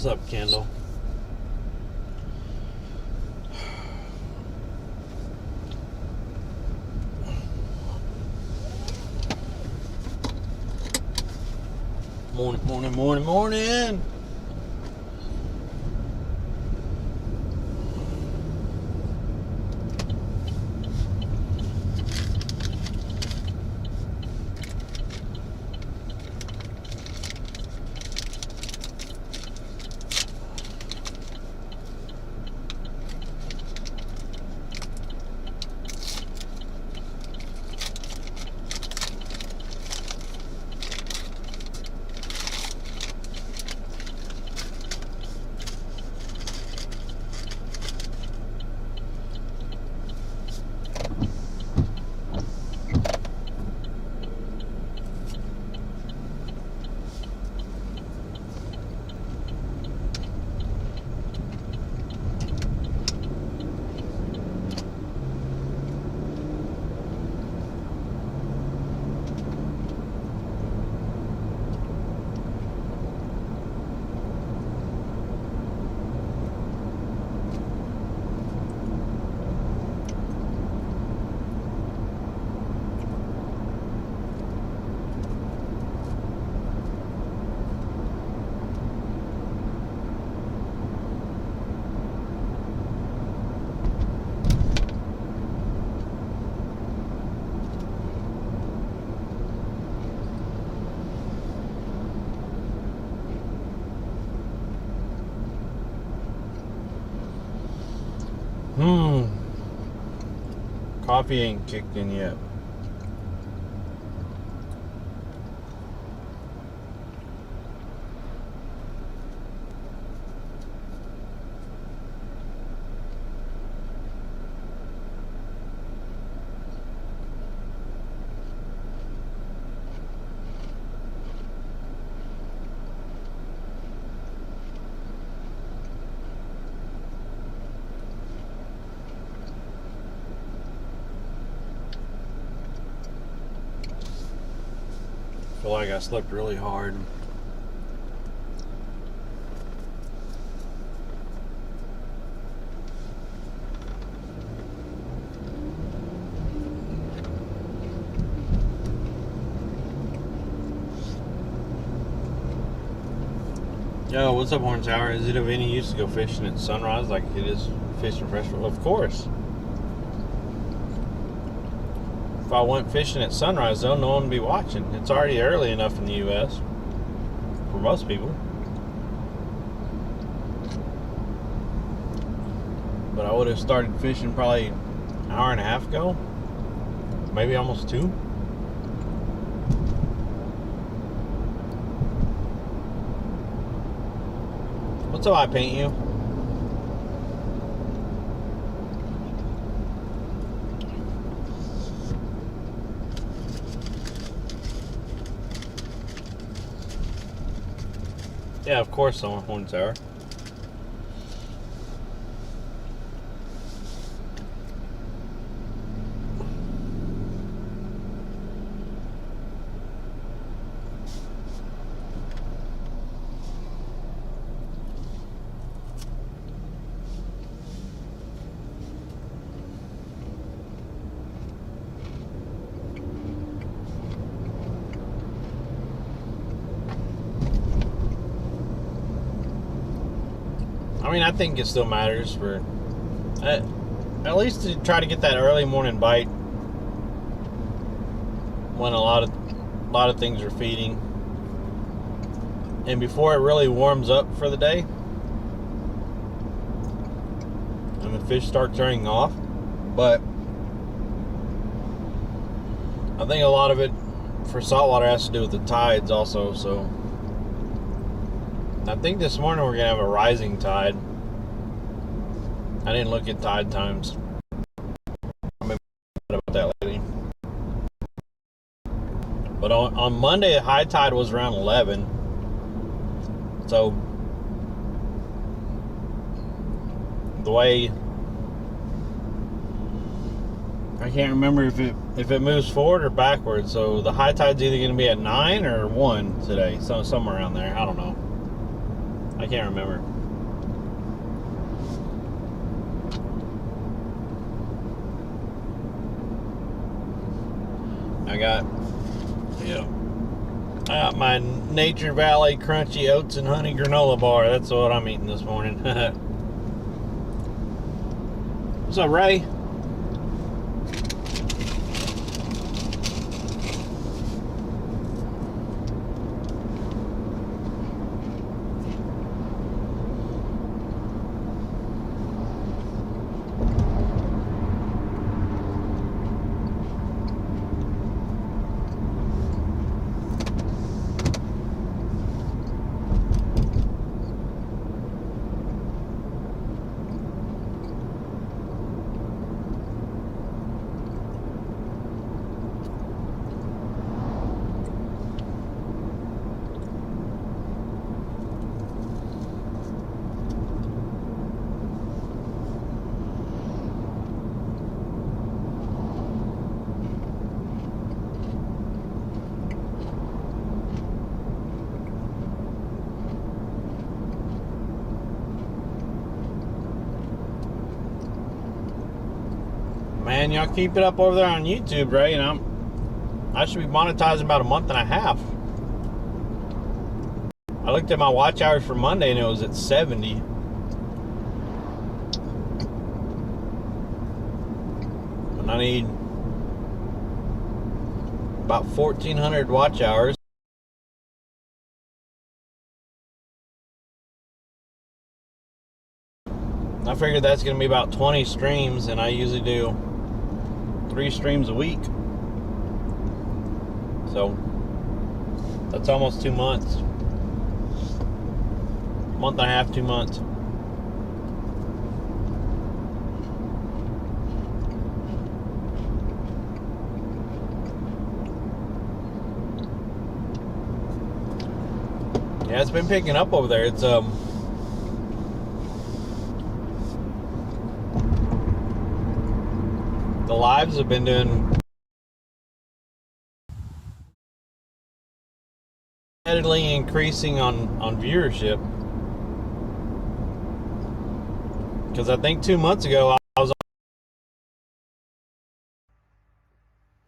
What's up, Kendall? Morning. Coffee ain't kicked in yet. I feel like I slept really hard. Yo, what's up, Horn Tower? Is it of any use to go fishing at sunrise like it is fishing freshwater? Of course. If I went fishing at sunrise, though, no one would be watching. It's already early enough in the U.S. for most people. But I would have started fishing probably an hour and a half ago. Maybe almost 2. What's up, I paint you? Yeah, of course, Horn Tower. I mean, I think it still matters for at least to try to get that early morning bite when a lot of things are feeding, and before it really warms up for the day and the fish start turning off. But I think a lot of it for saltwater has to do with the tides also. So I think this morning we're gonna have a rising tide. I didn't look at tide times. I'm about that lately. But on Monday, high tide was around 11. So the way, I can't remember if it moves forward or backwards. So the high tide's either going to be at 9 or 1 today. So somewhere around there. I don't know. I can't remember. I got my Nature Valley Crunchy Oats and Honey Granola Bar. That's what I'm eating this morning. What's up, Ray? Man, y'all keep it up over there on YouTube, right? And I should be monetizing about a month and a half. I looked at my watch hours for Monday and it was at 70. And I need about 1,400 watch hours. I figured that's going to be about 20 streams, and I usually do 3 streams a week. So that's almost 2 months. Month and a half, 2 months. Yeah, it's been picking up over there. It's the lives have been doing steadily increasing on viewership. Because I think 2 months ago I was.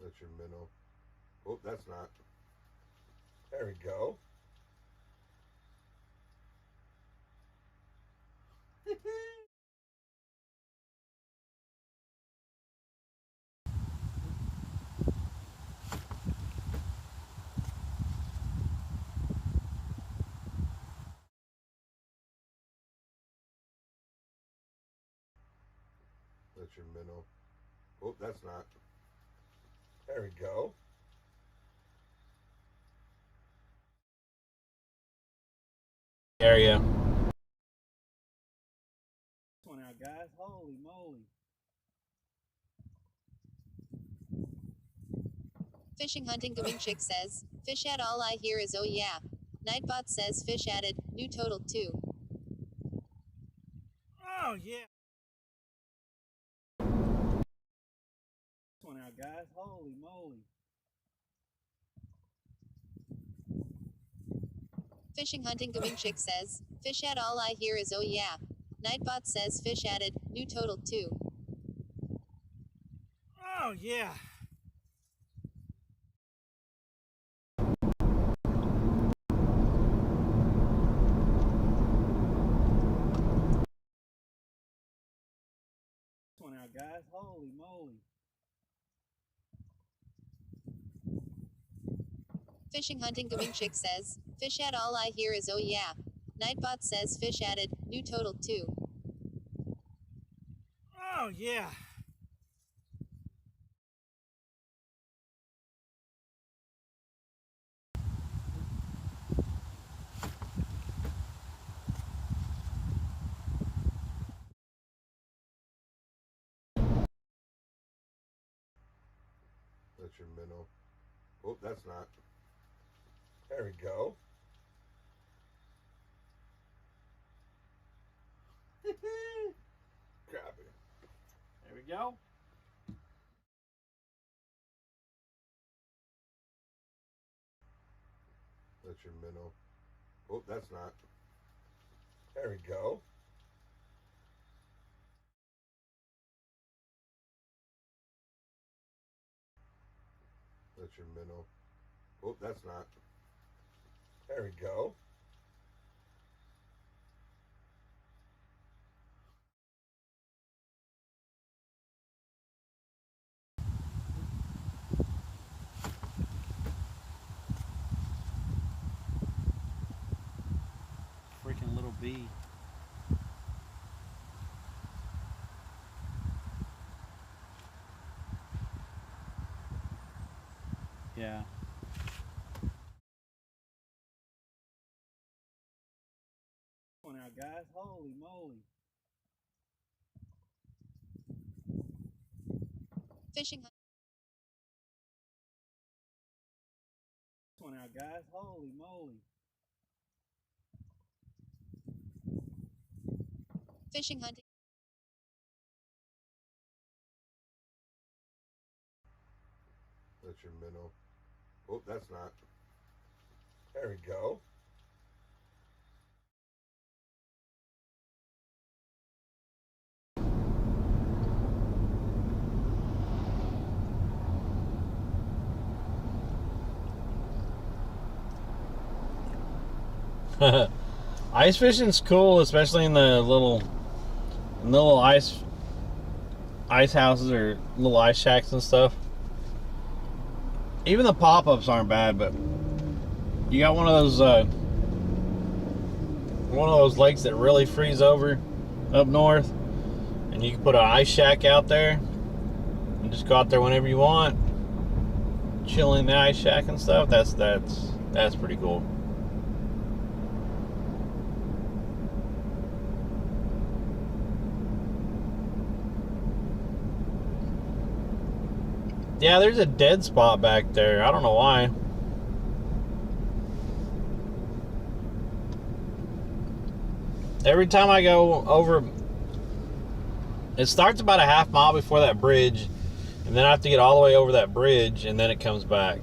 That's your minnow. Oh, that's not. There we go. That's your minnow. Oh, that's not. There we go. Area. This one out, guys. Holy moly. Fishing Hunting Gaming Chick says, fish at all I hear is oh yeah. Nightbot says fish added, new total 2. Oh, yeah. This one out, guys. Holy moly. Fishing Hunting Gaming Chick says, fish at all I hear is oh yeah. Nightbot says fish added, new total 2. Oh, yeah. This one out, guys. Holy moly. Fishing Hunting Gaming Chick says, fish at all I hear is oh yeah. Nightbot says fish added, new total 2. Oh, yeah. That's your minnow. Oh, that's not. There we go. Crappy. There we go. That's your minnow. Oh, that's not. There we go. That's your minnow. Oh, that's not. There we go. Freaking little bee. Yeah. Come on out, guys. Holy moly. Fishing hunt. Come on out, guys. Holy moly. Fishing hunting. That's your minnow. Oh, that's not. There we go. Ice fishing's cool, especially in the little ice houses or little ice shacks and stuff. Even the pop-ups aren't bad, but you got one of those lakes that really freeze over up north, and you can put an ice shack out there and just go out there whenever you want, chill in the ice shack and stuff. That's pretty cool. Yeah, there's a dead spot back there. I don't know why. Every time I go over, it starts about a half mile before that bridge, and then I have to get all the way over that bridge, and then it comes back.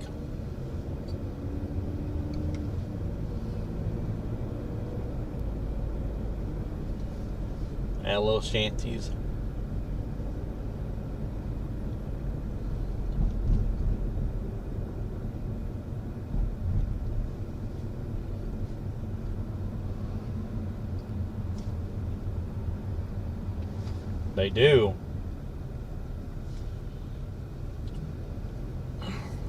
And little shanties. They do.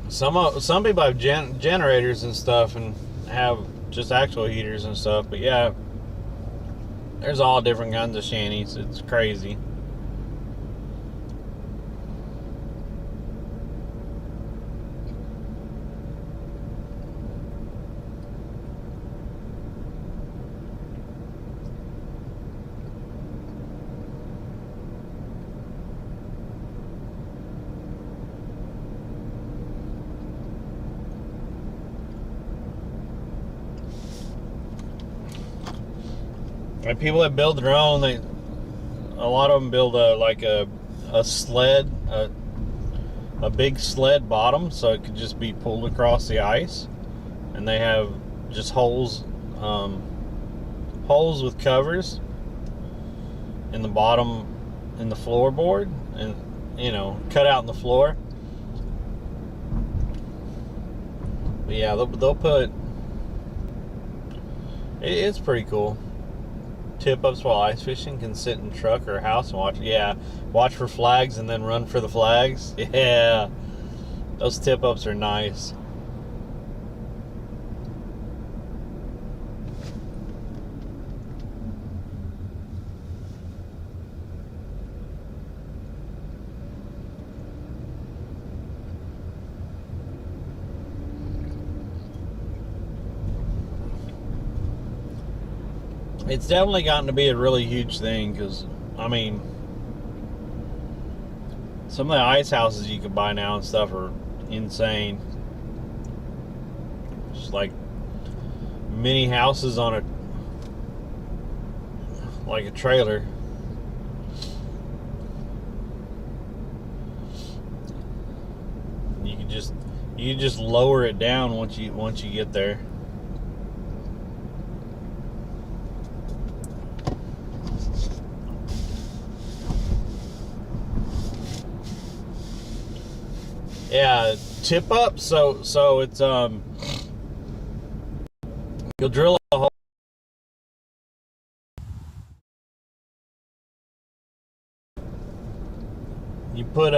Some people have generators and stuff and have just actual heaters and stuff, but yeah, there's all different kinds of shanties. It's crazy. And people that build their own, a lot of them build a sled, a big sled bottom, so it could just be pulled across the ice, and they have just holes with covers in the bottom, in the floorboard, and cut out in the floor. But yeah, they'll put. It's pretty cool. Tip-ups while ice fishing, can sit in a truck or a house and watch. Yeah, watch for flags and then run for the flags. Yeah, those tip-ups are nice. It's definitely gotten to be a really huge thing because, I mean, some of the ice houses you can buy now and stuff are insane. Just like mini houses on a trailer. You can just lower it down once you get there. Yeah, tip up. So it's you'll drill a hole. You put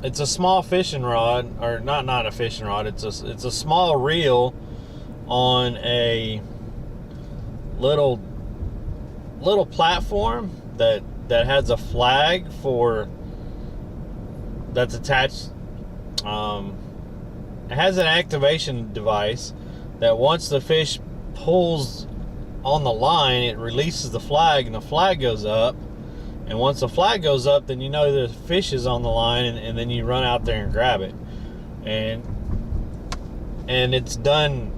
it's a small fishing rod, or not a fishing rod. It's a small reel on a little platform that has a flag that's attached. It has an activation device that once the fish pulls on the line, it releases the flag, and the flag goes up. And once the flag goes up, then you know the fish is on the line, and then you run out there and grab it. And it's done,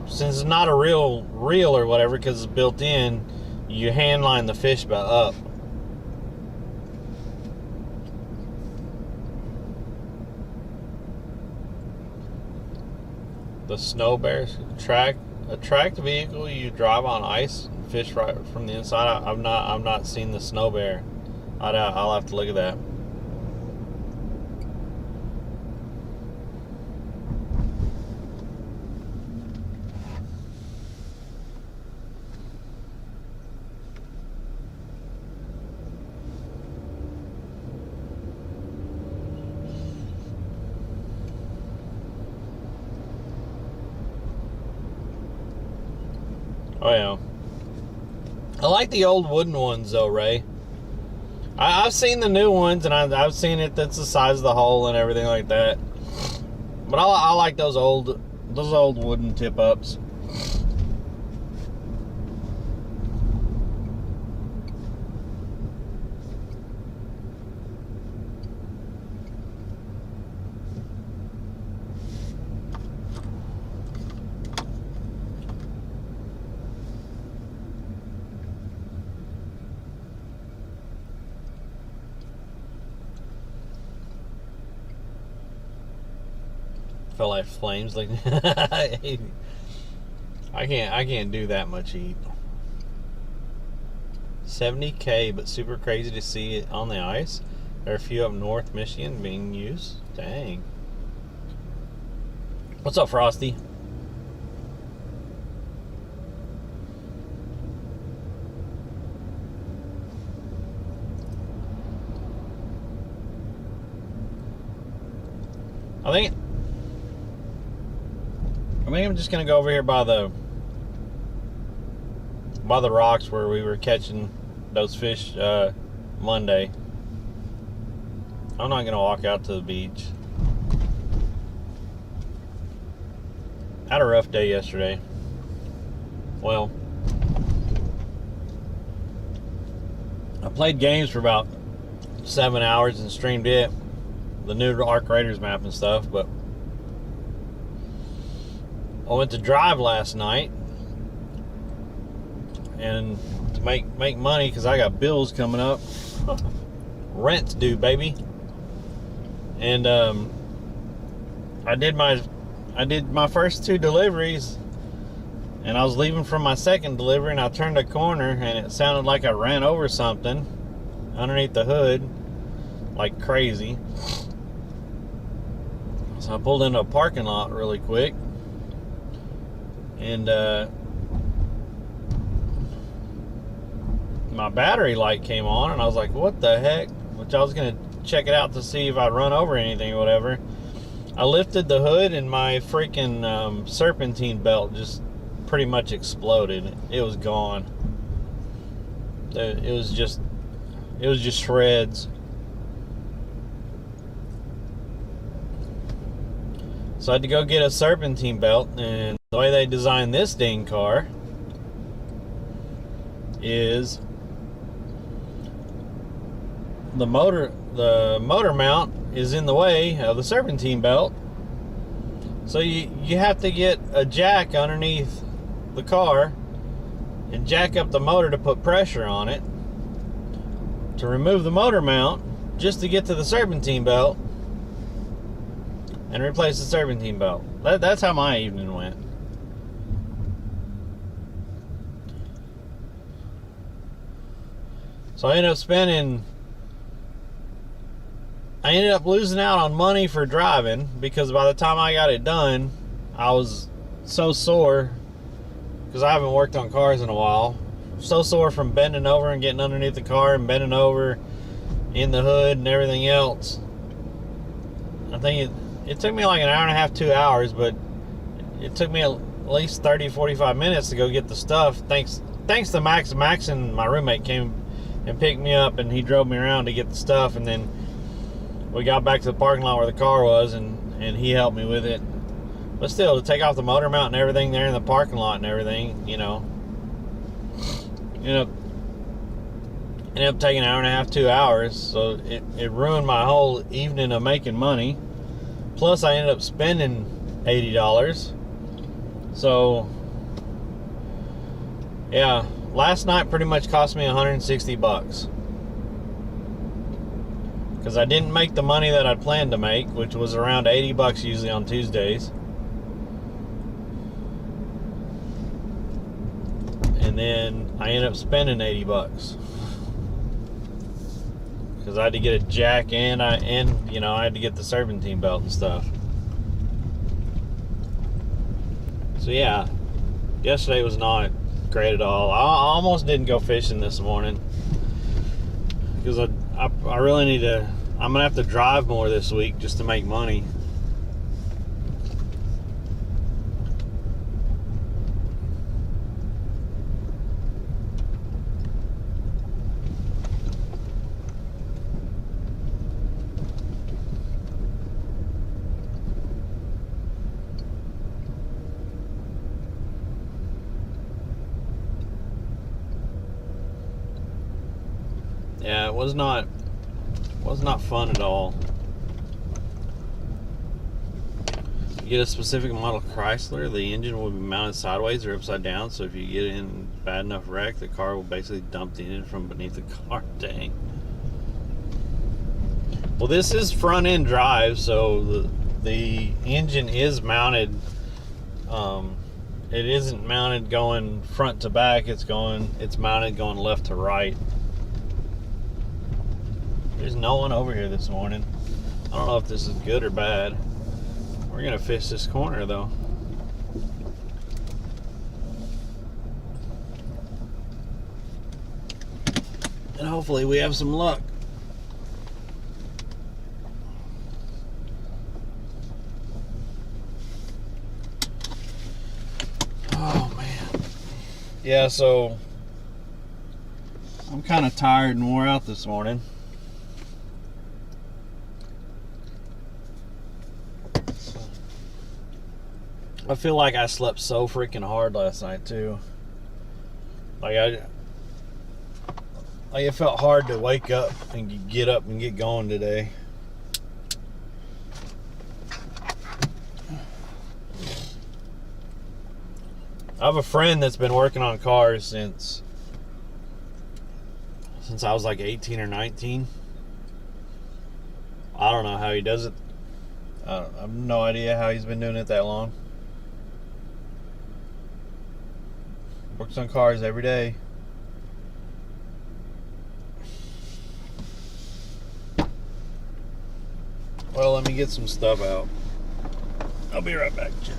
since it's not a real reel or whatever, because it's built in, you hand line the fish up. The Snow Bear a tracked vehicle you drive on ice, fish right from the inside. I've not seen the Snow Bear. I'll have to look at that. Oh yeah. I like the old wooden ones though, Ray. I've seen the new ones, and I've seen it that's the size of the hole and everything like that. But I like those old wooden tip ups. Felt like flames. Like I can't do that much heat. 70K, but super crazy to see it on the ice. There are a few up north Michigan being used. Dang. What's up, Frosty? I think I'm just gonna go over here by the rocks where we were catching those fish Monday. I'm not gonna walk out to the beach. Had a rough day yesterday. Well, I played games for about 7 hours and streamed it, the new Arc Raiders map and stuff, but I went to drive last night, and to make money because I got bills coming up. Rent's due, baby. And I did my first 2 deliveries, and I was leaving from my second delivery, and I turned a corner, and it sounded like I ran over something underneath the hood like crazy. So I pulled into a parking lot really quick, and my battery light came on, and I was like, what the heck? Which I was gonna check it out to see if I'd run over anything or whatever. I lifted the hood, and my freaking serpentine belt just pretty much exploded. It was gone. It was just shreds. So I had to go get a serpentine belt, and the way they designed this dang car is the motor mount is in the way of the serpentine belt. So you have to get a jack underneath the car and jack up the motor to put pressure on it to remove the motor mount, just to get to the serpentine belt and replace the serpentine belt. That's how my evening went. So I ended up spending I ended up losing out on money for driving because by the time I got it done, I was so sore because I haven't worked on cars in a while. So sore from bending over and getting underneath the car and bending over in the hood and everything else. I think it took me like an hour and a half, 2 hours, but it took me at least 30, 45 minutes to go get the stuff. Thanks to Max. Max and my roommate came and picked me up, and he drove me around to get the stuff, and then we got back to the parking lot where the car was, and he helped me with it. But still, to take off the motor mount and everything there in the parking lot and everything, you know, ended up taking an hour and a half, 2 hours. So it ruined my whole evening of making money. Plus, I ended up spending $80. So, yeah, last night pretty much cost me $160. Because I didn't make the money that I planned to make, which was around $80 usually on Tuesdays. And then I ended up spending $80 because I had to get a jack and I had to get the serpentine belt and stuff. So yeah, yesterday was not great at all. I almost didn't go fishing this morning because I really need to. I'm gonna have to drive more this week just to make money. Yeah, it was not fun at all. You get a specific model Chrysler, the engine will be mounted sideways or upside down, so if you get in bad enough wreck, the car will basically dump the engine from beneath the car. Dang. Well, this is front end drive, so the engine is mounted. It isn't mounted going front to back, it's mounted going left to right. There's no one over here this morning. I don't know if this is good or bad. We're gonna fish this corner though. And hopefully we have some luck. Oh man. Yeah, so I'm kind of tired and wore out this morning. I feel like I slept so freaking hard last night too. Like it felt hard to wake up and get up and get going today. I have a friend that's been working on cars since I was like 18 or 19. I don't know how he does it. I have no idea how he's been doing it that long. Works on cars every day. Well, let me get some stuff out. I'll be right back, Jen.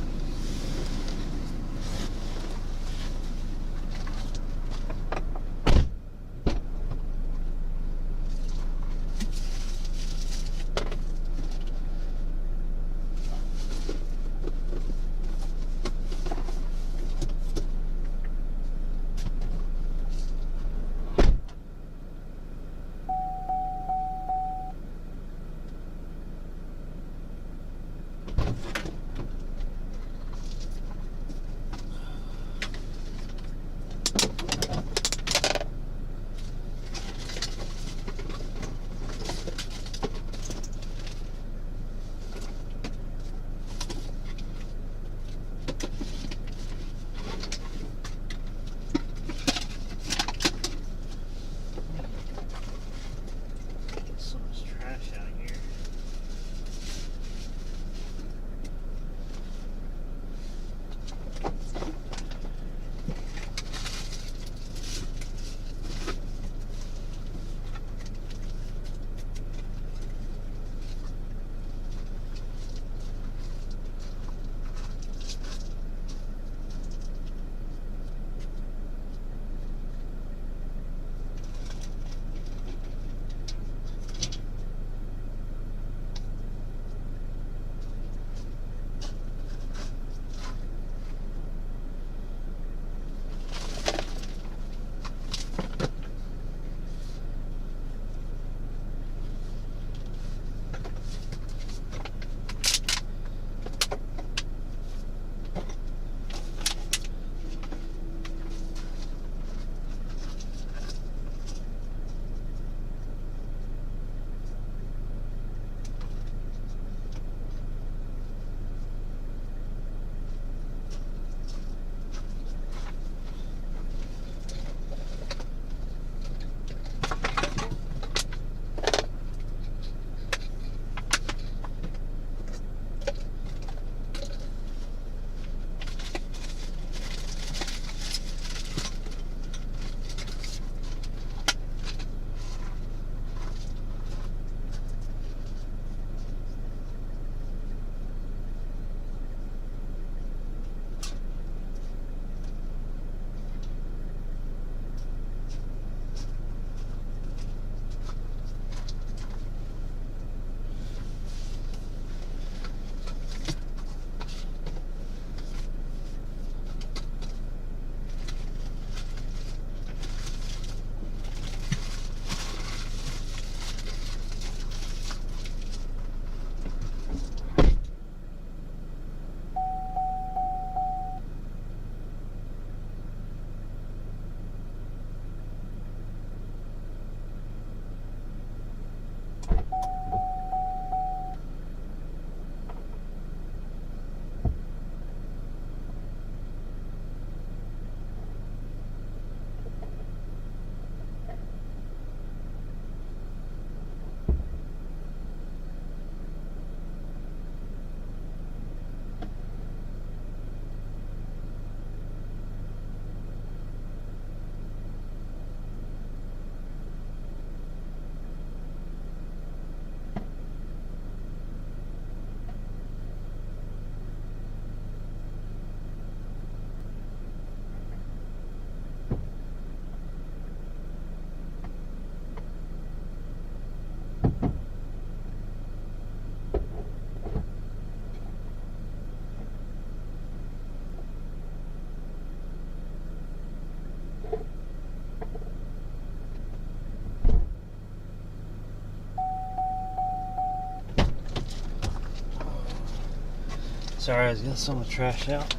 Sorry, I was getting some of the trash out.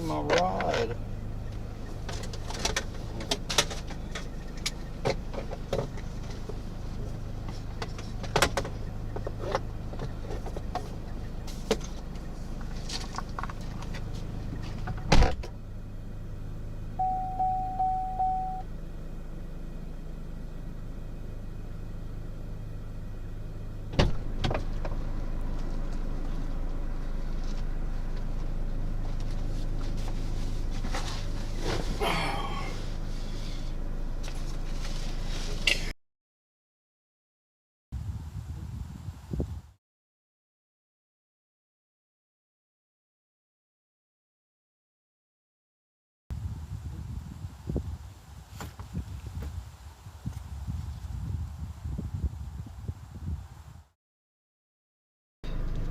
My rod.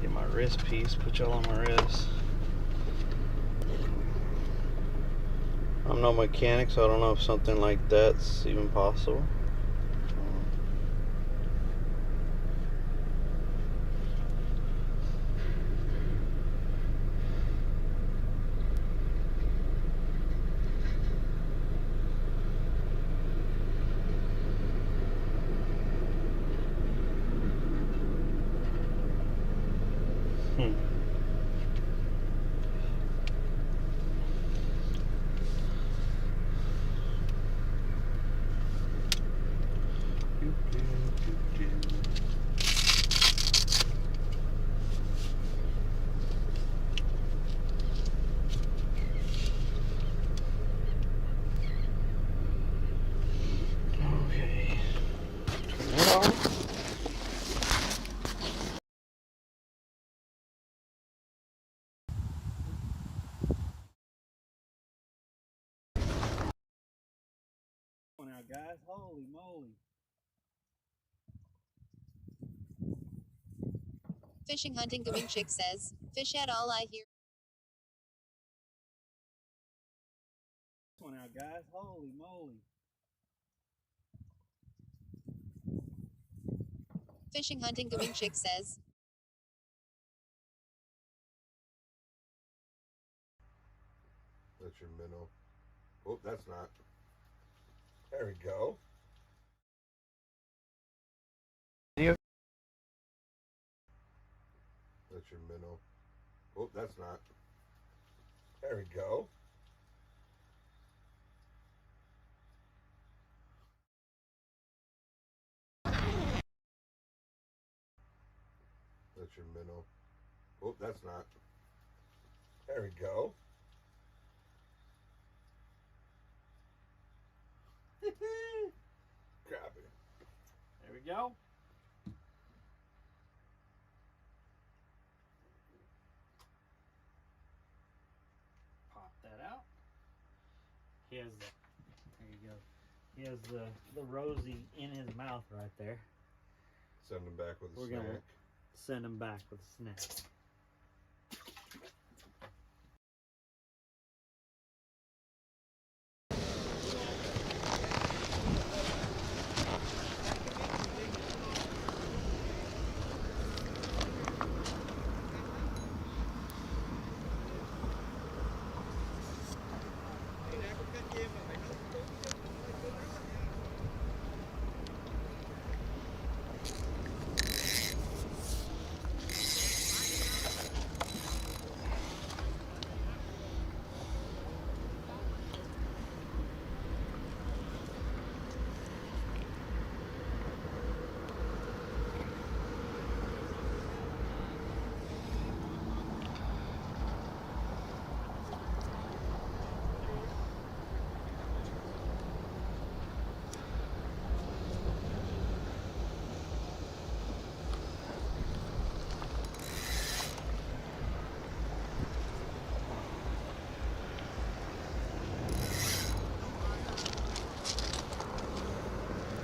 Get my wrist piece, put y'all on my wrist. I'm no mechanic, so I don't know if something like that's even possible. Okay. Turn it on. Come on out, guys. Holy moly. Fishing Hunting Gaming Chick says, fish at all I hear. Come on out, guys. Holy moly. Fishing Hunting Gaming Chick says, That's your minnow. Oh, that's not. There we go. That's your minnow. Oh, that's not. There we go. That's your minnow. Oh, that's not. There we go. Crappie. There we go. Pop that out. He has, there you go. He has the Rosie in his mouth right there. Send him back with a We're snack. gonna send him back with a snack.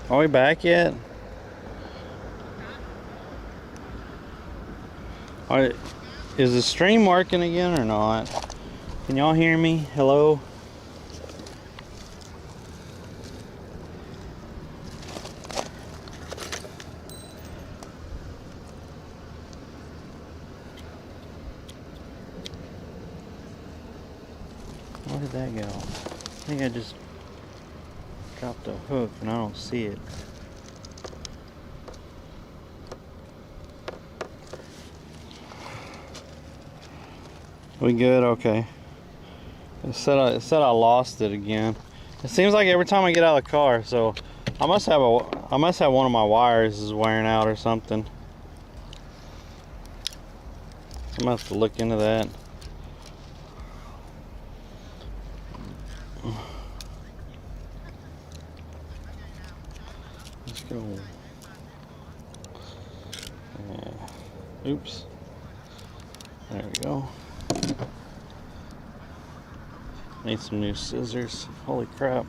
Are we back yet? Is the stream working again or not? Can y'all hear me? Hello? Where did that go? I think I just dropped a hook and I don't see it. We good? Okay. It said I lost it again. It seems like every time I get out of the car, so I must have one of my wires is wearing out or something. I'm gonna have to look into that. Let's go. Oops. There we go. Need some new scissors. Holy crap.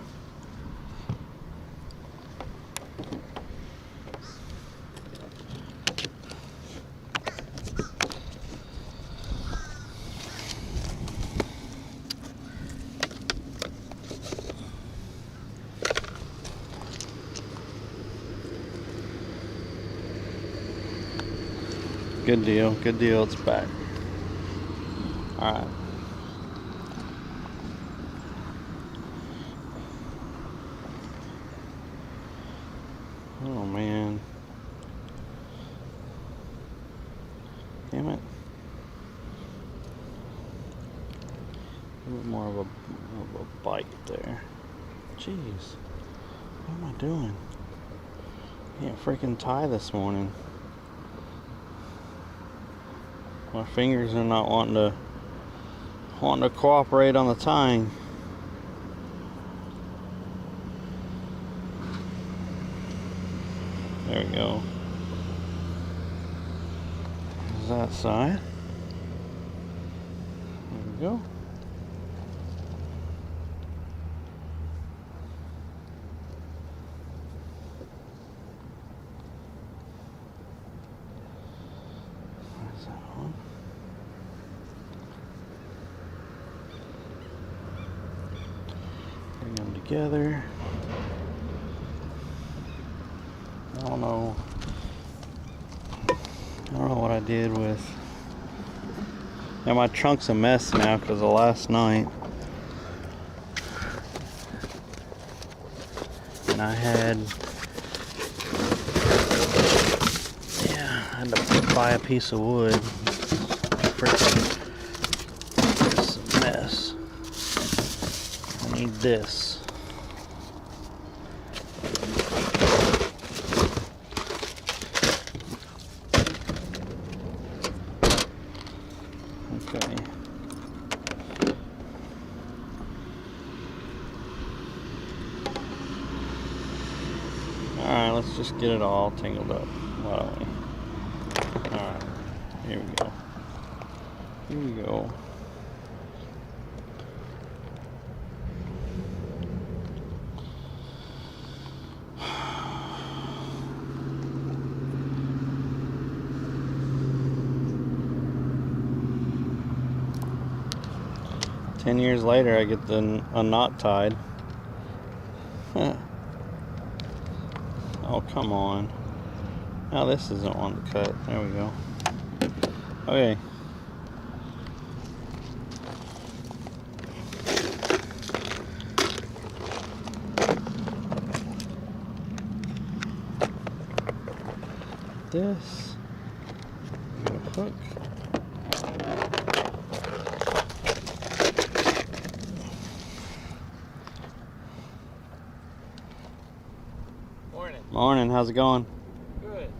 Good deal, good deal, it's back. Alright. Oh man. Damn it. A little more of a bite there. Jeez. What am I doing? Can't freaking tie this morning. My fingers are not wanting to cooperate on the tying. There we go. There's that side. There we go. There's that one. Bring them together. I don't know what I did with. Now my trunk's a mess now because of last night. And I had to buy a piece of wood. Freaking this is a mess. I need this. Okay. Alright, let's just get it all tangled up. Why don't we? Alright, here we go. Here we go. Ten years later, I get a knot tied. Oh, come on. Now this isn't one to cut. There we go. Okay. This. Get a hook. Morning, how's it going? Good.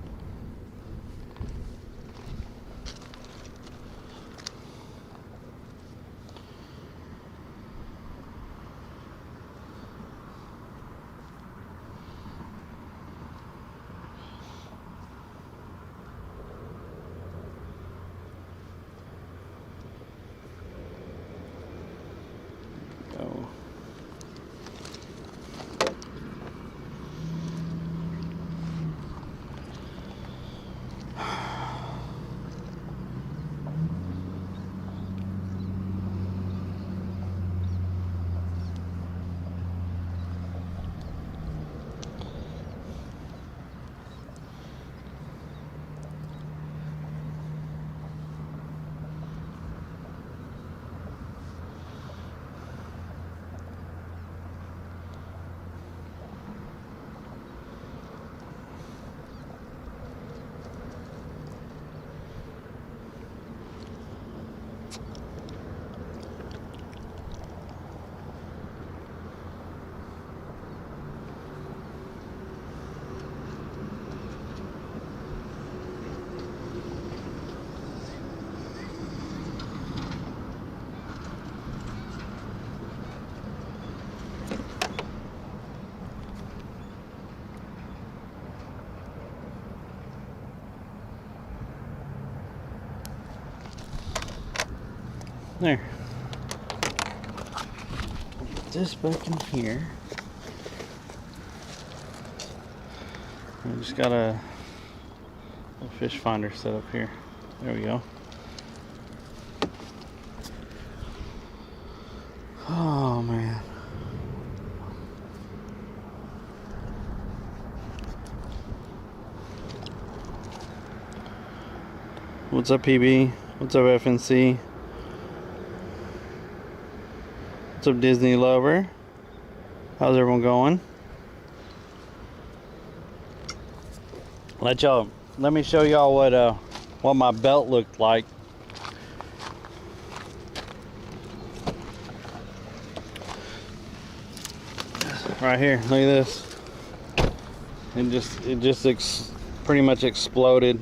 Go. There. Put this back in here. We just got a fish finder set up here. There we go. Oh man. What's up, PB? What's up, FNC? What's up, Disney lover? How's everyone going? Let me show y'all what my belt looked like. Right here, look at this. It just pretty much exploded.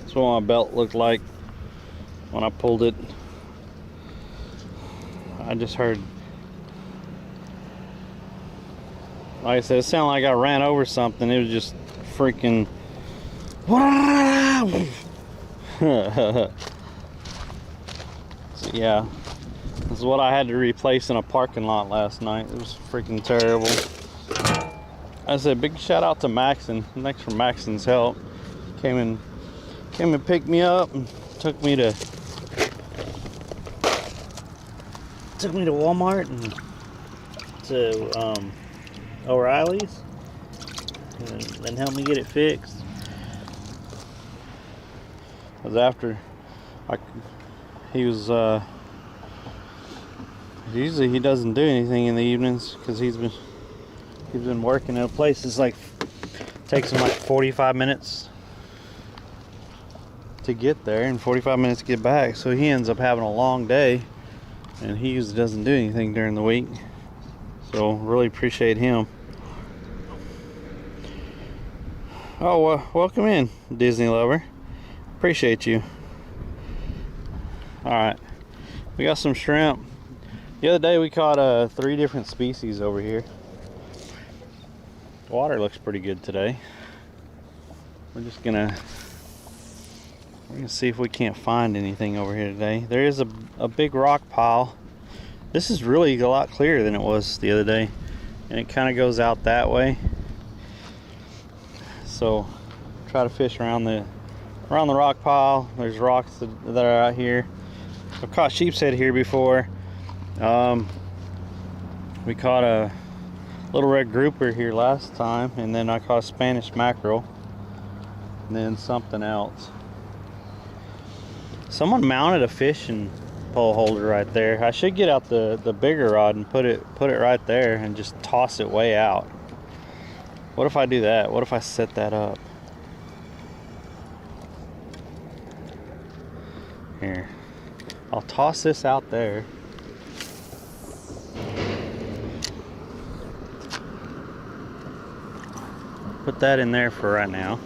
That's what my belt looked like when I pulled it. I just heard, like I said, it sounded like I ran over something. It was just freaking. So yeah, this is what I had to replace in a parking lot last night. It was freaking terrible. I said, big shout out to Maxon. Thanks for Maxon's help. Came and picked me up and took me to Walmart and to O'Reilly's, and then helped me get it fixed. Because after he was usually he doesn't do anything in the evenings because he's been working at a place that's like takes him like 45 minutes to get there and 45 minutes to get back, so he ends up having a long day, and he usually doesn't do anything during the week. So really appreciate him. Oh, welcome in, Disney lover. Appreciate you. All right, we got some shrimp. The other day we caught 3 different species over here. The water looks pretty good today. We're gonna see if we can't find anything over here today. There is a big rock pile. This is really a lot clearer than it was the other day, and it kind of goes out that way. So try to fish around the rock pile. There's rocks that are out here. I've caught sheep's head here before. We caught a little red grouper here last time, and then I caught a Spanish mackerel, and then something else. Someone mounted a fishing pole holder right there. I should get out the bigger rod and put it right there and just toss it way out. What if I do that? What if I set that up? Here, I'll toss this out there. Put that in there for right now.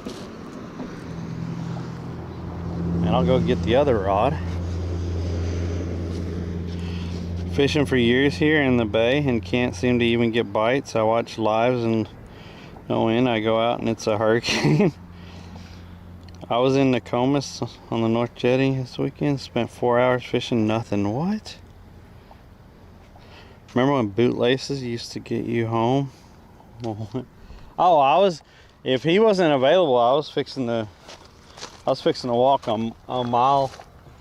And I'll go get the other rod. Fishing for years here in the bay and can't seem to even get bites. I watch lives and when I go out and it's a hurricane. I was in Nokomis on the North Jetty this weekend. Spent 4 hours fishing, nothing. What? Remember when bootlaces used to get you home? Oh, if he wasn't available, I was fixing to walk a mile.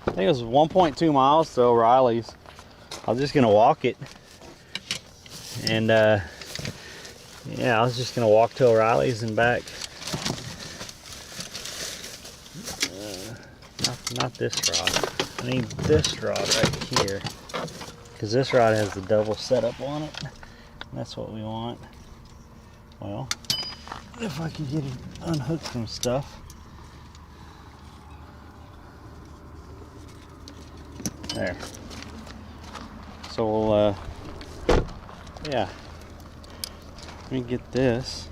I think it was 1.2 miles to O'Reilly's. I was just gonna walk it, and yeah, I was just gonna walk to O'Reilly's and back. Not this rod. I need this rod right here, because this rod has the double setup on it. And that's what we want. Well, if I can get it unhooked from stuff. There. So we'll, yeah. Let me get this.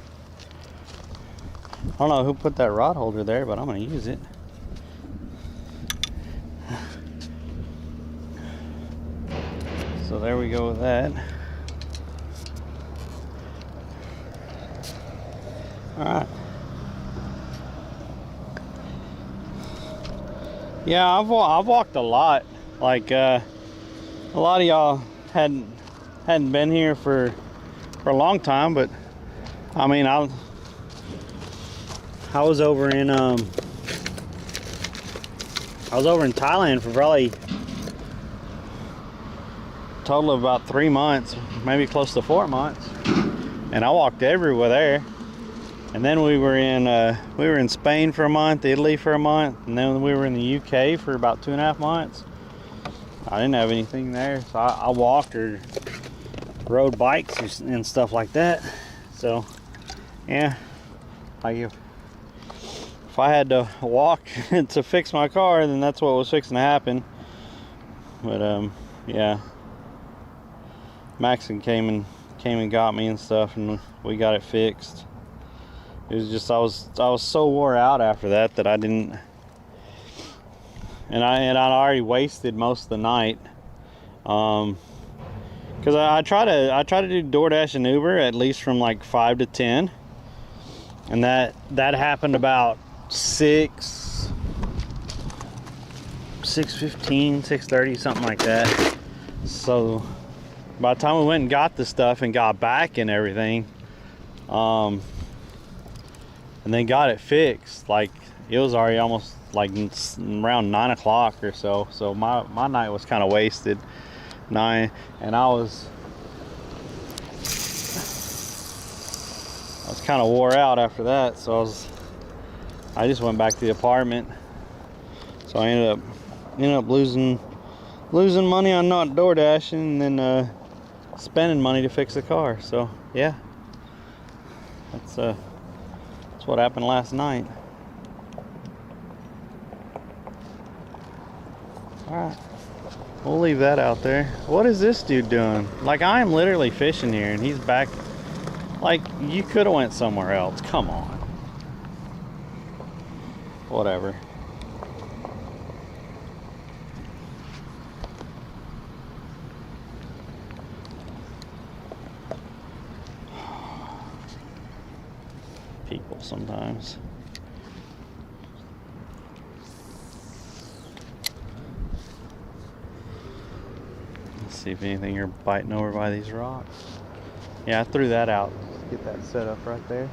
I don't know who put that rod holder there, but I'm gonna use it. So there we go with that. All right. Yeah, I've walked a lot Like a lot of y'all hadn't been here for a long time, but I mean, I was over in Thailand for probably a total of about 3 months, maybe close to 4 months, and I walked everywhere there. And then we were in Spain for a month, Italy for a month, and then we were in the UK for about 2.5 months. I didn't have anything there, so I walked or rode bikes and stuff like that. So yeah, like if I had to walk to fix my car, then that's what was fixing to happen. But yeah, Maxon came and got me and stuff, and we got it fixed. It was just I was so wore out after that I didn't, and I'd already wasted most of the night. Because I try to do DoorDash and Uber at least from like 5 to 10, and that happened about 6:15, 6:30, something like that. So by the time we went and got the stuff and got back and everything, and then got it fixed, like it was already almost like around 9 o'clock or so. So my night was kind of wasted. And I was kind of wore out after that, so I just went back to the apartment. So I ended up losing money on not DoorDashing, and then spending money to fix the car. So yeah, that's what happened last night. All right, we'll leave that out there. What is this dude doing? Like, I am literally fishing here and he's back. Like, you could have went somewhere else. Come on. Whatever. People sometimes. Let's see if anything you're biting over by these rocks. Yeah, I threw that out. Get that set up right there.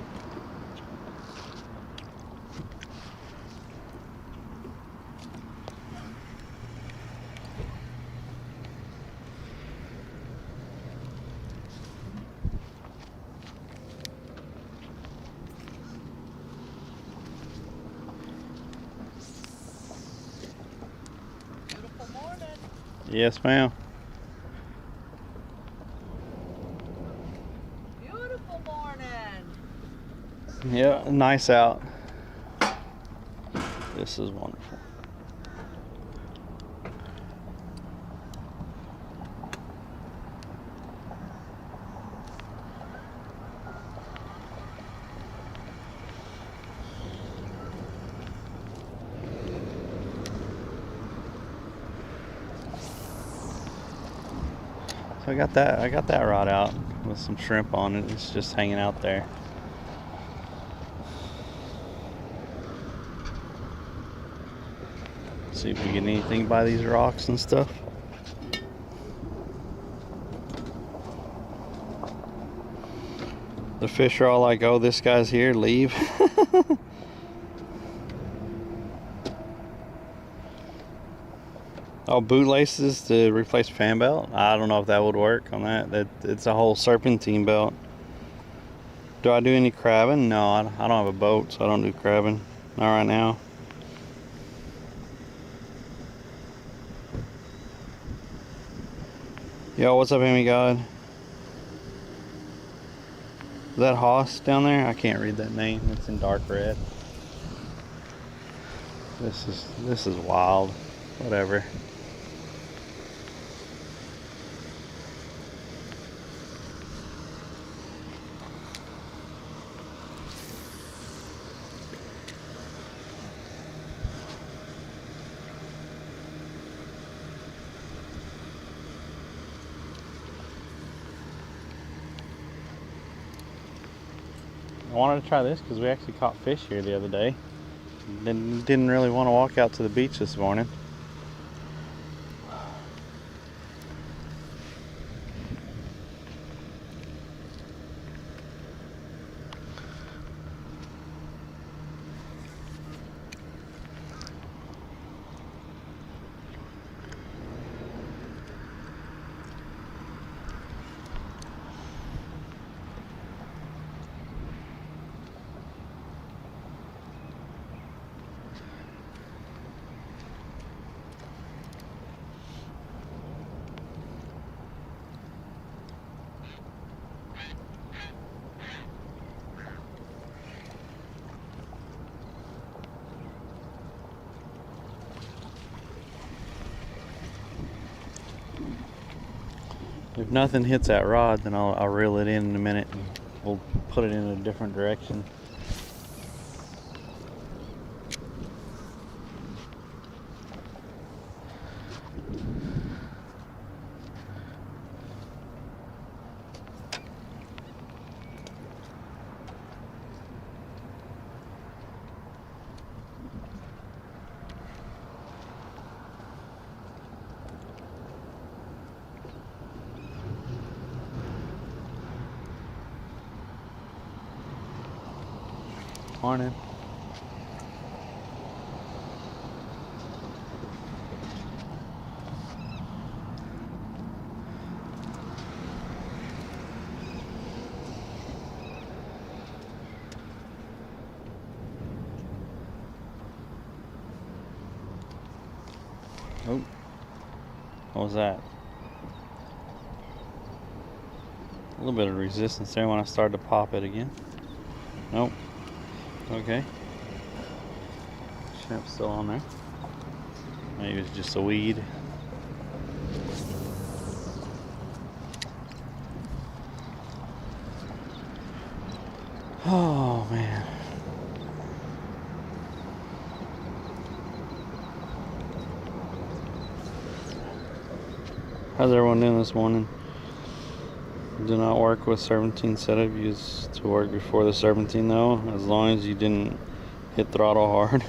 Beautiful morning. Yes, ma'am. Beautiful morning. Yeah, nice out. This is wonderful. So I got that rod out with some shrimp on it. It's just hanging out there. See if we get anything by these rocks and stuff. The fish are all like, oh, this guy's here, leave. Oh, bootlaces to replace fan belt. I don't know if that would work on that. It's a whole serpentine belt. Do I do any crabbing? No, I don't have a boat, so I don't do crabbing. Not right now. Yo, what's up, Amy God? Is that Haas down there? I can't read that name. It's in dark red. This is wild. Whatever. I wanted to try this because we actually caught fish here the other day. Didn't really want to walk out to the beach this morning. If nothing hits that rod, then I'll reel it in a minute and we'll put it in a different direction. Morning. Oh, what was that? A little bit of resistance there when I started to pop it again. Nope. Okay. Shrimp's still on there. Maybe it's just a weed. Oh man. How's everyone doing this morning? Do not work with serpentine setup. Used to work before the serpentine though, as long as you didn't hit throttle hard.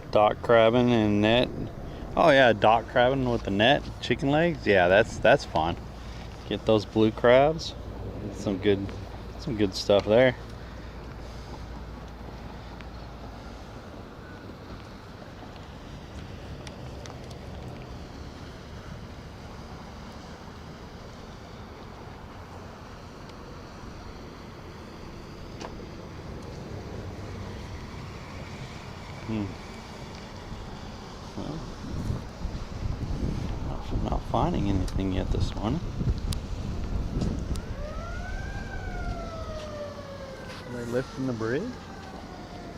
Dock crabbing and net. Oh yeah, dock crabbing with the net, chicken legs. Yeah, that's fun. Get those blue crabs. Some good stuff there. Well, I'm not finding anything yet this morning. Are they lifting the bridge?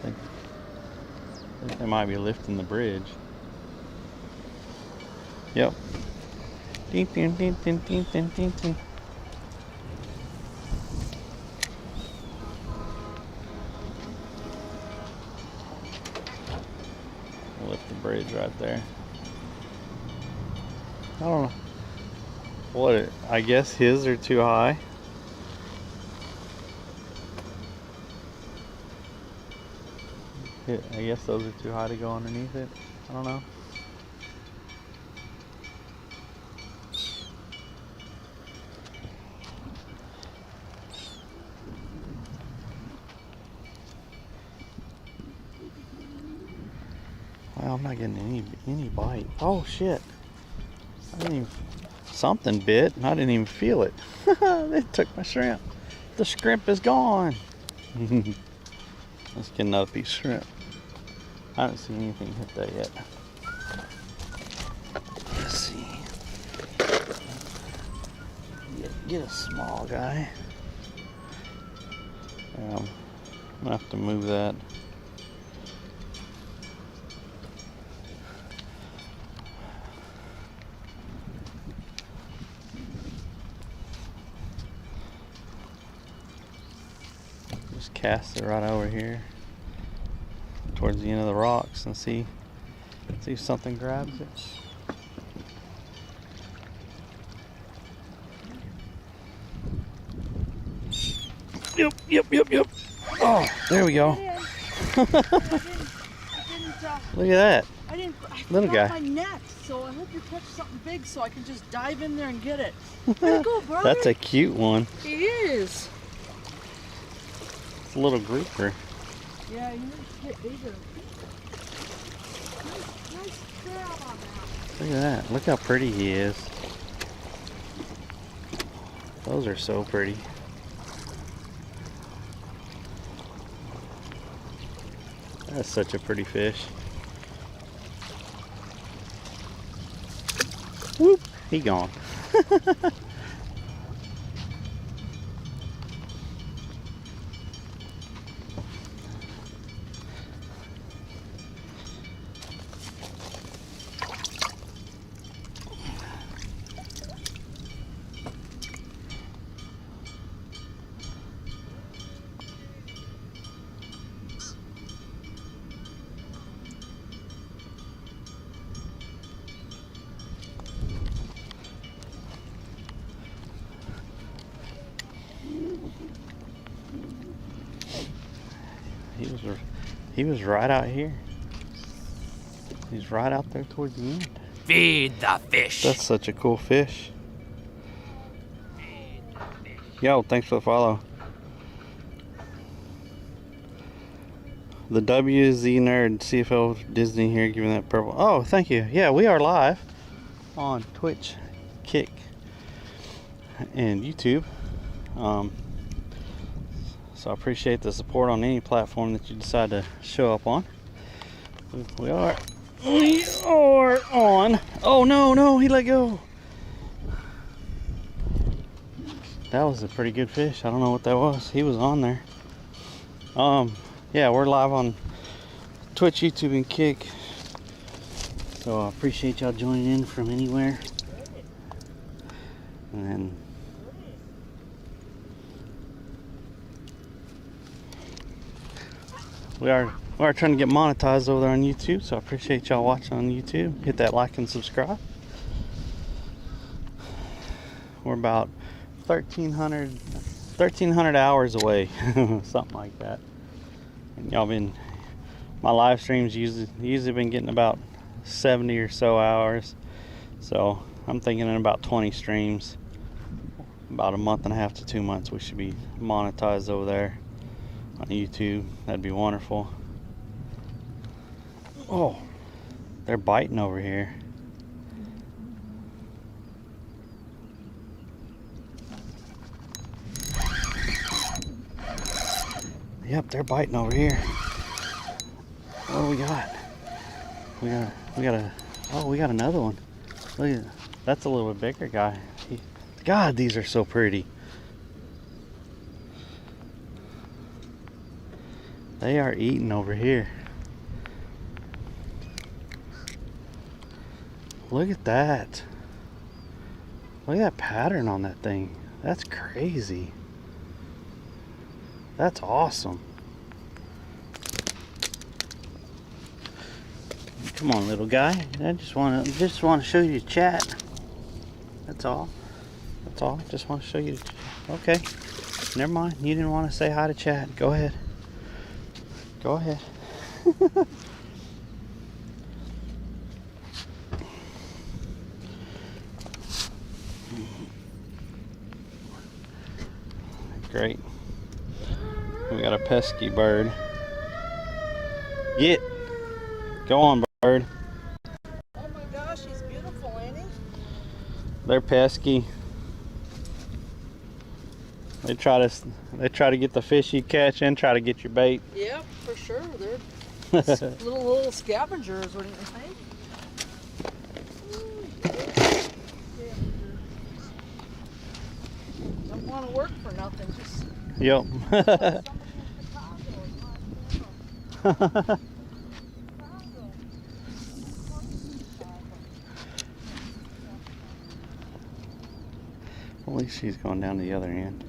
I think they might be lifting the bridge. Yep. Ding, ding, ding, ding, ding, ding, ding, ding. Lift the bridge right there. I don't know what I guess his are too high. I guess those are too high to go underneath it. I don't know. Well, I'm not getting any bite. Oh shit! I didn't even, something bit and I didn't even feel it. They took my shrimp. The shrimp is gone. Let's get another piece of shrimp. I haven't seen anything hit that yet. Let's see. Get a small guy. I'm gonna have to move that. Just cast it right over here towards the end of the rocks and see if something grabs it. Yep. Oh, there we go. Look at that. I Little guy. my net, so I hope you catch something big so I can just dive in there and get it. Way to go, brother. That's a cute one. It is. It's a little grouper. Yeah, you need to get bigger. Nice grab on that. Look at that. Look how pretty he is. Those are so pretty. That's such a pretty fish. Whoop! He gone. He was right out here. He's right out there towards the end. Feed the fish. That's such a cool fish. Yo, thanks for the follow. The WZ Nerd CFL Disney here giving that purple. Oh, thank you. Yeah, we are live on Twitch, Kick, and YouTube. So I appreciate the support on any platform that you decide to show up on. We are on. Oh no, he let go. That was a pretty good fish. I don't know what that was. He was on there. Yeah, we're live on Twitch, YouTube, and Kick. So I appreciate y'all joining in from anywhere. And we are trying to get monetized over there on YouTube, so I appreciate y'all watching on YouTube. Hit that like and subscribe. We're about 1,300 hours away, something like that. And y'all my live streams usually been getting about 70 or so hours. So I'm thinking in about 20 streams, about a month and a half to 2 months, we should be monetized over there on YouTube. That'd be wonderful. Oh, they're biting over here. Yep, they're biting over here. What do we got? We got another one. Look at, that's a little bit bigger guy. God, these are so pretty. They are eating over here. Look at that. Look at that pattern on that thing. That's crazy. That's awesome. Come on, little guy. I just want to show you the chat. That's all. That's all. Just want to show you. Okay. Never mind. You didn't want to say hi to chat. Go ahead. Go ahead. Great. We got a pesky bird. Get. Go on, bird. Oh my gosh, he's beautiful, ain't he? They're pesky. They try to get the fish you catch and try to get your bait. Yep, for sure. They're little scavengers, wouldn't you think? Don't want to work for nothing. Just Yep. At least she's going down to the other end.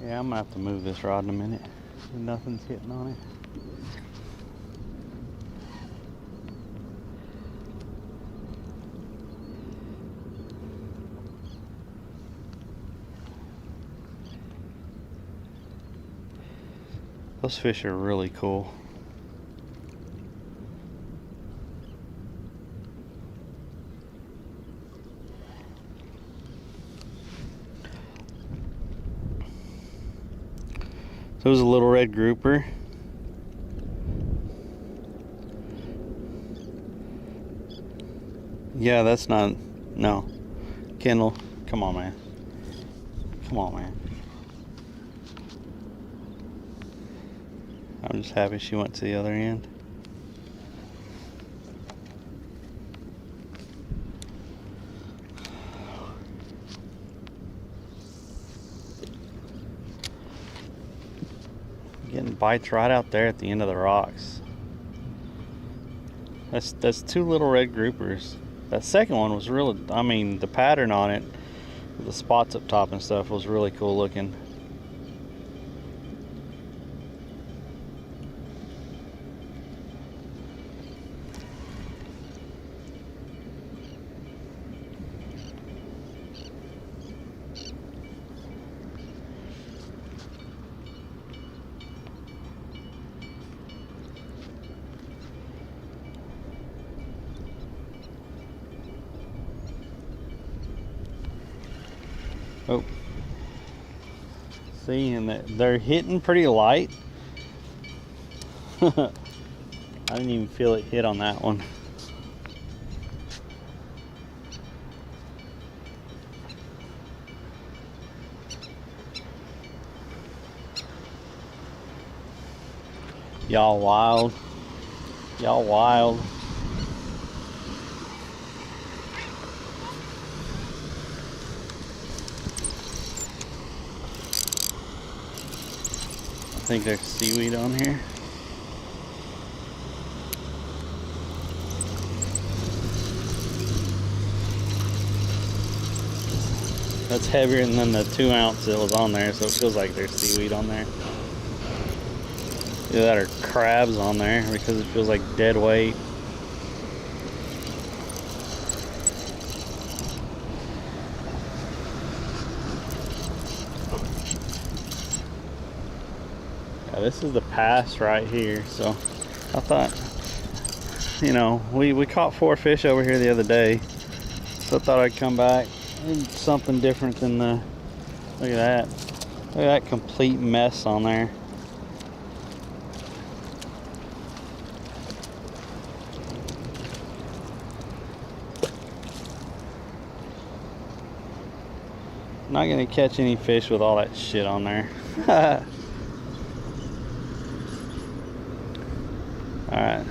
Yeah, I'm gonna have to move this rod in a minute. Nothing's hitting on it. Those fish are really cool. So it was a little red grouper. Yeah, that's not, no. Kendall, come on, man. Come on, man. I'm just happy she went to the other end. Getting bites right out there at the end of the rocks. That's two little red groupers. That second one was really, I mean, the pattern on it, the spots up top and stuff was really cool looking. Oh. See, and they're hitting pretty light. I didn't even feel it hit on that one. Y'all wild. Y'all wild. I think there's seaweed on here. That's heavier than the 2 ounce that was on there, so it feels like there's seaweed on there. Either that or crabs on there because it feels like dead weight. Yeah, this is the pass right here, so I thought, you know, we caught 4 fish over here the other day, so I thought I'd come back and something different than the, look at that. Look at that complete mess on there. Not gonna catch any fish with all that shit on there. Alright,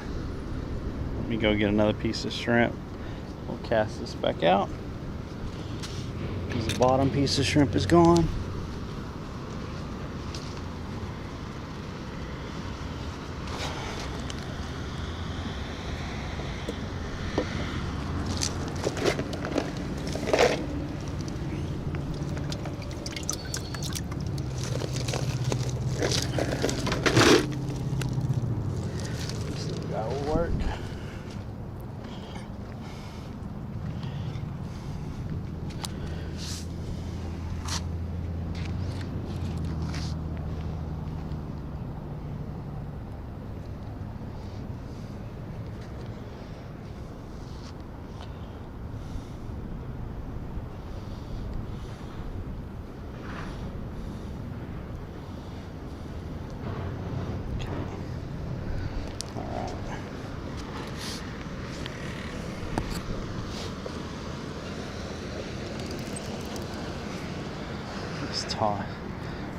let me go get another piece of shrimp. We'll cast this back out because the bottom piece of shrimp is gone.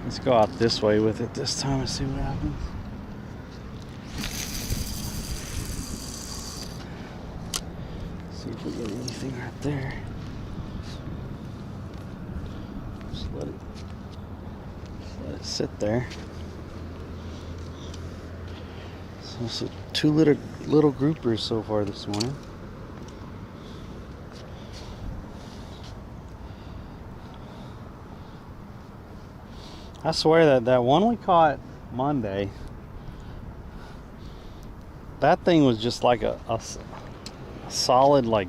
Let's go out this way with it this time and see what happens. See if we get anything right there. Just let it sit there. So it's 2 little groupers so far this morning. I swear that one we caught Monday, that thing was just like a solid like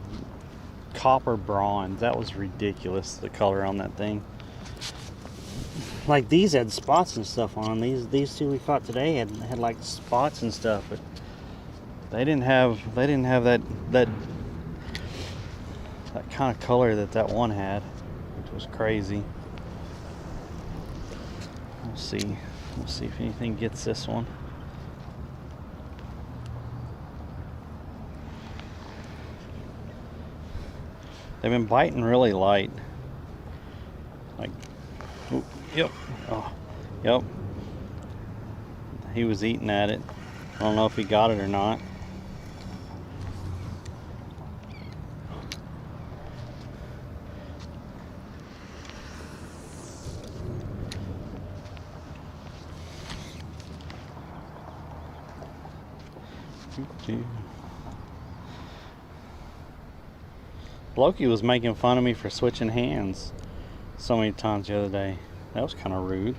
copper bronze. That was ridiculous, the color on that thing. Like these had spots and stuff on them. These 2 we caught today had like spots and stuff, but they didn't have that kind of color that one had, which was crazy. We'll see if anything gets this one. They've been biting really light. Like, ooh, yep. Oh, yep. He was eating at it. I don't know if he got it or not. Loki was making fun of me for switching hands so many times the other day. That was kind of rude.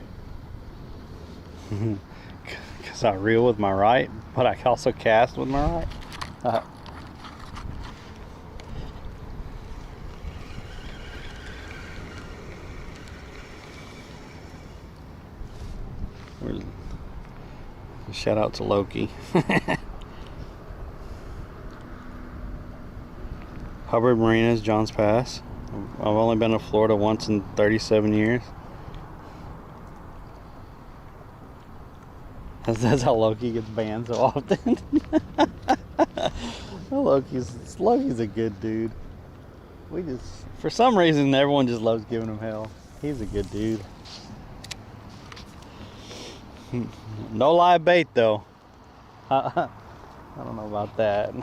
Because I reel with my right, but I also cast with my right. Shout out to Loki. Hubbard Marinas, Johns Pass. I've only been to Florida once in 37 years. That's how Loki gets banned so often. Loki's a good dude. For some reason, everyone just loves giving him hell. He's a good dude. No live bait though. I don't know about that.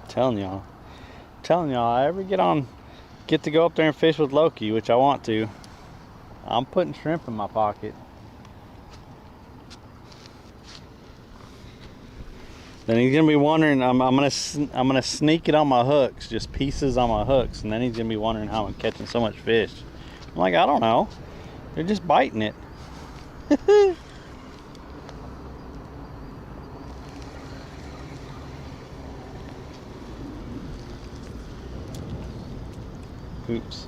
Telling y'all, I ever get to go up there and fish with Loki, which I want to, I'm putting shrimp in my pocket. Then he's gonna be wondering. I'm gonna sneak it on my hooks, just pieces on my hooks, and then he's gonna be wondering how I'm catching so much fish. I'm like, I don't know. They're just biting it. Oops.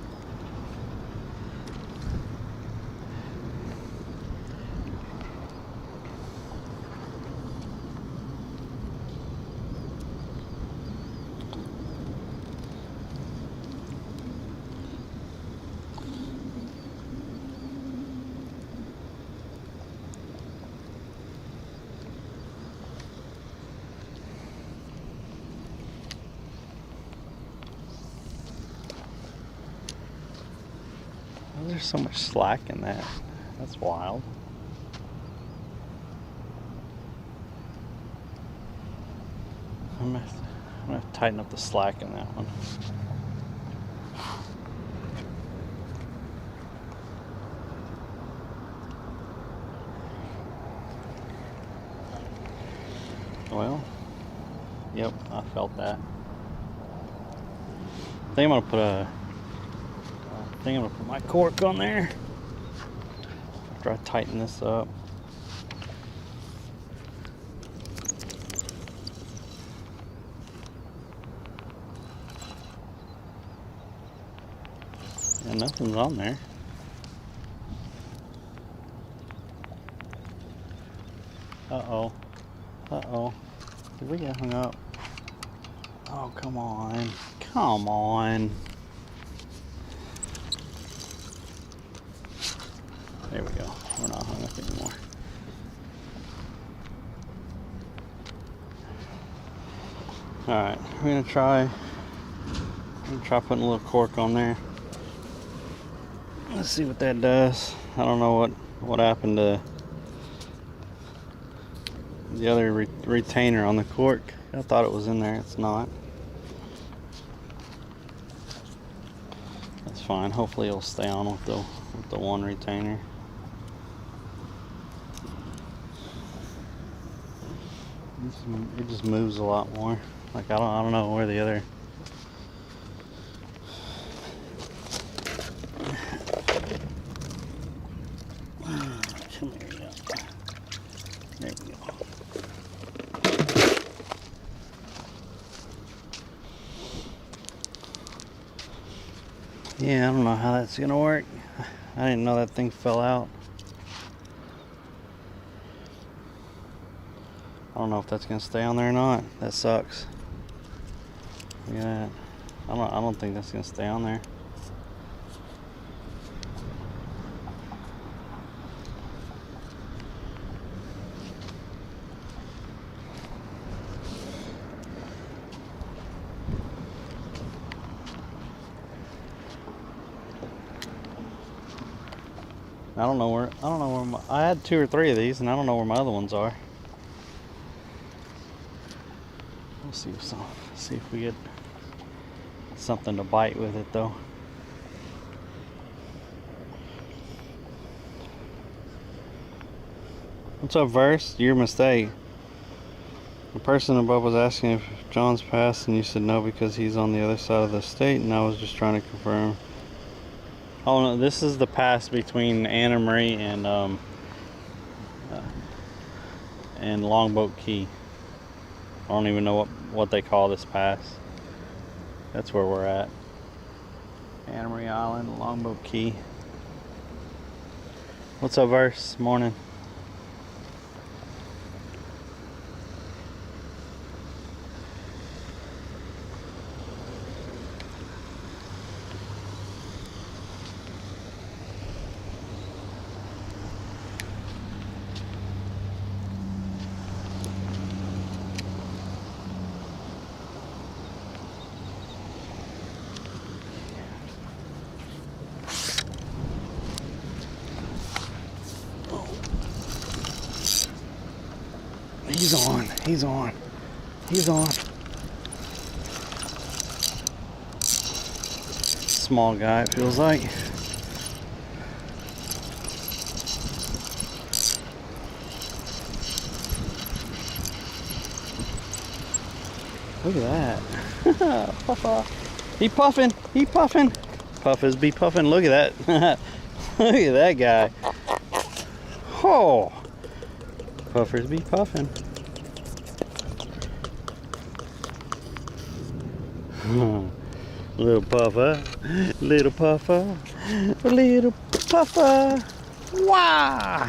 There's so much slack in that. That's wild. I'm gonna tighten up the slack in that one. Well, yep, I felt that. I think I'm gonna put my cork on there after I tighten this up. And nothing's on there. Uh-oh. Uh-oh. Did we get hung up? Oh, come on. Come on. There we go. We're not hung up anymore. Alright, we're gonna try putting a little cork on there. Let's see what that does. I don't know what happened to the other retainer on the cork. I thought it was in there. It's not. That's fine. Hopefully it'll stay on with the one retainer. It just moves a lot more. Like I don't know where the other. Come here, yeah. There we go. Yeah, I don't know how that's gonna work. I didn't know that thing fell out. I don't know if that's gonna stay on there or not. That sucks. Look at that. I don't think that's gonna stay on there. I don't know where I had 2 or 3 of these, and I don't know where my other ones are. We'll see if we get something to bite with it though. What's up, Verse? Your mistake. The person above was asking if John's passed, and you said no because he's on the other side of the state, and I was just trying to confirm. Oh no, this is the pass between Anna Marie and Longboat Key. I don't even know what they call this pass. That's where we're at. Anna Marie Island, Longboat Key. What's up, Verse? Morning. He's on. He's on. He's on. Small guy, it feels like. Look at that. Puffer. He puffing. He puffing. Puffers be puffing. Look at that. Look at that guy. Oh. Puffers be puffing. Little puffer. Little puffer. Little puffer. Wow.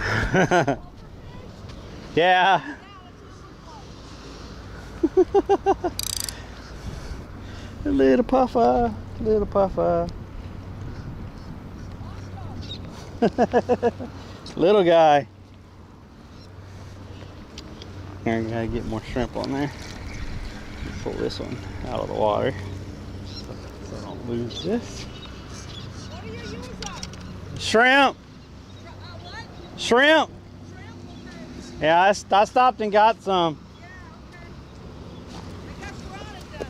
Yeah. Little puffer, little puffer. Little guy. I gotta get more shrimp on there. Pull this one out of the water so I don't lose this. What do you use up? Shrimp. What? Shrimp. Shrimp? Okay. Yeah, I stopped and got some. Yeah, okay. I guess we're on it then.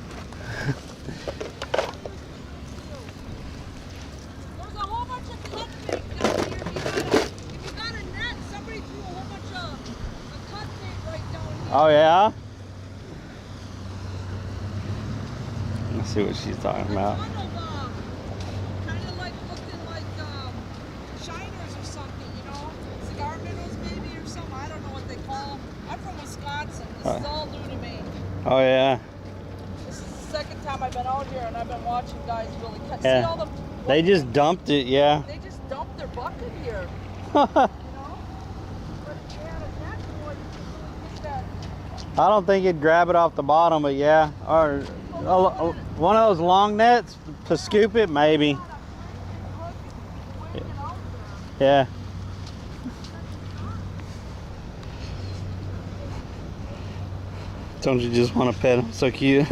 There's a whole bunch of cut bait down here. If you got a net, somebody threw a whole bunch of cut bait right down here. Oh yeah? Let's see what she's talking about. Kind of like looking like shiners or something, you know? Cigar minnows maybe or something. I don't know what they call them. I'm from Wisconsin. This is all new to me. Oh yeah. This is the second time I've been out here and I've been watching guys really catch. Yeah. See all the They just dumped it, yeah. They just dumped their bucket here, you know? But if you had a net, boy, you could really get that. I don't think it'd grab it off the bottom, but yeah. Or one of those long nets to scoop it, maybe. Yeah. Don't you just want to pet him? So cute.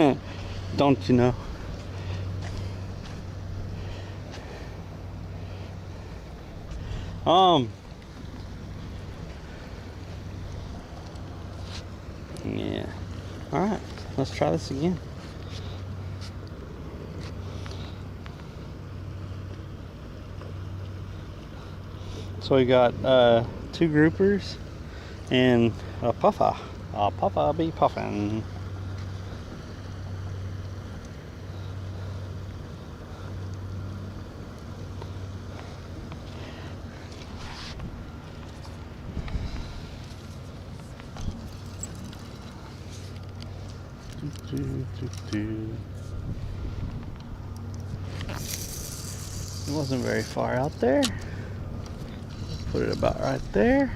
Don't you know? Yeah. All right. Let's try this again. So we got 2 groupers and a puffer. A puffer be puffin'. It wasn't very far out there. Put it about right there.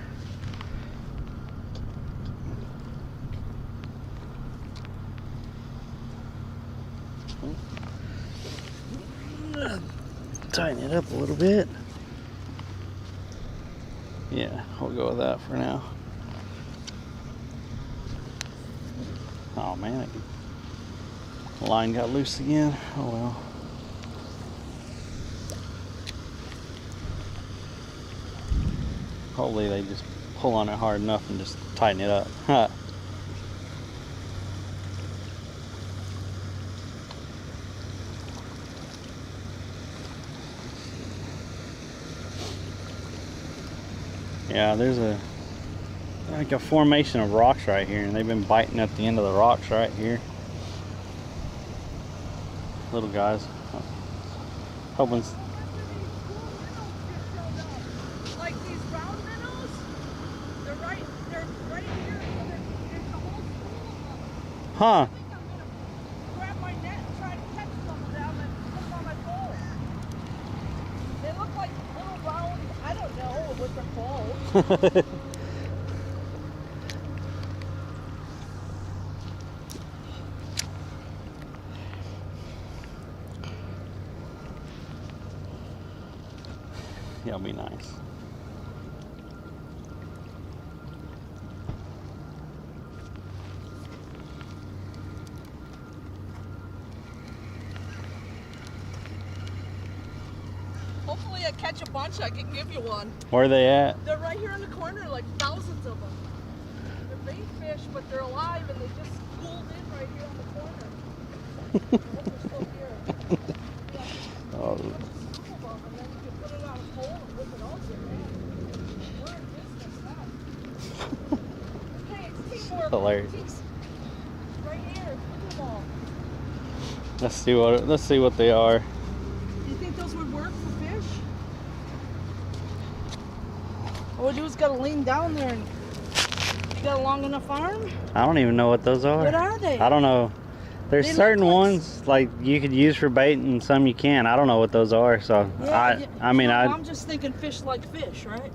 Tighten it up a little bit. Yeah, we'll go with that for now. Oh man, the line got loose again. Oh well. Hopefully they just pull on it hard enough and just tighten it up. Yeah, there's like a formation of rocks right here, and they've been biting at the end of the rocks right here. Little guys. Hoping. Like these round minnows, they're right here. There's a whole school of them. Huh. I think I'm gonna grab my net and try to catch some of them and put them on my pole. They look like little round, I don't know what they're called. Yeah, it'll be nice. Hopefully I catch a bunch, I can give you one. Where are they at? They're right here in the corner, like thousands of them. They're bait fish, but they're alive and they just pulled in right here on the corner. I hope they're still here. Yeah. Oh. Bunch of scoop of them, and then you can put it on a pole and whip it out there, man. We're in business now. Hey, it's teamwork. Hilarious. Right here. Look at them all. Let's see what they are. Do you think those would work for fish? All we do is gotta lean down there and you got a long enough arm? I don't even know what those are. What are they? I don't know. There's They look certain like ones like you could use for bait and some you can't. I don't know what those are. So I mean, I'm just thinking fish like fish, right?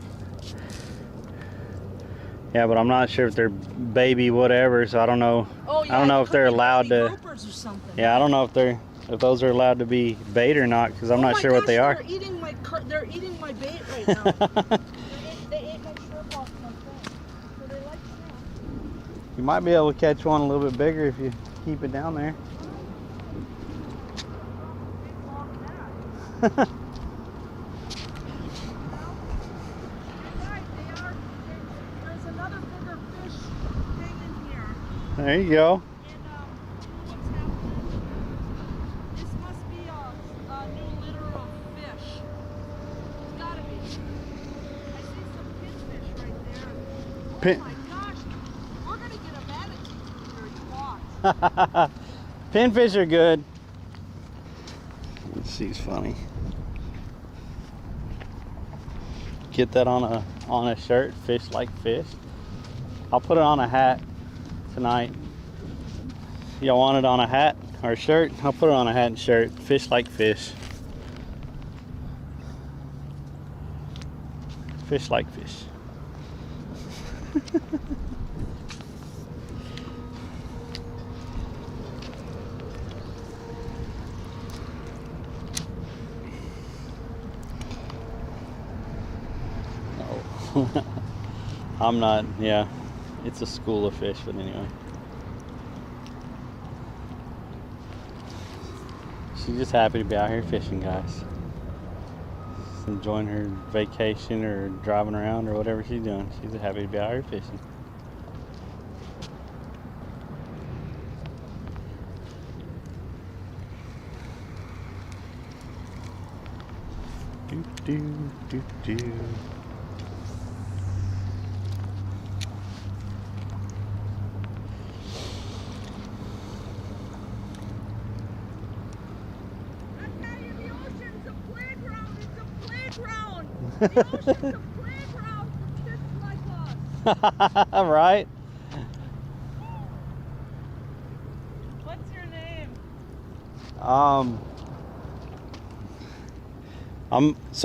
yeah, but I'm not sure if they're baby whatever. So I don't know. Oh yeah. I don't know it if could they're be allowed baby to. groupers or something. Yeah, I don't know if those are allowed to be bait or not because I'm Oh not my sure what gosh, they are. They're eating my bait right now. they ate my shrimp off my thing. So they like shrimp. You might be able to catch one a little bit bigger if you keep it down there. Big long cat. There's another bigger fish hanging here. There you go. And what's happening? This must be a new litter of fish. It's gotta be. I see some pinfish right there. Oh Pin- my gosh, we're gonna get a manatee here. You watch. Pinfish are good. Let's see, it's funny. Get that on a shirt, fish like fish. I'll put it on a hat tonight. Y'all want it on a hat or a shirt? I'll put it on a hat and shirt. Fish like fish. Fish like fish. I'm not, yeah, it's a school of fish, but anyway. She's just happy to be out here fishing, guys. She's enjoying her vacation or driving around or whatever she's doing. She's happy to be out here fishing. Do. I tell you, the ocean's a playground. It's a playground. The ocean's a playground for kids like us. Right? What's your name?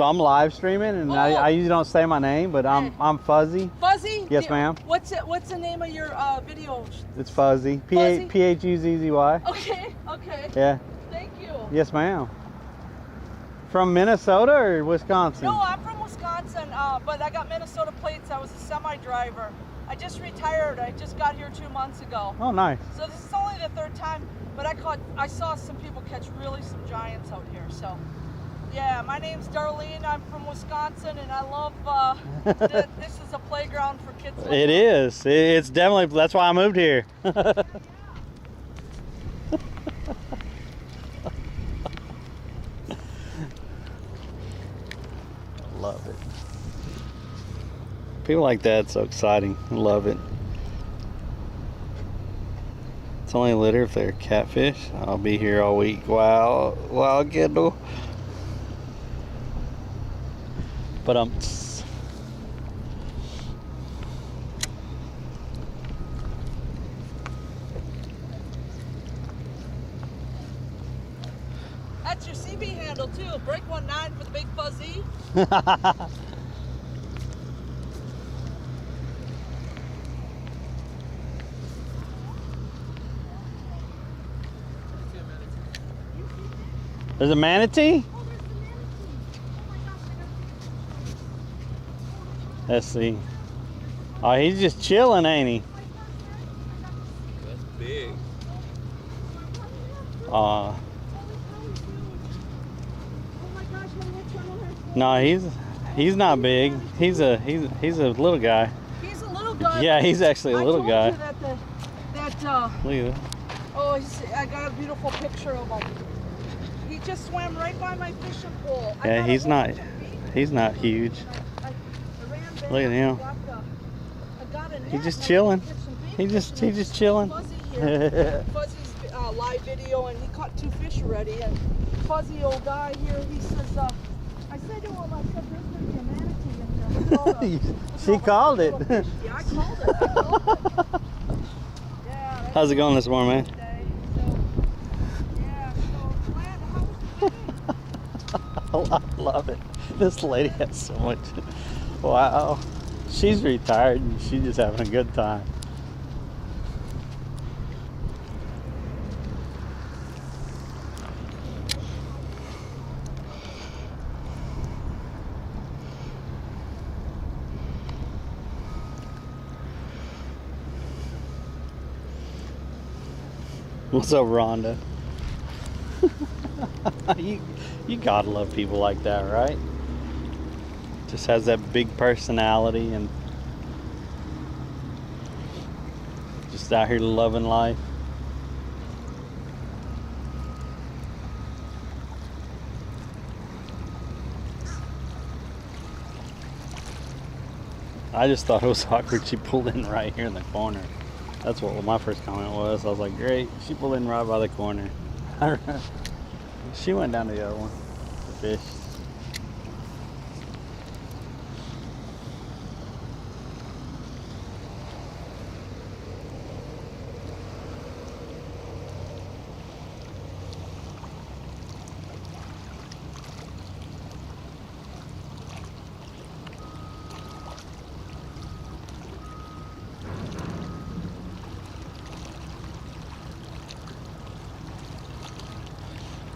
I'm live streaming and I usually don't say my name, but I'm Fuzzy. Fuzzy? Yes, ma'am. What's the name of your video? It's Fuzzy. Fuzzy? P-H-U-Z-Z-Y. Okay, okay. Yeah. Thank you. Yes, ma'am. From Minnesota or Wisconsin? No, I'm from Wisconsin, but I got Minnesota plates. I was a semi-driver. I just retired. I just got here 2 months ago. Oh, nice. So this is only the third time, but I saw some people catch really some giants out here. So, yeah, my name's Darlene. I'm from Wisconsin, and I love this is a playground for kids. Like It is. It's definitely, that's why I moved here. Love it. People like that, it's so exciting. I love it. It's only litter if they're catfish. I'll be here all week. Wow, Kendall. But That's your CB handle too. Break 19 for the big fuzzy. There's a manatee? Let's see. Oh, he's just chilling, ain't he? That's big. No, he's not big. He's a little guy. He's a little got. Yeah, he's actually a I little told guy. you that Look at that. oh, I got a beautiful picture of him. He just swam right by my fishing pole. I Yeah, got he's a not. hook on the beach, He's not huge. I ran back, Look at him. I got a net, He's just and I chilling. catch some big He fish, just and I just chilling. Fuzzy here. Fuzzy's live video, and he caught 2 fish already. And Fuzzy, old guy here, he says, I said to him, I said, there's going to be a manatee in there. She called it. Yeah, I called it. Yeah. That's How's it going this morning, man? today. So, yeah, so glad. How was your day? I love it. This lady has so much. Wow. She's retired and she's just having a good time. What's up, Rhonda? you gotta love people like that, right? Just has that big personality and just out here loving life. I just thought it was awkward she pulled in right here in the corner. That's what my first comment was. I was like, great, she pulled in right by the corner. She went down to the other one to fish.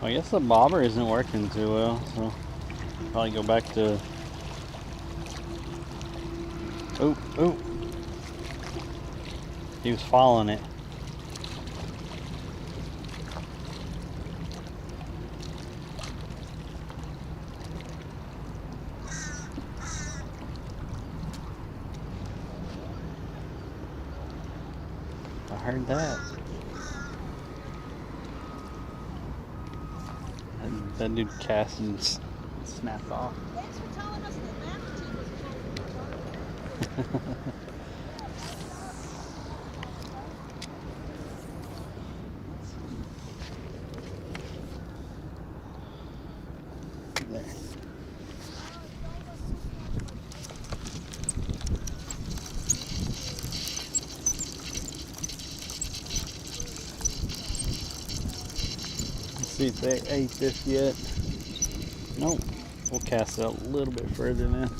I guess the bobber isn't working too well, so probably go back to. Oh, he was following it. I heard that. That dude cast and snapped off. Thanks for telling us the manatee was coming. There. Let's see if they ate this yet. Nope. We'll cast it a little bit further then.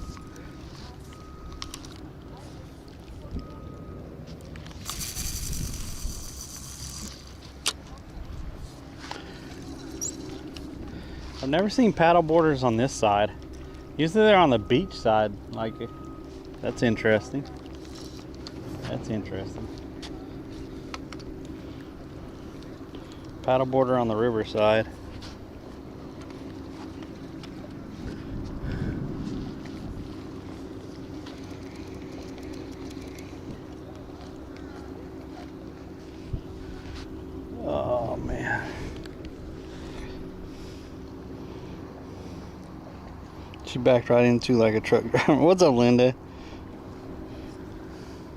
I've never seen paddle boarders on this side. Usually they're on the beach side. Like, that's interesting. That's interesting. Paddle boarder on the river side. Oh man. She backed right into like a truck driver. What's up, Linda?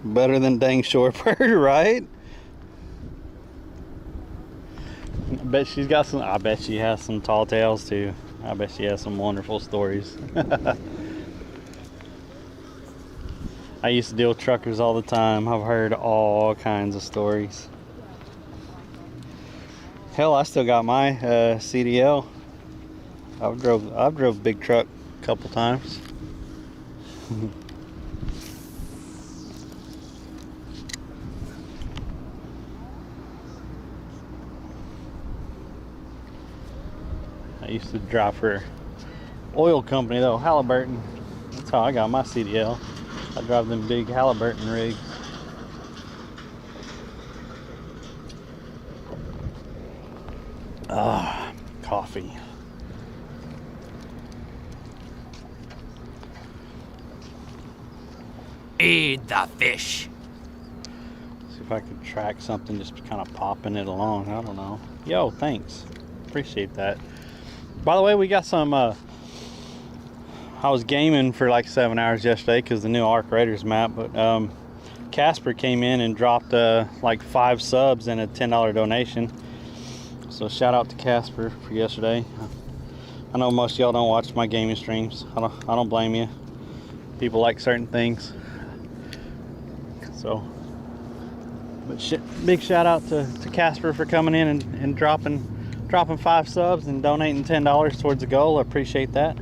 Better than dang short-bird, right? I bet she's got some. I bet she has some tall tales too. I bet she has some wonderful stories. I used to deal with truckers all the time. I've heard all kinds of stories. Hell, I still got my CDL. I've drove big truck a couple times. I used to drive for oil company though, Halliburton. That's how I got my CDL. I drive them big Halliburton rigs. Ah, coffee. Feed the fish. See if I could track something just kind of popping it along. I don't know. Yo, thanks. Appreciate that. By the way, we got some, I was gaming for like 7 hours yesterday because the new Arc Raiders map, but Casper came in and dropped like 5 subs and a $10 donation. So shout out to Casper for yesterday. I know most of y'all don't watch my gaming streams. I don't blame you. People like certain things. So, but big shout out to Casper for coming in and dropping 5 subs and donating $10 towards the goal. I appreciate that.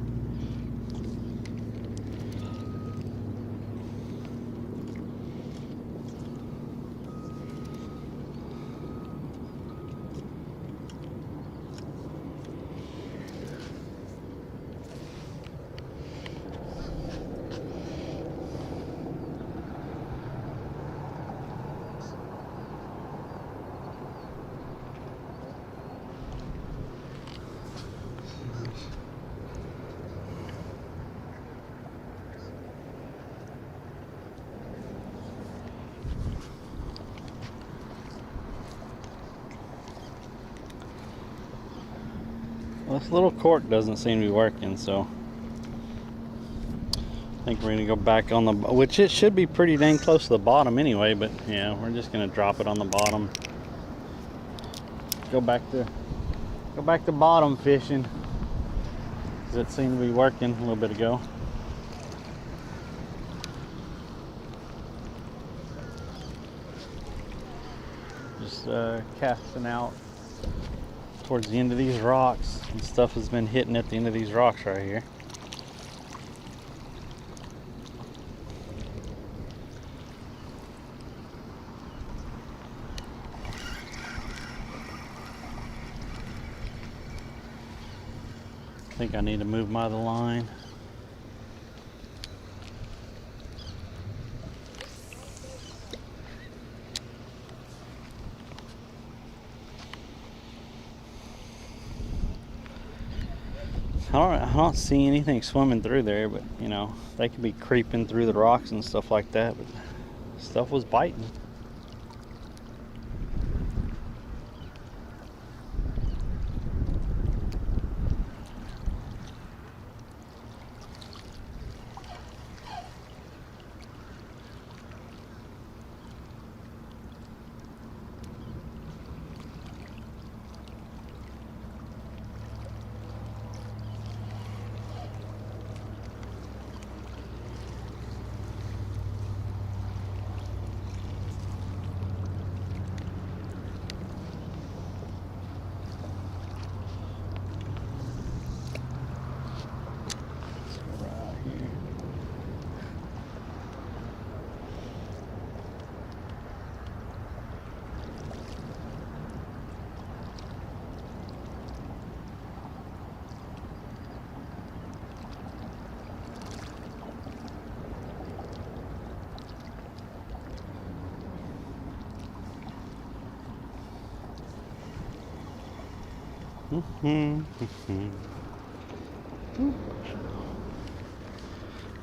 Well, this little cork doesn't seem to be working, so I think we're gonna go back on the, which it should be pretty dang close to the bottom anyway, but yeah, we're just gonna drop it on the bottom. Go back to bottom fishing, because it seemed to be working a little bit ago. Just casting out towards the end of these rocks, and stuff has been hitting at the end of these rocks right here. I think I need to move my other line. I don't see anything swimming through there, but you know, they could be creeping through the rocks and stuff like that, but stuff was biting.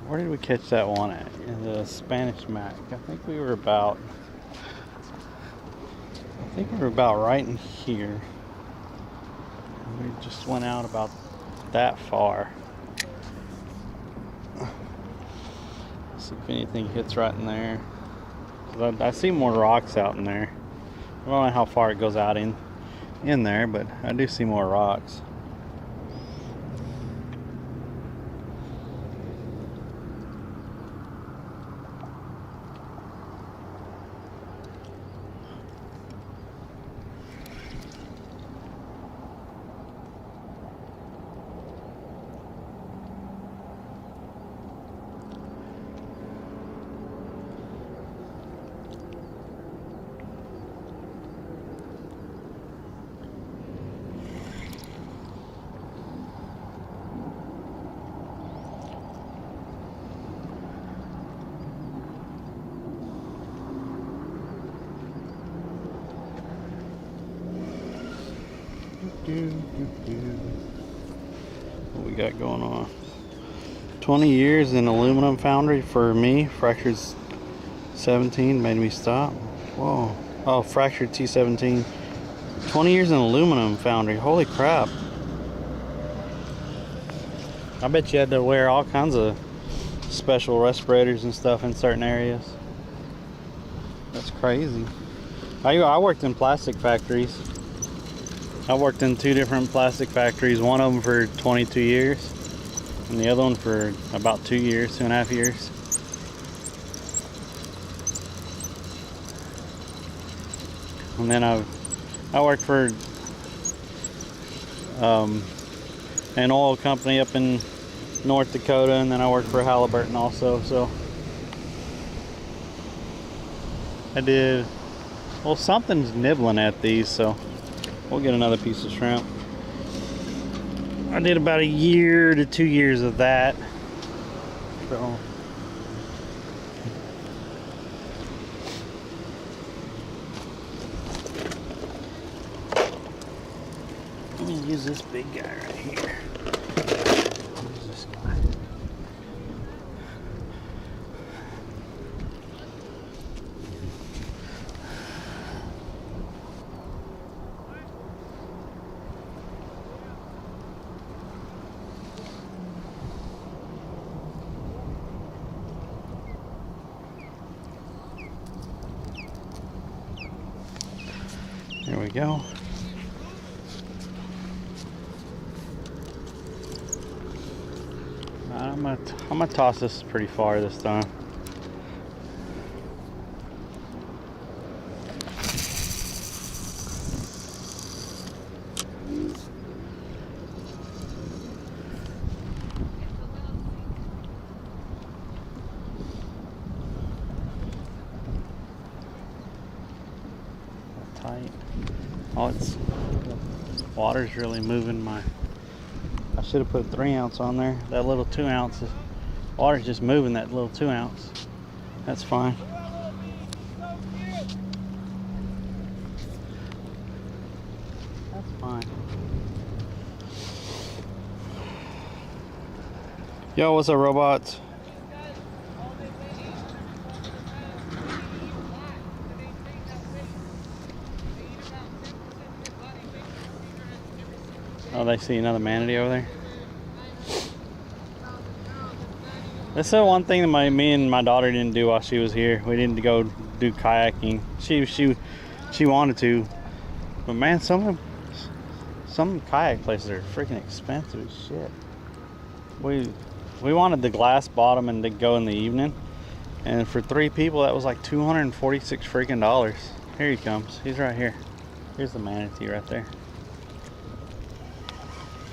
Where did we catch that one at? In the Spanish Mac. I think we were about right in here. We just went out about that far. Let's see if anything hits right in there. 'Cause I see more rocks out in there. I don't know how far it goes out in there, but I do see more rocks. What we got going on? 20 years in aluminum foundry for me. Fracture's 17 made me stop. Whoa. Oh, fractured T17. 20 years in aluminum foundry. Holy crap. I bet you had to wear all kinds of special respirators and stuff in certain areas. That's crazy. I worked in plastic factories. I worked in 2 different plastic factories. One of them for 22 years. And the other one for about 2 years, 2.5 years. And then I worked for an oil company up in North Dakota, and then I worked for Halliburton also. So I did, well, something's nibbling at these, so we'll get another piece of shrimp. I did about 1 year to 2 years of that. So let me use this big guy right here. Use this guy. There we go. I'm gonna toss this pretty far this time. Tight. Oh, it's water's really moving my. I should have put 3 ounce on there. That little 2 ounce, water's just moving that little 2 ounce. That's fine. That's fine. Yo, what's up, robots? Oh, they see another manatee over there. That's the one thing that me and my daughter didn't do while she was here. We didn't go do kayaking. She wanted to, but man, some kayak places are freaking expensive as shit. We wanted the glass bottom and to go in the evening, and for 3 people that was like $246 freaking dollars. Here he comes. He's right here. Here's the manatee right there.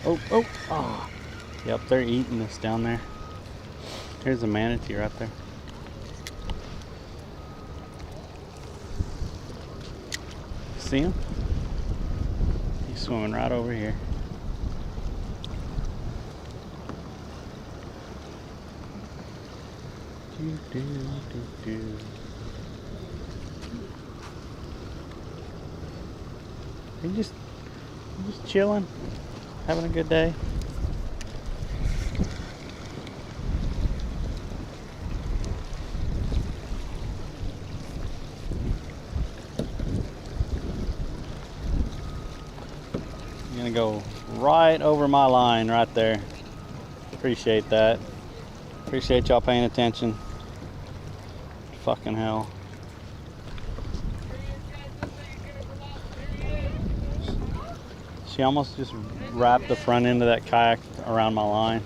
Oh. Yep, they're eating this down there. Here's a manatee right there. See him? He's swimming right over here. He's just chilling. Having a good day. I'm gonna go right over my line right there. Appreciate that. Appreciate y'all paying attention. Fucking hell. She almost just wrapped the front end of that kayak around my line.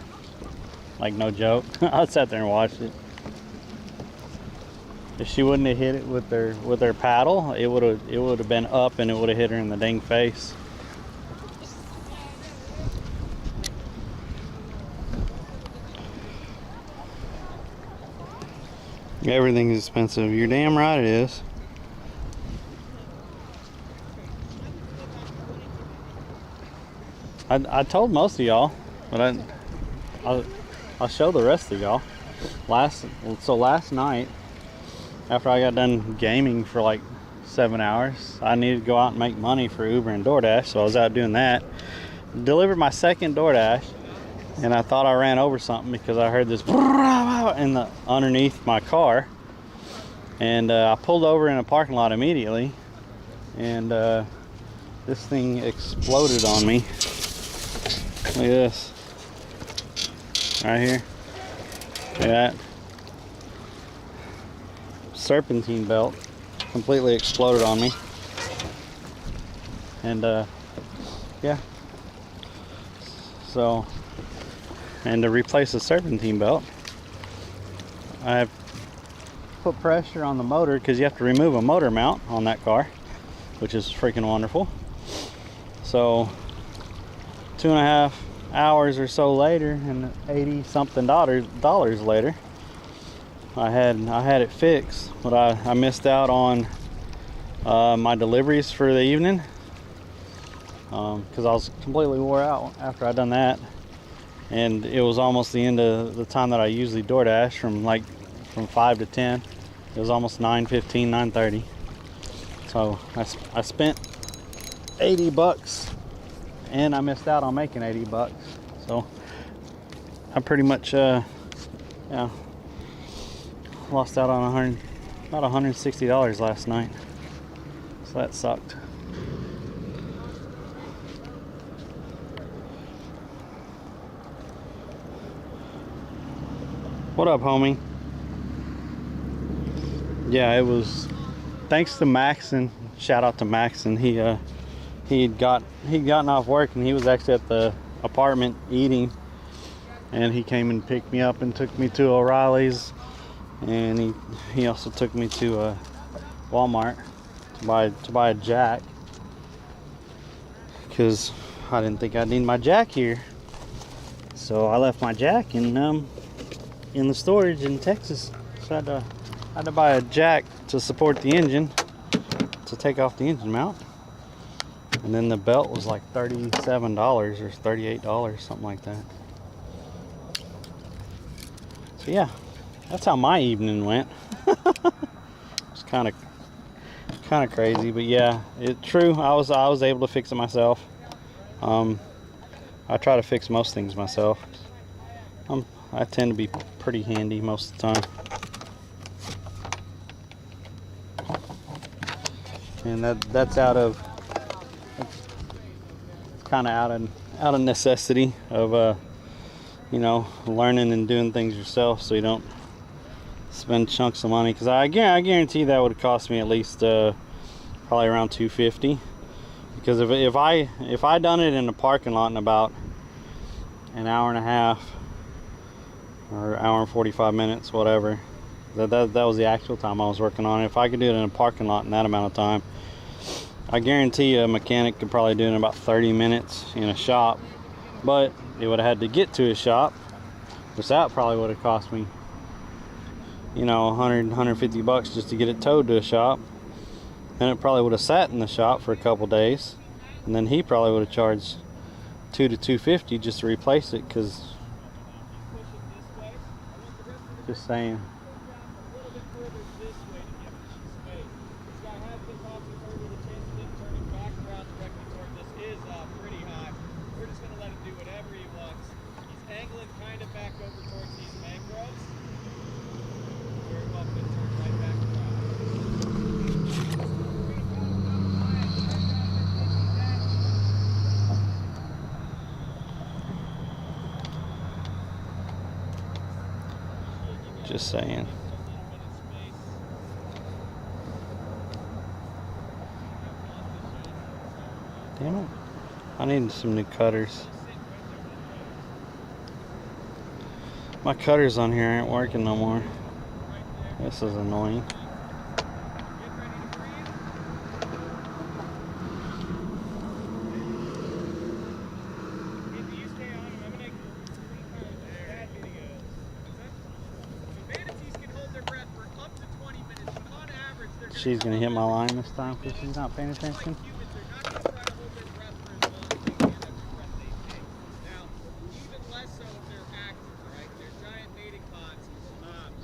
Like, no joke. I sat there and watched it. If she wouldn't have hit it with her paddle, it would have been up and it would have hit her in the dang face. Everything's expensive. You're damn right it is. I told most of y'all, but I'll show the rest of y'all. Last night, after I got done gaming for like 7 hours, I needed to go out and make money for Uber and DoorDash, so I was out doing that. Delivered my second DoorDash, and I thought I ran over something because I heard this in the underneath my car, And I pulled over in a parking lot immediately, and this thing exploded on me. Look at this. Right here. Look at that. Serpentine belt completely exploded on me. And yeah. So, and to replace the serpentine belt, I have put pressure on the motor, because you have to remove a motor mount on that car, which is freaking wonderful. So 2.5 hours or so later, and $80-something later, I had it fixed. But I missed out on my deliveries for the evening, because I was completely wore out after I done that, and it was almost the end of the time that I usually DoorDash, from 5 to 10. It was almost 9:15, 9:30. So I spent $80, and I missed out on making $80. So I pretty much yeah, lost out on about $160 last night. So that sucked. What up, homie? Yeah, it was thanks to Maxon. Shout out to Maxon. He'd gotten off work, and he was actually at the apartment eating, and he came and picked me up and took me to O'Reilly's, and he also took me to Walmart to buy a jack, because I didn't think I'd need my jack here. So I left my jack in the storage in Texas. So I had to buy a jack to support the engine, to take off the engine mount. And then the belt was like $37 or $38, something like that. So yeah, that's how my evening went. It's kind of crazy, but yeah, it's true. I was able to fix it myself. I try to fix most things myself. I tend to be pretty handy most of the time. And that's kind of out of necessity of learning and doing things yourself, so you don't spend chunks of money. Because I guarantee that would have cost me at least probably around $250. Because if I done it in the parking lot in about an hour and a half or hour and 45 minutes, whatever, that was the actual time I was working on it. If I could do it in a parking lot in that amount of time, I guarantee a mechanic could probably do it in about 30 minutes in a shop. But it would have had to get to a shop, which that probably would have cost me, $100, $150 just to get it towed to a shop. And it probably would have sat in the shop for a couple days, and then he probably would have charged $200 to $250 just to replace it. Because, just saying. Just saying. Damn it. I need some new cutters. My cutters on here aren't working no more. This is annoying. She's gonna hit my line this time because she's not paying attention.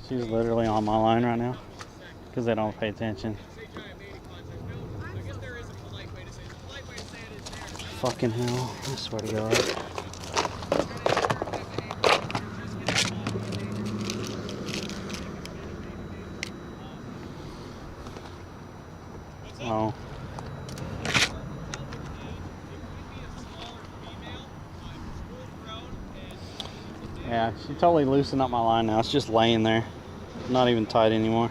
She's literally on my line right now because they don't pay attention. Fucking hell, I swear to God. Oh. Yeah, she totally loosened up my line now. It's just laying there. Not even tight anymore.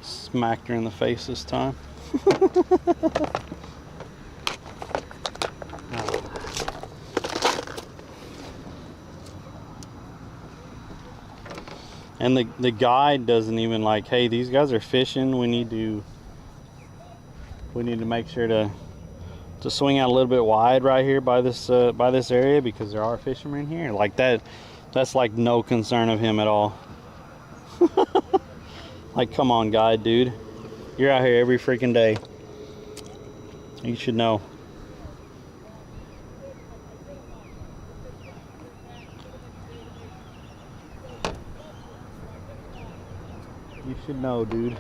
Smacked her in the face this time. And the guide doesn't even like, hey, these guys are fishing. We need to make sure to swing out a little bit wide right here by this area because there are fishermen here. Like that's like no concern of him at all. Like, come on, guide, dude. You're out here every freaking day. You should know. You should know, dude.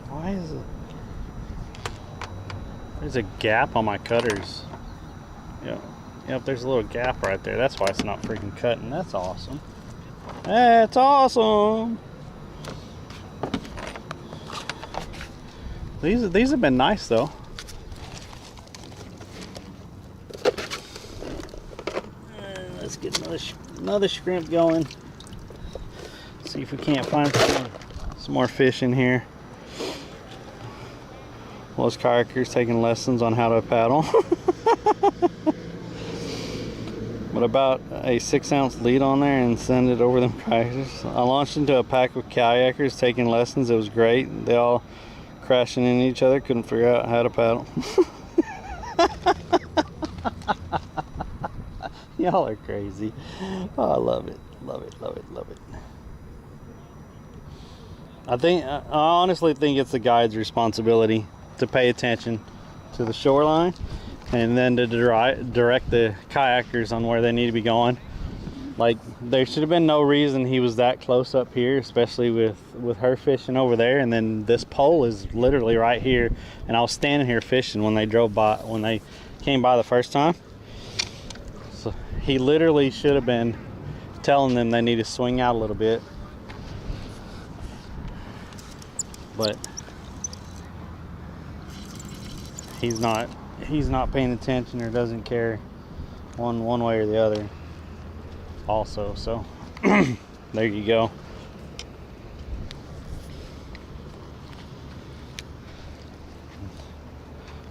Why is it? There's a gap on my cutters. Yep, there's a little gap right there. That's why it's not freaking cutting. That's awesome. That's awesome. These have been nice though. Let's get another shrimp going. See if we can't find some more fish in here. Well, those kayakers taking lessons on how to paddle. But about a 6-ounce lead on there and send it over them kayakers. I launched into a pack of kayakers taking lessons. It was great. They all crashing into each other. Couldn't figure out how to paddle. Y'all are crazy. Oh, I love it. Love it, love it, love it. I honestly think it's the guide's responsibility to pay attention to the shoreline and then to direct the kayakers on where they need to be going. Like, there should have been no reason he was that close up here, especially with her fishing over there, and then this pole is literally right here, and I was standing here fishing when they came by the first time. So he literally should have been telling them they need to swing out a little bit, but he's not paying attention or doesn't care one way or the other also. So there you go.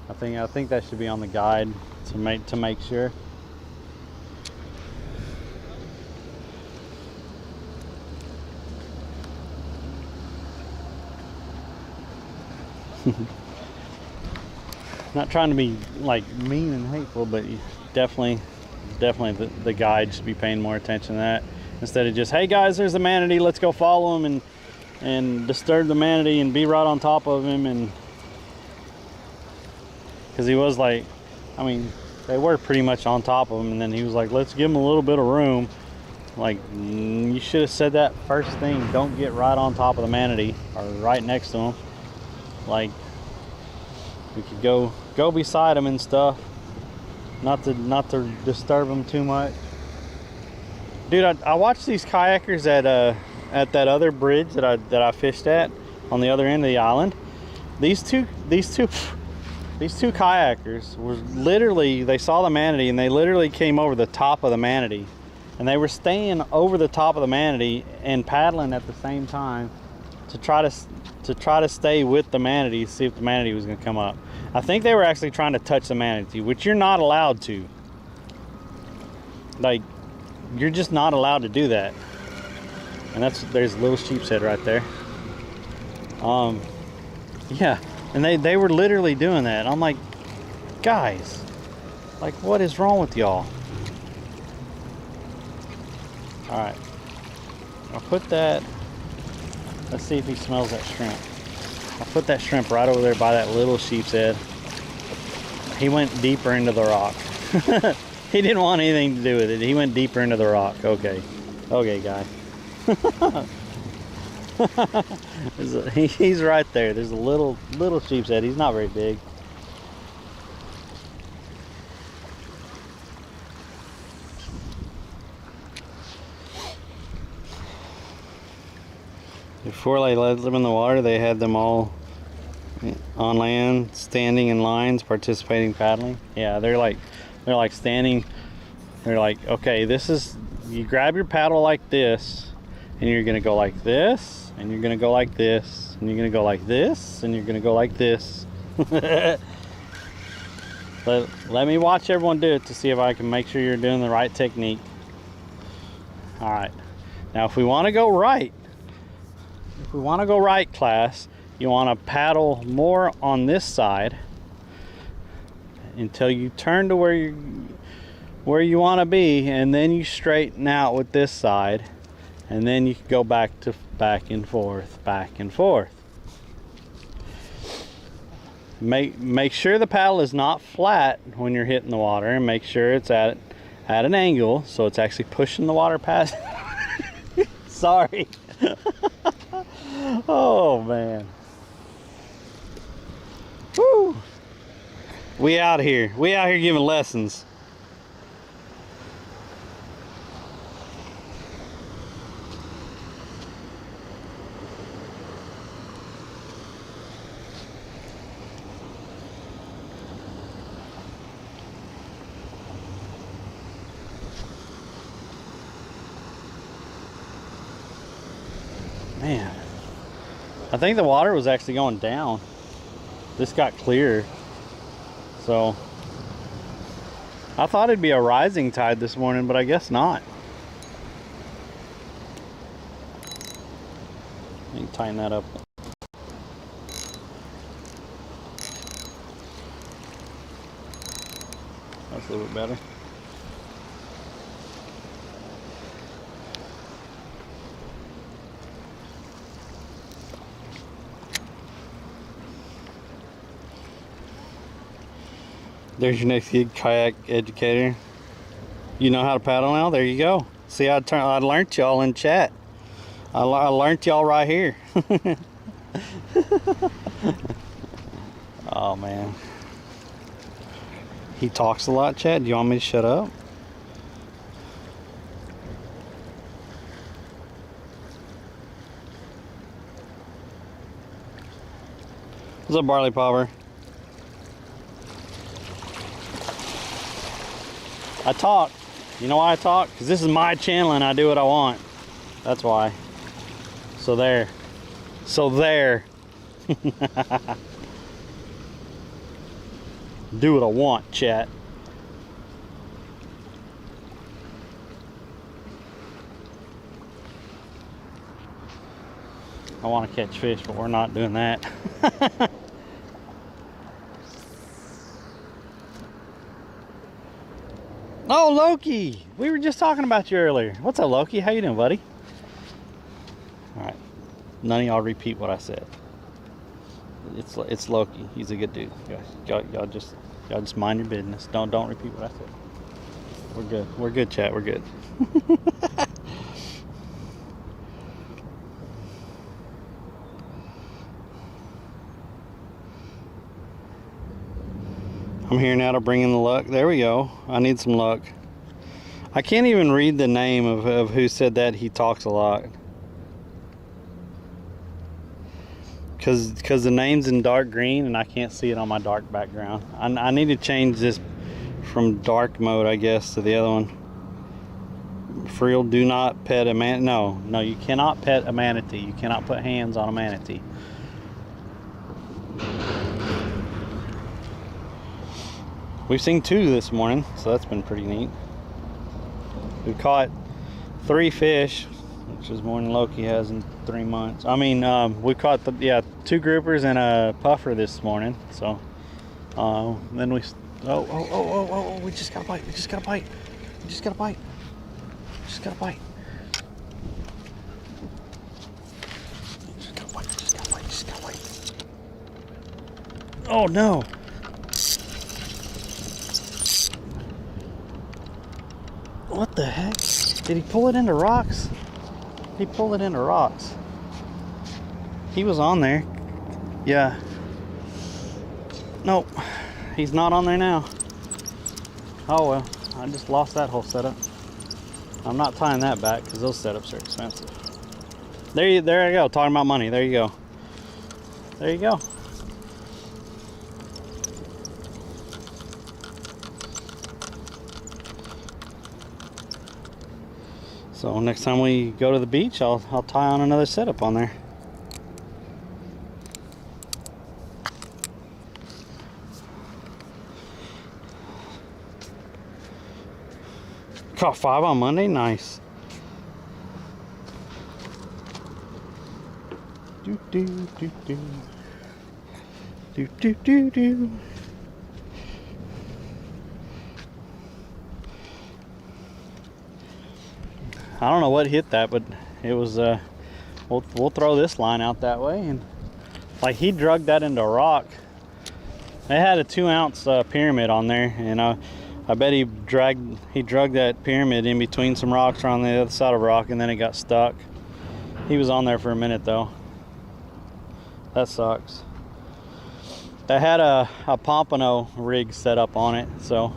I think that should be on the guide to make sure. Not trying to be like mean and hateful, but definitely the guide should be paying more attention to that instead of just, hey guys, there's a manatee, let's go follow him and disturb the manatee and be right on top of him. And because he was like, I mean, they were pretty much on top of him, and then he was like, let's give him a little bit of room. Like, you should have said that first thing. Don't get right on top of the manatee or right next to him. Like, we could go beside him and stuff, not to disturb him too much. Dude, I watched these kayakers at that other bridge that I fished at on the other end of the island. These two kayakers were literally, they saw the manatee and they literally came over the top of the manatee, and they were staying over the top of the manatee and paddling at the same time to try to stay with the manatee, see if the manatee was going to come up. I think they were actually trying to touch the manatee, which you're not allowed to. Like, you're just not allowed to do that. And there's a little sheep's head right there. Yeah, and they were literally doing that. I'm like, guys, like, what is wrong with y'all? All right, I'll put that. Let's see if he smells that shrimp. I'll put that shrimp right over there by that little sheep's head. He went deeper into the rock. He didn't want anything to do with it. He went deeper into the rock. Okay. Okay, guy. He's right there. There's a little sheep's head. He's not very big. Before they let them in the water, they had them all on land, standing in lines, participating, paddling. Yeah, they're like standing. They're like, okay, this is, you grab your paddle like this, and you're gonna go like this, and you're gonna go like this, and you're gonna go like this, and you're gonna go like this. Let me watch everyone do it to see if I can make sure you're doing the right technique. All right, now if we want to go right, class, you want to paddle more on this side until you turn to where you want to be, and then you straighten out with this side, and then you can go back and forth. Make sure the paddle is not flat when you're hitting the water, and make sure it's at an angle so it's actually pushing the water past. Sorry. Oh man. Woo. We out here giving lessons. Man, I think the water was actually going down. This got clear. So I thought it'd be a rising tide this morning, but I guess not. You can tighten that up. That's a little bit better. There's your next gig, kayak educator. You know how to paddle now? There you go. See, I learned y'all in chat. I learned y'all right here. Oh man. He talks a lot, chat. Do you want me to shut up? What's up, Barley Popper? I talk. You know why I talk? Because this is my channel and I do what I want. That's why. So there. Do what I want, chat. I want to catch fish, but we're not doing that. Oh, Loki! We were just talking about you earlier. What's up, Loki? How you doing, buddy? All right. None of y'all repeat what I said. It's Loki. He's a good dude. Y'all just mind your business. Don't repeat what I said. We're good. We're good, chat. We're good. I'm here now to bring in the luck. There we go. I need some luck. I can't even read the name of who said that he talks a lot. Because the name's in dark green and I can't see it on my dark background. I need to change this from dark mode, I guess, to the other one. For real, do not pet a man. No, you cannot pet a manatee. You cannot put hands on a manatee. We've seen 2 this morning, so that's been pretty neat. We caught 3 fish, which is more than Loki has in 3 months. I mean, we caught 2 groupers and a puffer this morning. So then we, we just got a bite. We just got a bite. Oh no. What the heck? Did he pull it into rocks? He pulled it into rocks. He was on there. Yeah. Nope. He's not on there now. Oh well. I just lost that whole setup. I'm not tying that back because those setups are expensive. There you go. Talking about money. There you go. There you go. So next time we go to the beach, I'll tie on another setup on there. Caught 5 on Monday. Nice. Do do do do. Do do do do. I don't know what hit that, but it was we'll throw this line out that way, and like he drugged that into a rock. It had a 2-ounce pyramid on there, and I bet he drugged that pyramid in between some rocks or on the other side of a rock, and then it got stuck. He was on there for a minute though. That sucks. That had a pompano rig set up on it, so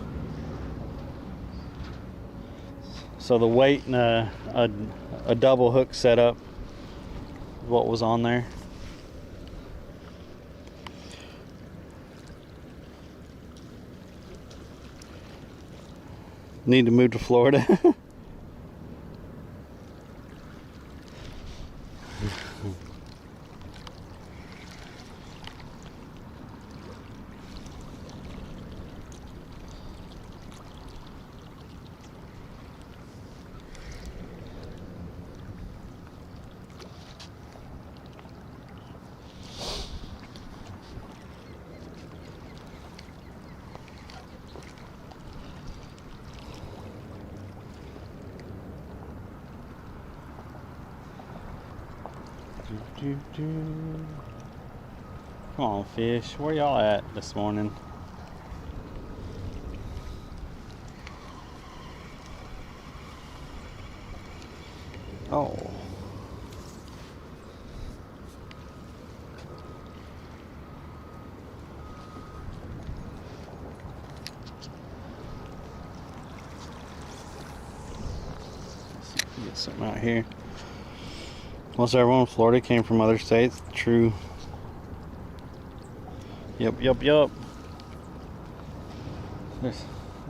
the weight and a double hook setup is what was on there. Need to move to Florida. Come on, fish. Where y'all at this morning? Oh. Get something out here. Most everyone in Florida came from other states. True. Yep. There's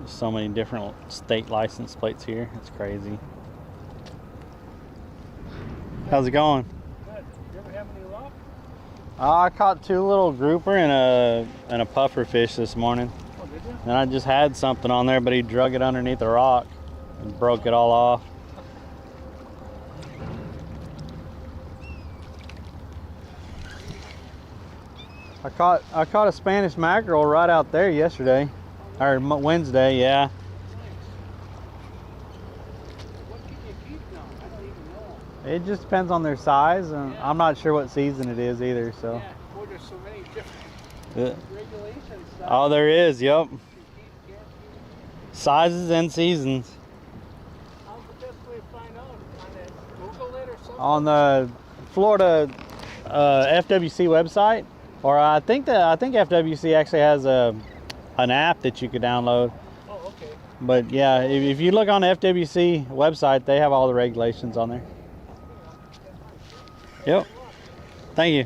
so many different state license plates here. It's crazy. How's it going? Good. You ever have any luck? I caught 2 little grouper and a puffer fish this morning. Oh, did you? And I just had something on there, but he drug it underneath a rock and broke it all off. I caught a Spanish mackerel right out there yesterday, or Wednesday, yeah. What can you keep now? I don't even know. It just depends on their size, and I'm not sure what season it is either. So. Yeah, boy, there's so many different regulations. Oh, there is. Yep. You can't keep. Sizes and seasons. How's the best way to find out? On that Google it or something? On the Florida FWC website, or I think FWC actually has an app that you could download. Oh, okay. But yeah, if you look on the FWC website, they have all the regulations on there. Yep. Thank you.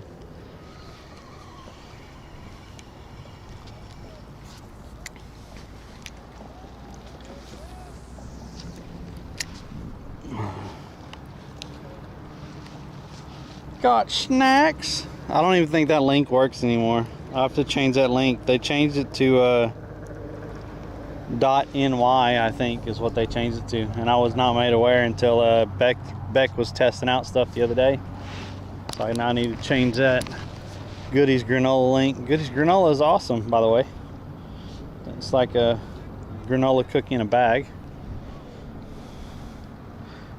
Got snacks. I don't even think that link works anymore. I have to change that link. They changed it to .ny, I think is what they changed it to, and I was not made aware until Beck was testing out stuff the other day. So I now need to change that. Goodies granola link. Goodies granola is awesome, by the way. It's like a granola cookie in a bag.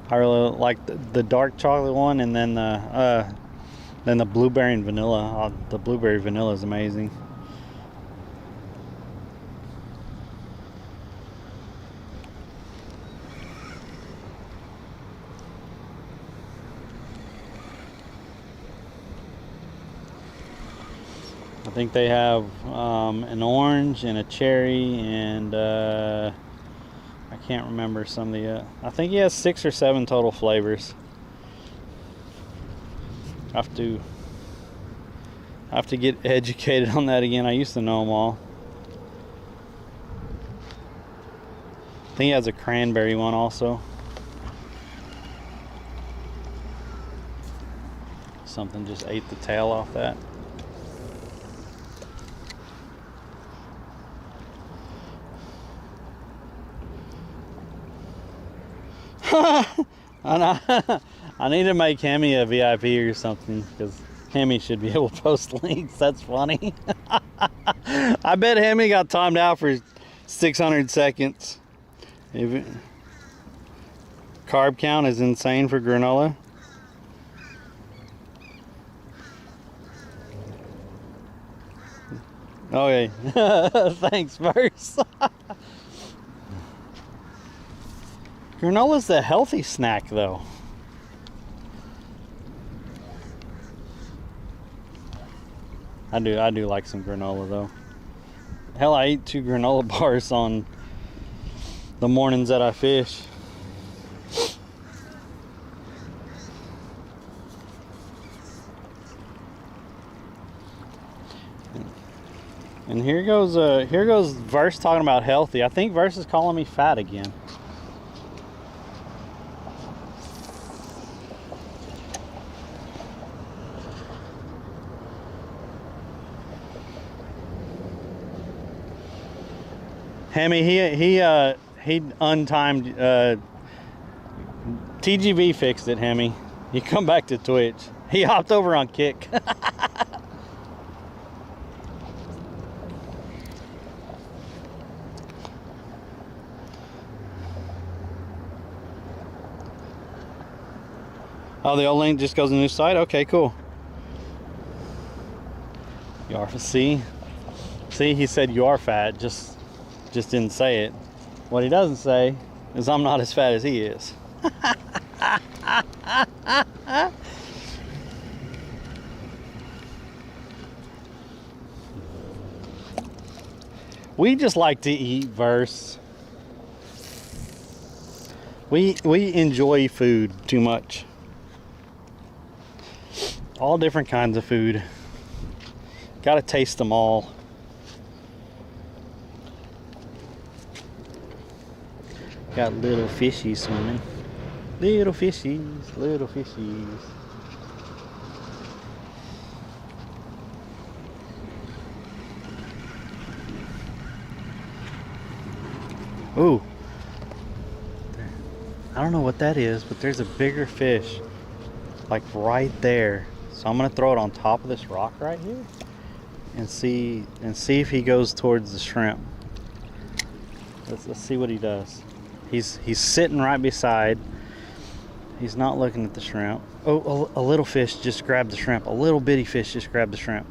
I really like the dark chocolate one, and then the blueberry and vanilla. The blueberry vanilla is amazing. think they have an orange and a cherry and I can't remember some of the I think he has 6 or 7 total flavors. I have to get educated on that again. I used to know them all. I think he has a cranberry one also. Something just ate the tail off that. I need to make Hemi a VIP or something, because Hemi should be able to post links. That's funny. I bet Hemi got timed out for 600 seconds. Carb count is insane for granola. Okay. Thanks, Verse. Granola's the healthy snack, though. I do like some granola, though. Hell, I eat 2 granola bars on the mornings that I fish. And here goes Verse talking about healthy. I think Verse is calling me fat again. Hemi, he untimed. TGV fixed it, Hemi. You come back to Twitch. He hopped over on Kick. Oh, the old link just goes to the new site? Okay, cool. You are, see, he said you are fat, just didn't say it. What he doesn't say is I'm not as fat as he is. We just like to eat, Verse. We enjoy food too much. All different kinds of food. Gotta taste them all. Got little fishies swimming. Little fishies, little fishies. Ooh. I don't know what that is, but there's a bigger fish like right there. So I'm gonna throw it on top of this rock right here and see if he goes towards the shrimp. Let's see what he does. He's sitting right beside. He's not looking at the shrimp. Oh, a little fish just grabbed the shrimp. A little bitty fish just grabbed the shrimp.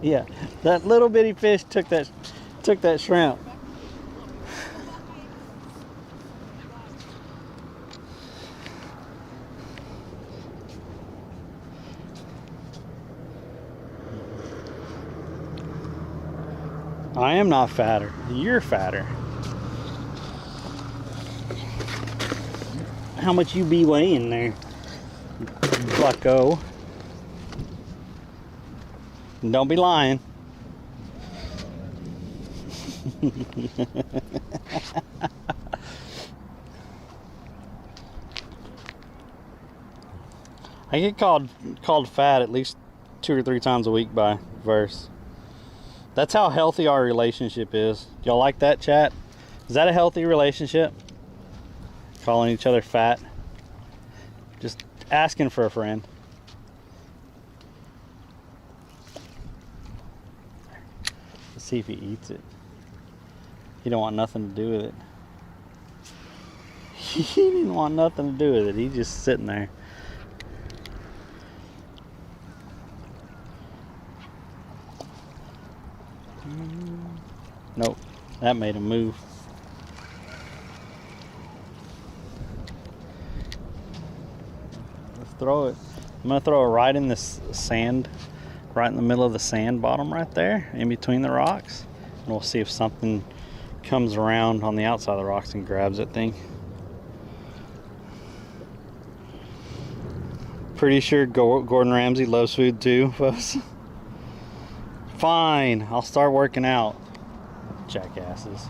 Yeah, that little bitty fish took that shrimp. I am not fatter. You're fatter. How much you be weighing there, bucko? Don't be lying. I get called fat at least 2 or 3 times a week by Verse. That's how healthy our relationship is. Y'all like that, chat? Is that a healthy relationship? Calling each other fat? Just asking for a friend. Let's see if he eats it. He don't want nothing to do with it. He didn't want nothing to do with it. He's just sitting there. Nope, that made him move. Let's throw it. I'm gonna throw it right in this sand right in the middle of the sand bottom right there, in between the rocks. And we'll see if something comes around on the outside of the rocks and grabs that thing. Pretty sure Gordon Ramsay loves food too, folks. Fine, I'll start working out. Jackasses.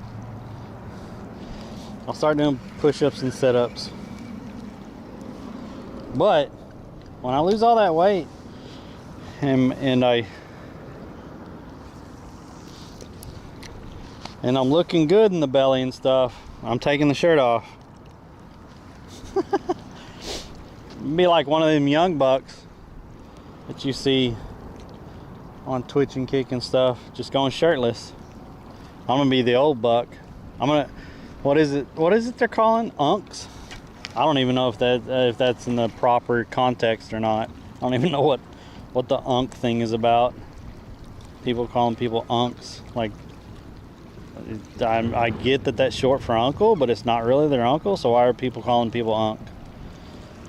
I'll start doing push-ups and sit-ups. But when I lose all that weight and I'm looking good in the belly and stuff, I'm taking the shirt off. Be like one of them young bucks that you see on Twitch and Kick and stuff, just going shirtless. I'm gonna be the old buck. What is it they're calling unks? I don't even know if that's in the proper context or not. I don't even know what the unk thing is about. People calling people unks. Like, I get that that's short for uncle, but it's not really their uncle, so why are people calling people unk?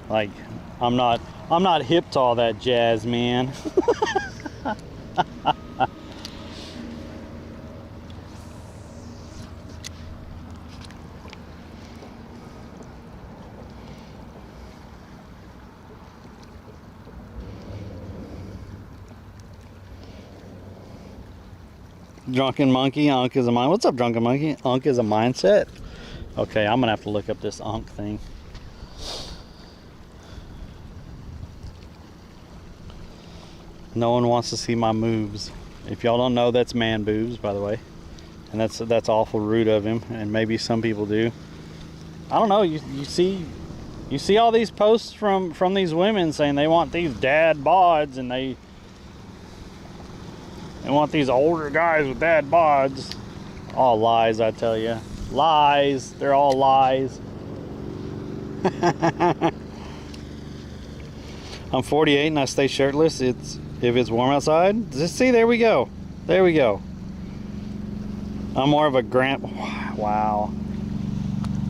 Like, I'm not hip to all that jazz, man. Drunken Monkey, Unk is a mind. What's up, Drunken Monkey? Unk is a mindset. Okay, I'm gonna have to look up this Unk thing. No one wants to see my moves. If y'all don't know, that's man boobs, by the way, and that's awful rude of him. And maybe some people do. I don't know. You see all these posts from these women saying they want these dad bods, and they want these older guys with dad bods. All lies, I tell you. Lies. They're all lies. I'm 48 and I stay shirtless. If it's warm outside. Just see, there we go. There we go. I'm more of a wow.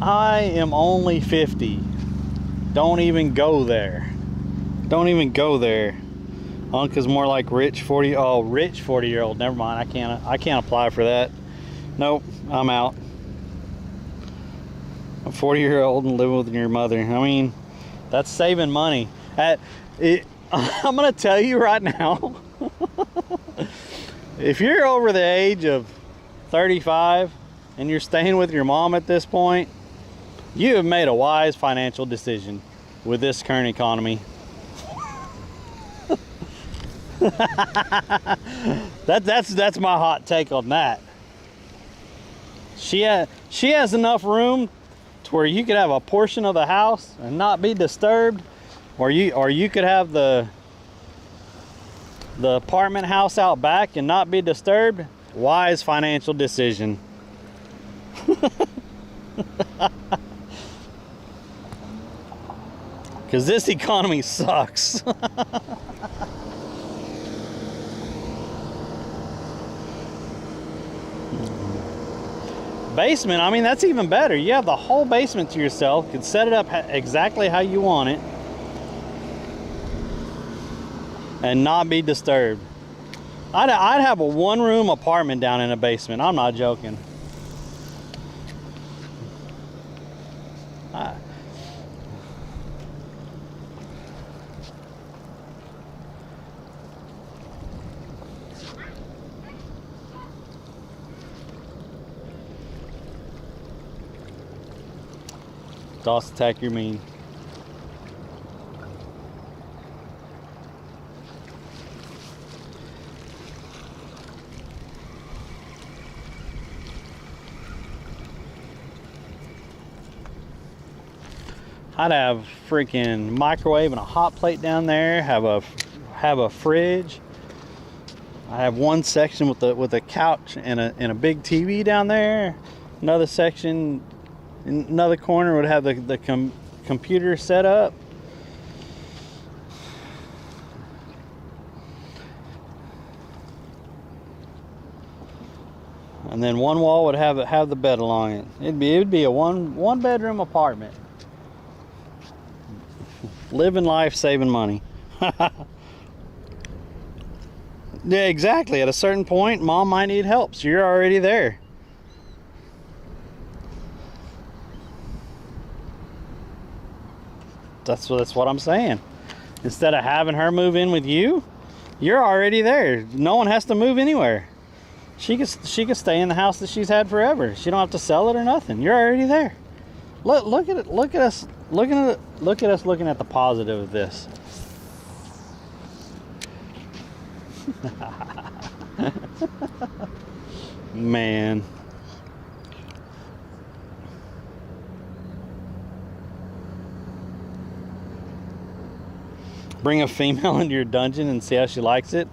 I am only 50. Don't even go there. Don't even go there. Unk is more like rich 40. Oh, rich 40-year-old. Never mind. I can't apply for that. Nope. I'm out. A 40-year-old and living with your mother. I mean, that's saving money. I'm gonna tell you right now. If you're over the age of 35 and you're staying with your mom at this point, you have made a wise financial decision with this current economy. That's my hot take on that. She has enough room to where you could have a portion of the house and not be disturbed, or you could have the apartment house out back and not be disturbed. Wise financial decision. Because this economy sucks. Basement, I mean, that's even better. You have the whole basement to yourself. You can set it up exactly how you want it and not be disturbed. I'd have a one-room apartment down in a basement. I'm not joking. Doss attack, you're mean. I'd have freaking microwave and a hot plate down there. Have a fridge. I have one section with a couch and a big TV down there. Another section. In another corner would have the computer set up. And then one wall would have the bed along it. It'd be a one bedroom apartment. Living life, saving money. Yeah, exactly. At a certain point, mom might need help, so you're already there. That's what I'm saying. Instead of having her move in with you, you're already there. No one has to move anywhere. She can stay in the house that she's had forever. She don't have to sell it or nothing. You're already there. Look at it. Look at us looking at the positive of this. Man. Bring a female into your dungeon and see how she likes it.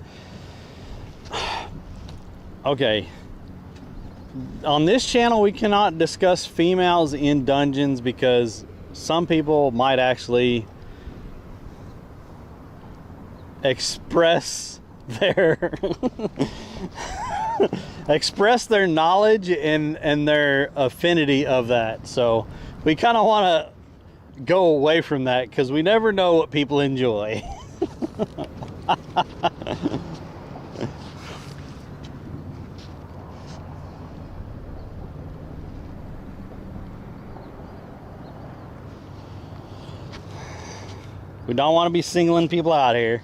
Okay. On this channel, we cannot discuss females in dungeons because some people might actually express their knowledge and their affinity of that. So we kind of want to go away from that because we never know what people enjoy. We don't want to be singling people out here.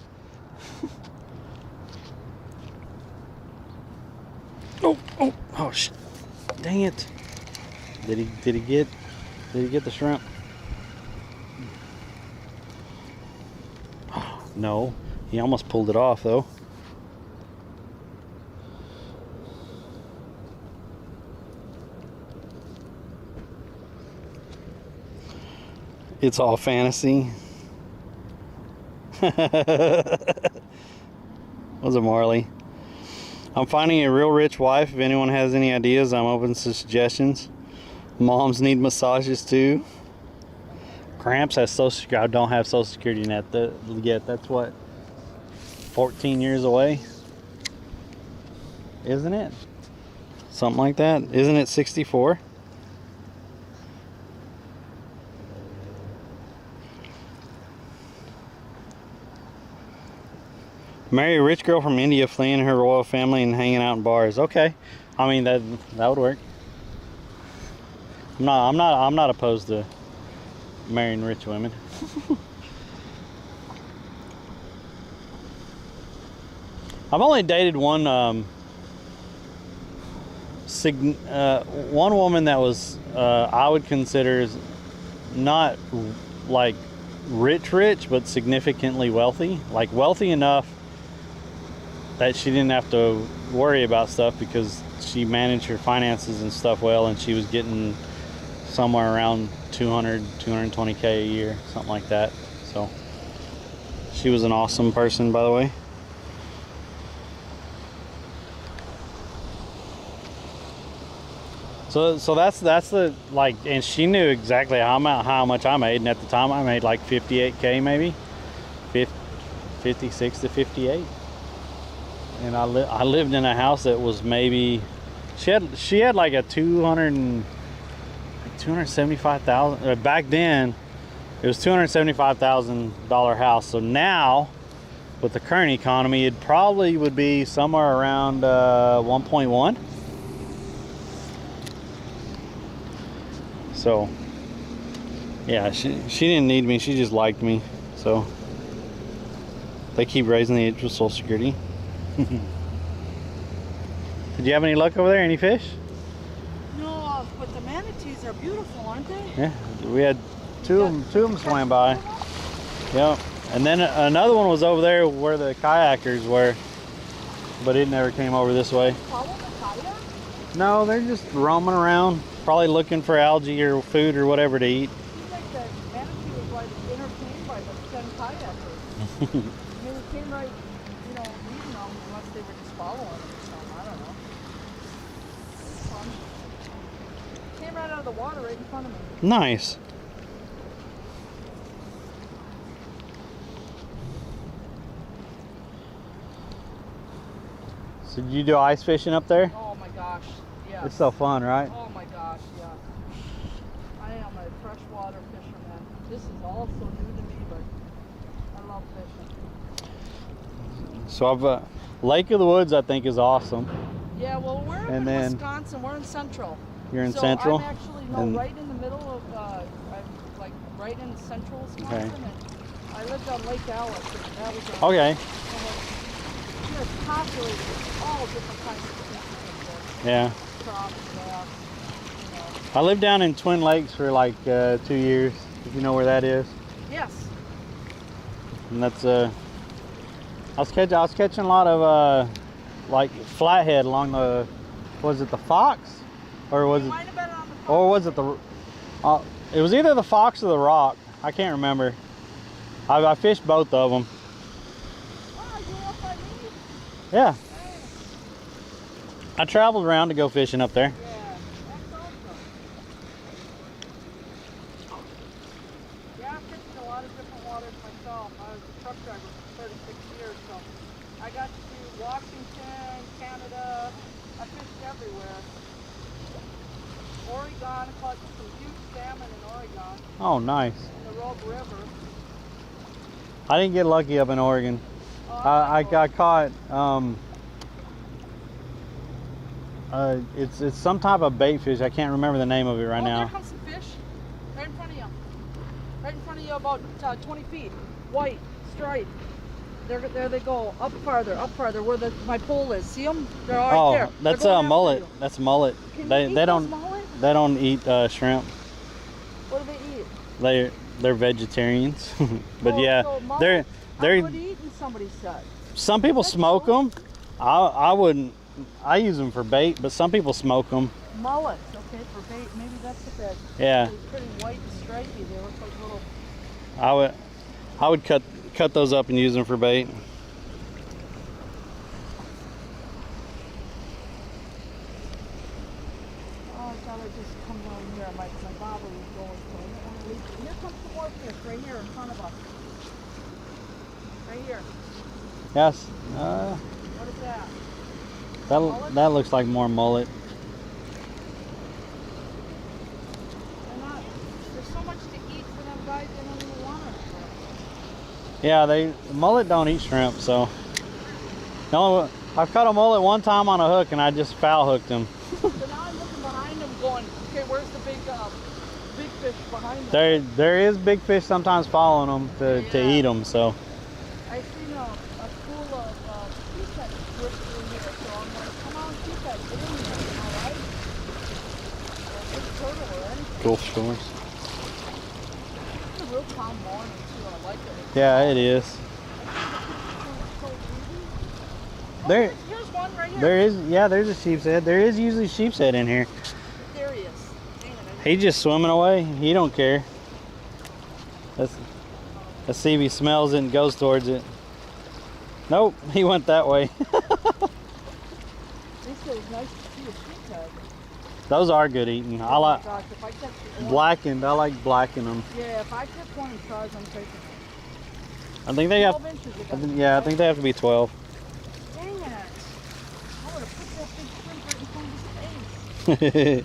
Oh shit. Dang it. Did he get the shrimp? No, he almost pulled it off though. It's all fantasy. Was it Marley? I'm finding a real rich wife. If anyone has any ideas, I'm open to suggestions. Moms need massages too. Cramps has social security. I don't have social security net yet. That's what, 14 years away, isn't it? Something like that. Isn't it 64? Marry a rich girl from India, fleeing her royal family and hanging out in bars. Okay, I mean that would work. I'm not opposed to marrying rich women. I've only dated one woman that was I would consider not like rich, but significantly wealthy, like wealthy enough that she didn't have to worry about stuff because she managed her finances and stuff well, and she was getting somewhere around 220K a year, something like that. So she was an awesome person, by the way. So that's the, like, and she knew exactly how much I made, and at the time I made like 58K maybe, 56 to 58. And I lived in a house that was maybe, she had like a 275,000 back then. It was $275,000 house. So now with the current economy, it probably would be somewhere around 1.1. So yeah, she didn't need me, she just liked me. So they keep raising the age of Social Security. Did you have any luck over there? Any fish? No, but the manatees are beautiful, aren't they? Yeah, we had two of them swam by. Yep. And then another one was over there where the kayakers were, but it never came over this way. Follow the kayak? No, they're just roaming around, probably looking for algae or food or whatever to eat. Seems like the manatee was like entertained by the 10 kayakers. I mean, it came right, you know, eating them unless they were just following them or something. I don't know. It was fun. Came right out of the water right in front of me. Nice. So did you do ice fishing up there? Oh my gosh, yeah. It's so fun, right? Oh my gosh, yeah. I am a freshwater fisherman. This is all so new to me, but I love fishing. So Lake of the Woods, I think, is awesome. Yeah, well, we're And in then- Wisconsin. We're in Central. You're in so Central? I'm actually And- right in the middle of, I'm like right in Central Wisconsin. Okay. And I lived on Lake Alice, and that was Okay. It's populated with all different kinds of species Yeah. of crops, grass, you know. I lived down in Twin Lakes for like 2 years, if you know where that is. Yes. And that's I was catching a lot of like flathead along the, was it the Fox, or was It it, might have been on the or was it the, it was either the Fox or the Rock. I can't remember. I fished both of them. Oh, you were up by me? Yeah, Hey. I traveled around to go fishing up there. Yeah, that's awesome. Yeah, I've fished a lot of different waters myself. I was a truck driver for 36 years, so I got to do Washington, Canada. I fished everywhere. Oregon, caught some huge salmon in Oregon, Oh, nice. in the Rogue River. I didn't get lucky up in Oregon. I got caught. It's some type of bait fish. I can't remember the name of it right There now. comes some fish. Right in front of you. Right in front of you, about 20 feet. White, striped. There they go. Up farther, where my pole is. See them? They're all right there. Oh, that's They're a going after mullet. you. That's a mullet. Can They you eat they those don't mullet? they don't eat shrimp. What do they eat? They're vegetarians. But Oh, yeah, so mullet they're are good eating, somebody said. some people That's smoke cool. them. I wouldn't. I use them for bait, but some people smoke them. Mullets, okay, for bait. Maybe that's what that. Yeah. They're pretty white and stripy. They look like little. I would cut those up and use them for bait. Oh, I thought I'd just come down here. My bobber was going, so I don't want to leave it. Here comes some more fish right here in front of us. Right here. Yes. What is that? That looks like more mullet. They're not. There's so much to eat for them guys. They don't even want us. Yeah, mullet don't eat shrimp, so. No, I've caught a mullet one time on a hook and I just foul hooked him. So now I'm looking behind them, going, okay, where's the big fish behind them? There is big fish sometimes following them to Yeah. eat them, so. I seen a school of sheephead swim through here, so I'm like, come on, sheephead, get in there, all right? Or a big turtle or anything. Gulf Shores. It's a real calm morning too. I like it. Yeah, it is. So easy. There, Here's one right here. there's a sheep's head. There is usually sheep's head in here. There he is. Dang it, I He's just swimming away. He don't care. Let's see if he smells it and goes towards it. Nope, he went that way. They said it's nice to see a sheephead. Those are good eating. I Oh my like gosh, if I catch one, blackened. I like blacking them. yeah, if I catch one in size, I'm taking it. I think they have. 12 inches. It I got, think, yeah, I right? think they have to be 12. Dang it. I would have put that big shrimp right in front of his face.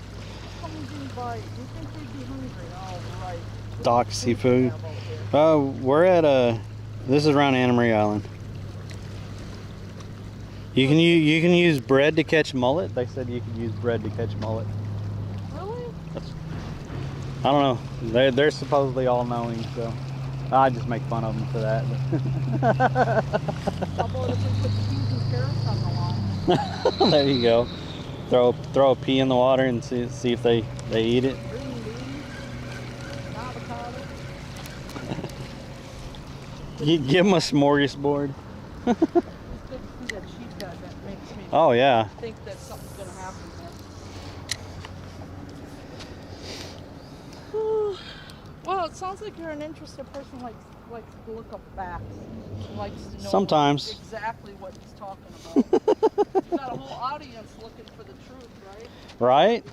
Someone didn't bite. You think they'd be hungry? All right. Dock seafood. We're at this is around Anna Marie Island. You can use bread to catch mullet. They said you could use bread to catch mullet. Really? I don't know. They're supposedly all knowing, so I just make fun of them for that. How about if we put peas and carrots on the line? There you go. Throw a pea in the water and see if they eat it. Green beans, avocado. Give them a smorgasbord. It's good to see that sheephead. That makes me Oh yeah. think that something's going to happen there. Well, it sounds like you're an interested person who likes to look up facts. Likes to know Sometimes. exactly what he's talking about. You've got a whole audience looking for the truth, right? Right?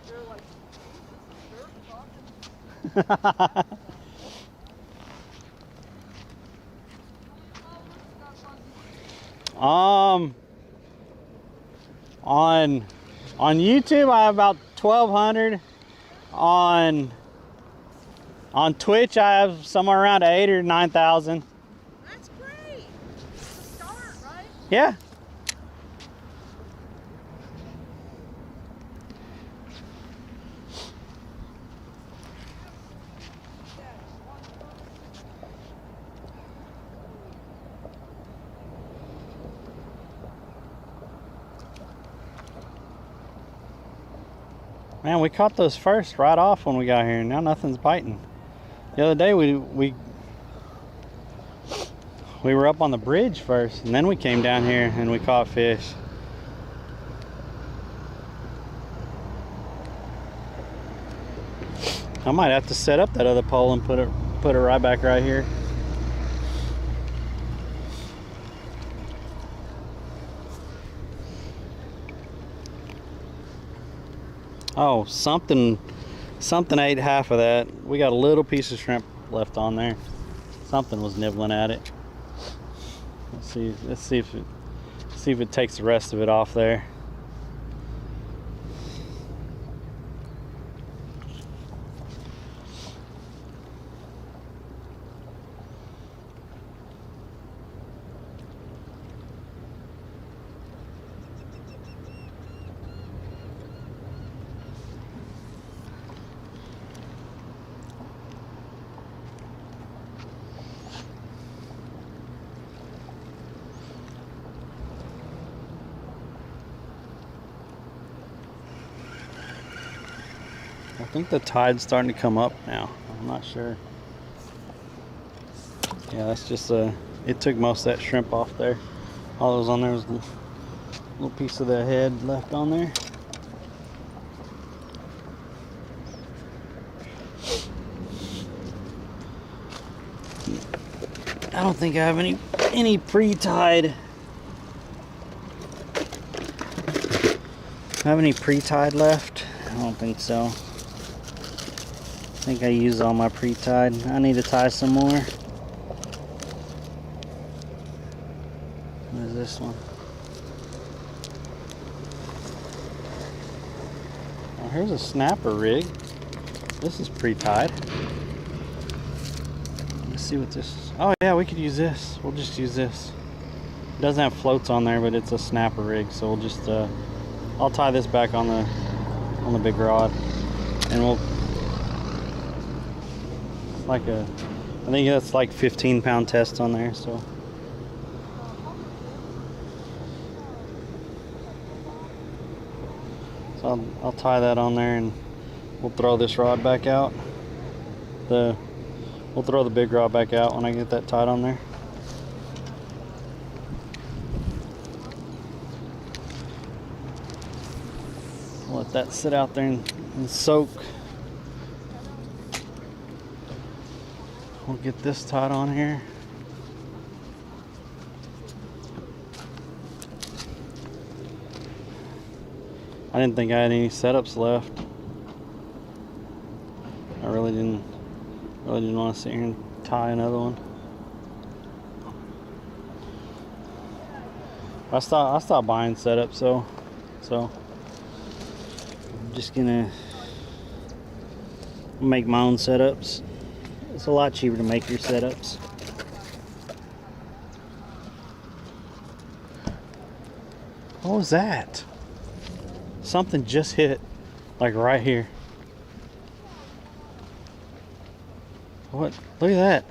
They're like, sure, talking. On YouTube I have about 1,200. On Twitch I have somewhere around 8,000 or 9,000. That's great. It's a start, right? Yeah. Man, we caught those first right off when we got here, and now nothing's biting. The other day we were up on the bridge first, and then we came down here and we caught fish. I might have to set up that other pole and put it right back right here. Oh, something ate half of that. We got a little piece of shrimp left on there. Something was nibbling at it. Let's see if it takes the rest of it off there. I think the tide's starting to come up now. I'm not sure. Yeah, that's just it took most of that shrimp off there. All that was on there was a little piece of the head left on there. I don't think I have any pre-tied. Have any pre-tied left? I don't think so. I think I used all my pre-tied. I need to tie some more. What is this one? Oh, here's a snapper rig. This is pre-tied. Let's see what this is. Oh yeah, we could use this. We'll just use this. It doesn't have floats on there, but it's a snapper rig, so we'll just I'll tie this back on the big rod, and we'll I think that's like 15-pound test on there, so I'll tie that on there, and we'll throw this rod back out. We'll throw the big rod back out when I get that tied on there. Let that sit out there and soak. We'll get this tied on here. I didn't think I had any setups left. I really didn't want to sit here and tie another one. I stopped buying setups, so I'm just gonna make my own setups. It's a lot cheaper to make your setups. What was that? Something just hit, like right here. What? Look at that.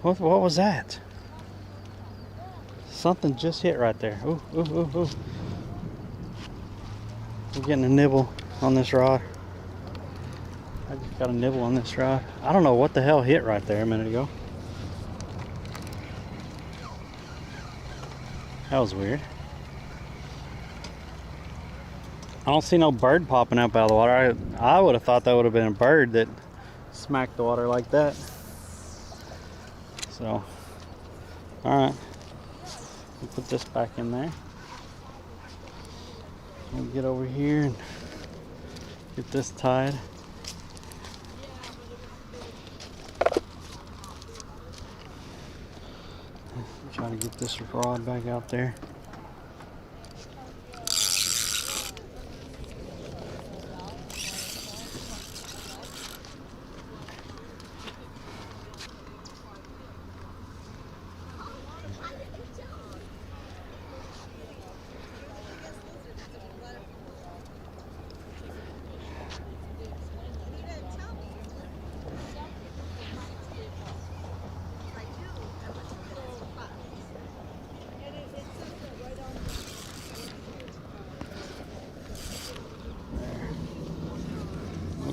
What was that? Something just hit right there. Ooh, ooh, ooh, ooh. We're getting a nibble on this rod. I just got a nibble on this rod. I don't know what the hell hit right there a minute ago. That was weird. I don't see no bird popping up out of the water. I would have thought that would have been a bird that smacked the water like that. So, alright. We'll put this back in there. We'll get over here and get this tied. Try to get this rod back out there.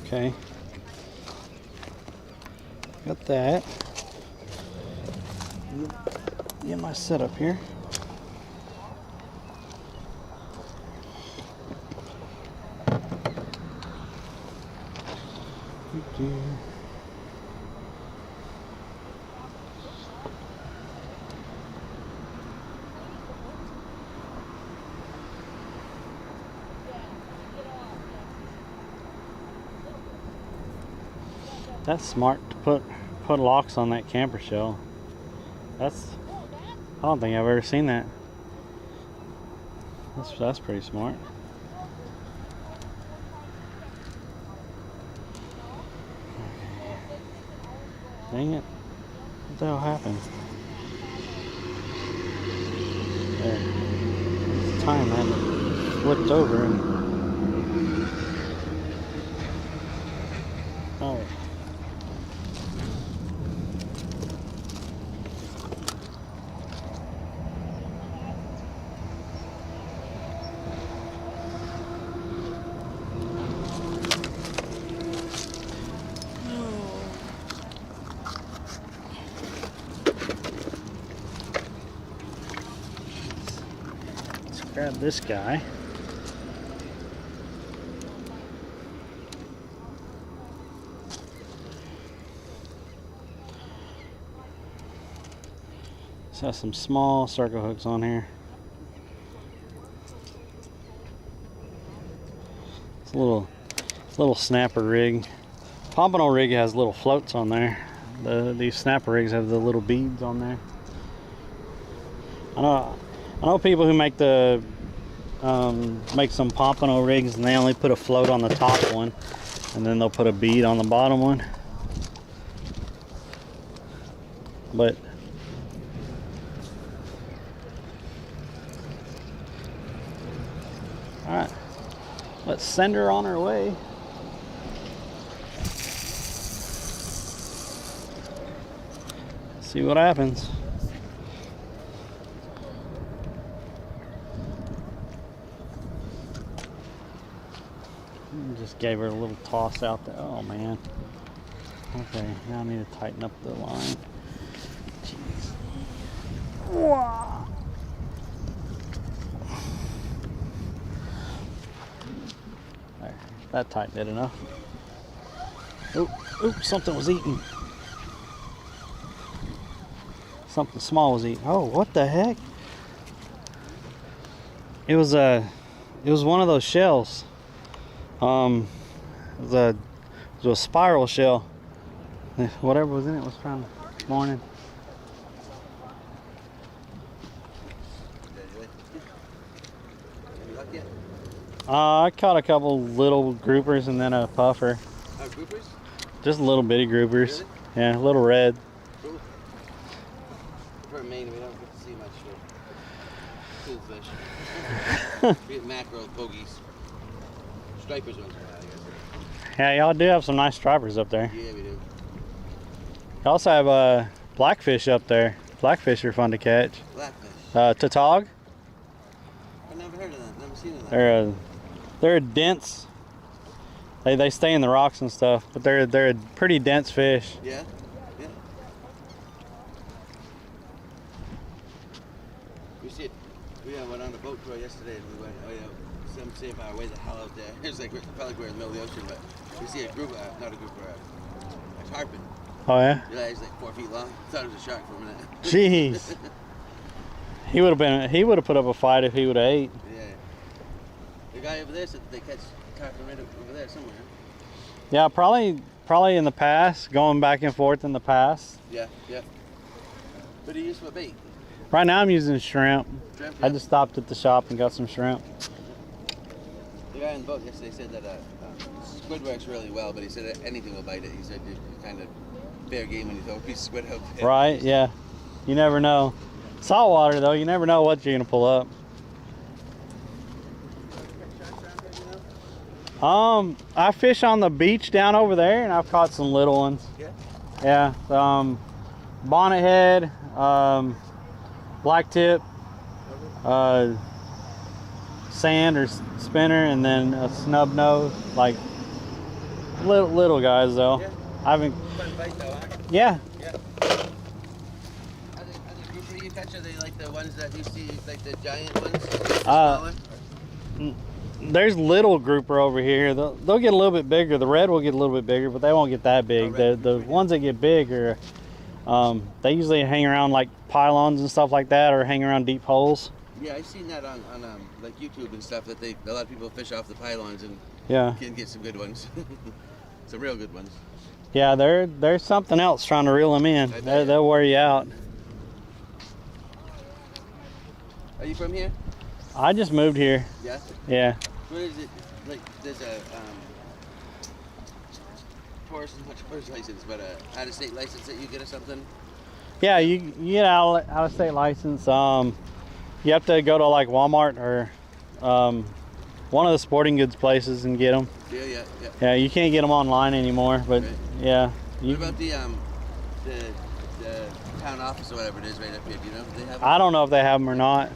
Okay. Got that. Get my setup here. That's smart to put locks on that camper shell. I don't think I've ever seen that. That's pretty smart. Dang it. What the hell happened? There. This time I had it flipped over and... Oh. Grab this guy. This has some small circle hooks on here. It's a little snapper rig. Pompano rig has little floats on there. These snapper rigs have the little beads on there. I know people who make make some pompano rigs and they only put a float on the top one and then they'll put a bead on the bottom one. But alright, let's send her on her way. See what happens. Just gave her a little toss out there. Oh man. Okay, now I need to tighten up the line. Jeez. Wow. There, that tightened it enough. Oop, something was eating. Something small was eating. Oh, what the heck? It was one of those shells. It was a spiral shell. Whatever was in it was trying to morning. I caught a couple little groupers and then a puffer. Groupers? Just little bitty groupers. Really? Yeah, little red. Cool. For Maine, we don't get to see much cool fish. We get mackerel, bogies, stripers once in a while, I guess. Yeah, y'all do have some nice stripers up there. Yeah, we do. You also have blackfish up there. Blackfish are fun to catch. Blackfish. Tautog. I've never heard of them. Never seen them. They're a dense. They stay in the rocks and stuff, but they're a pretty dense fish. Yeah. Yeah. We see it. We went on a boat tour yesterday, and we went some say our way the hell out there. It was like felt like we're in the middle of the ocean, but we see a group, not a group, a tarpon. Oh yeah. You know, he's like 4 feet long. Thought it was a shark for a minute. Jeez. He would have put up a fight if he would have ate. Yeah. The guy over there said that they catch tarpon right over there somewhere. Yeah, probably in the past, going back and forth in the past. Yeah, yeah. What do you use for bait? Right now I'm using shrimp. Shrimp, I yeah. just stopped at the shop and got some shrimp. The guy on the boat yesterday said that squid works really well, but he said that anything will bite it. He said it's kind of fair game when you throw a piece of squid out there. Right, yeah. You never know. Saltwater though, you never know what you're gonna pull up. I fish on the beach down over there, and I've caught some little ones. Yeah? Yeah, bonnethead, black tip, sand or spinner, and then a snub nose. Like, Little guys though. Yeah. I haven't. Fun fight though, huh? Yeah. Yeah. Are the grouper you catch, are they like the ones that you see, like the giant ones? Smaller? There's little grouper over here. They'll get a little bit bigger. The red will get a little bit bigger, but they won't get that big. The ones that get big are, they usually hang around like pylons and stuff like that, or hang around deep holes. Yeah, I've seen that on like YouTube and stuff, that a lot of people fish off the pylons and Yeah. can get some good ones. Some real good ones. Yeah, there's something else trying to reel them in. They'll wear you out. Are you from here? I just moved here. Yeah. Yeah. What is it? Like, there's a tourist license, but a out-of-state license that you get or something? Yeah, you get out of state license. You have to go to like Walmart or one of the sporting goods places and get them. Yeah. Yeah, you can't get them online anymore, but Right. yeah. What about the town office or whatever it is right up here? Do you know if they have? I don't know if they have them or not.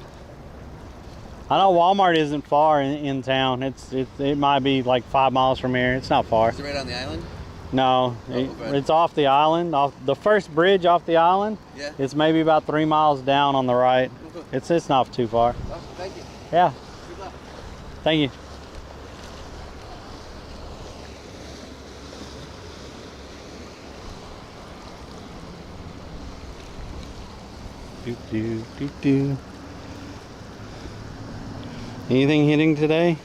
I know Walmart isn't far in town. It might be like 5 miles from here. It's not far. Is it right on the island? No, okay. it's off the island. Off the first bridge off the island. Yeah. It's maybe about 3 miles down on the right. It's not too far. Oh, thank you. Yeah. Good luck. Thank you. Do. Anything hitting today?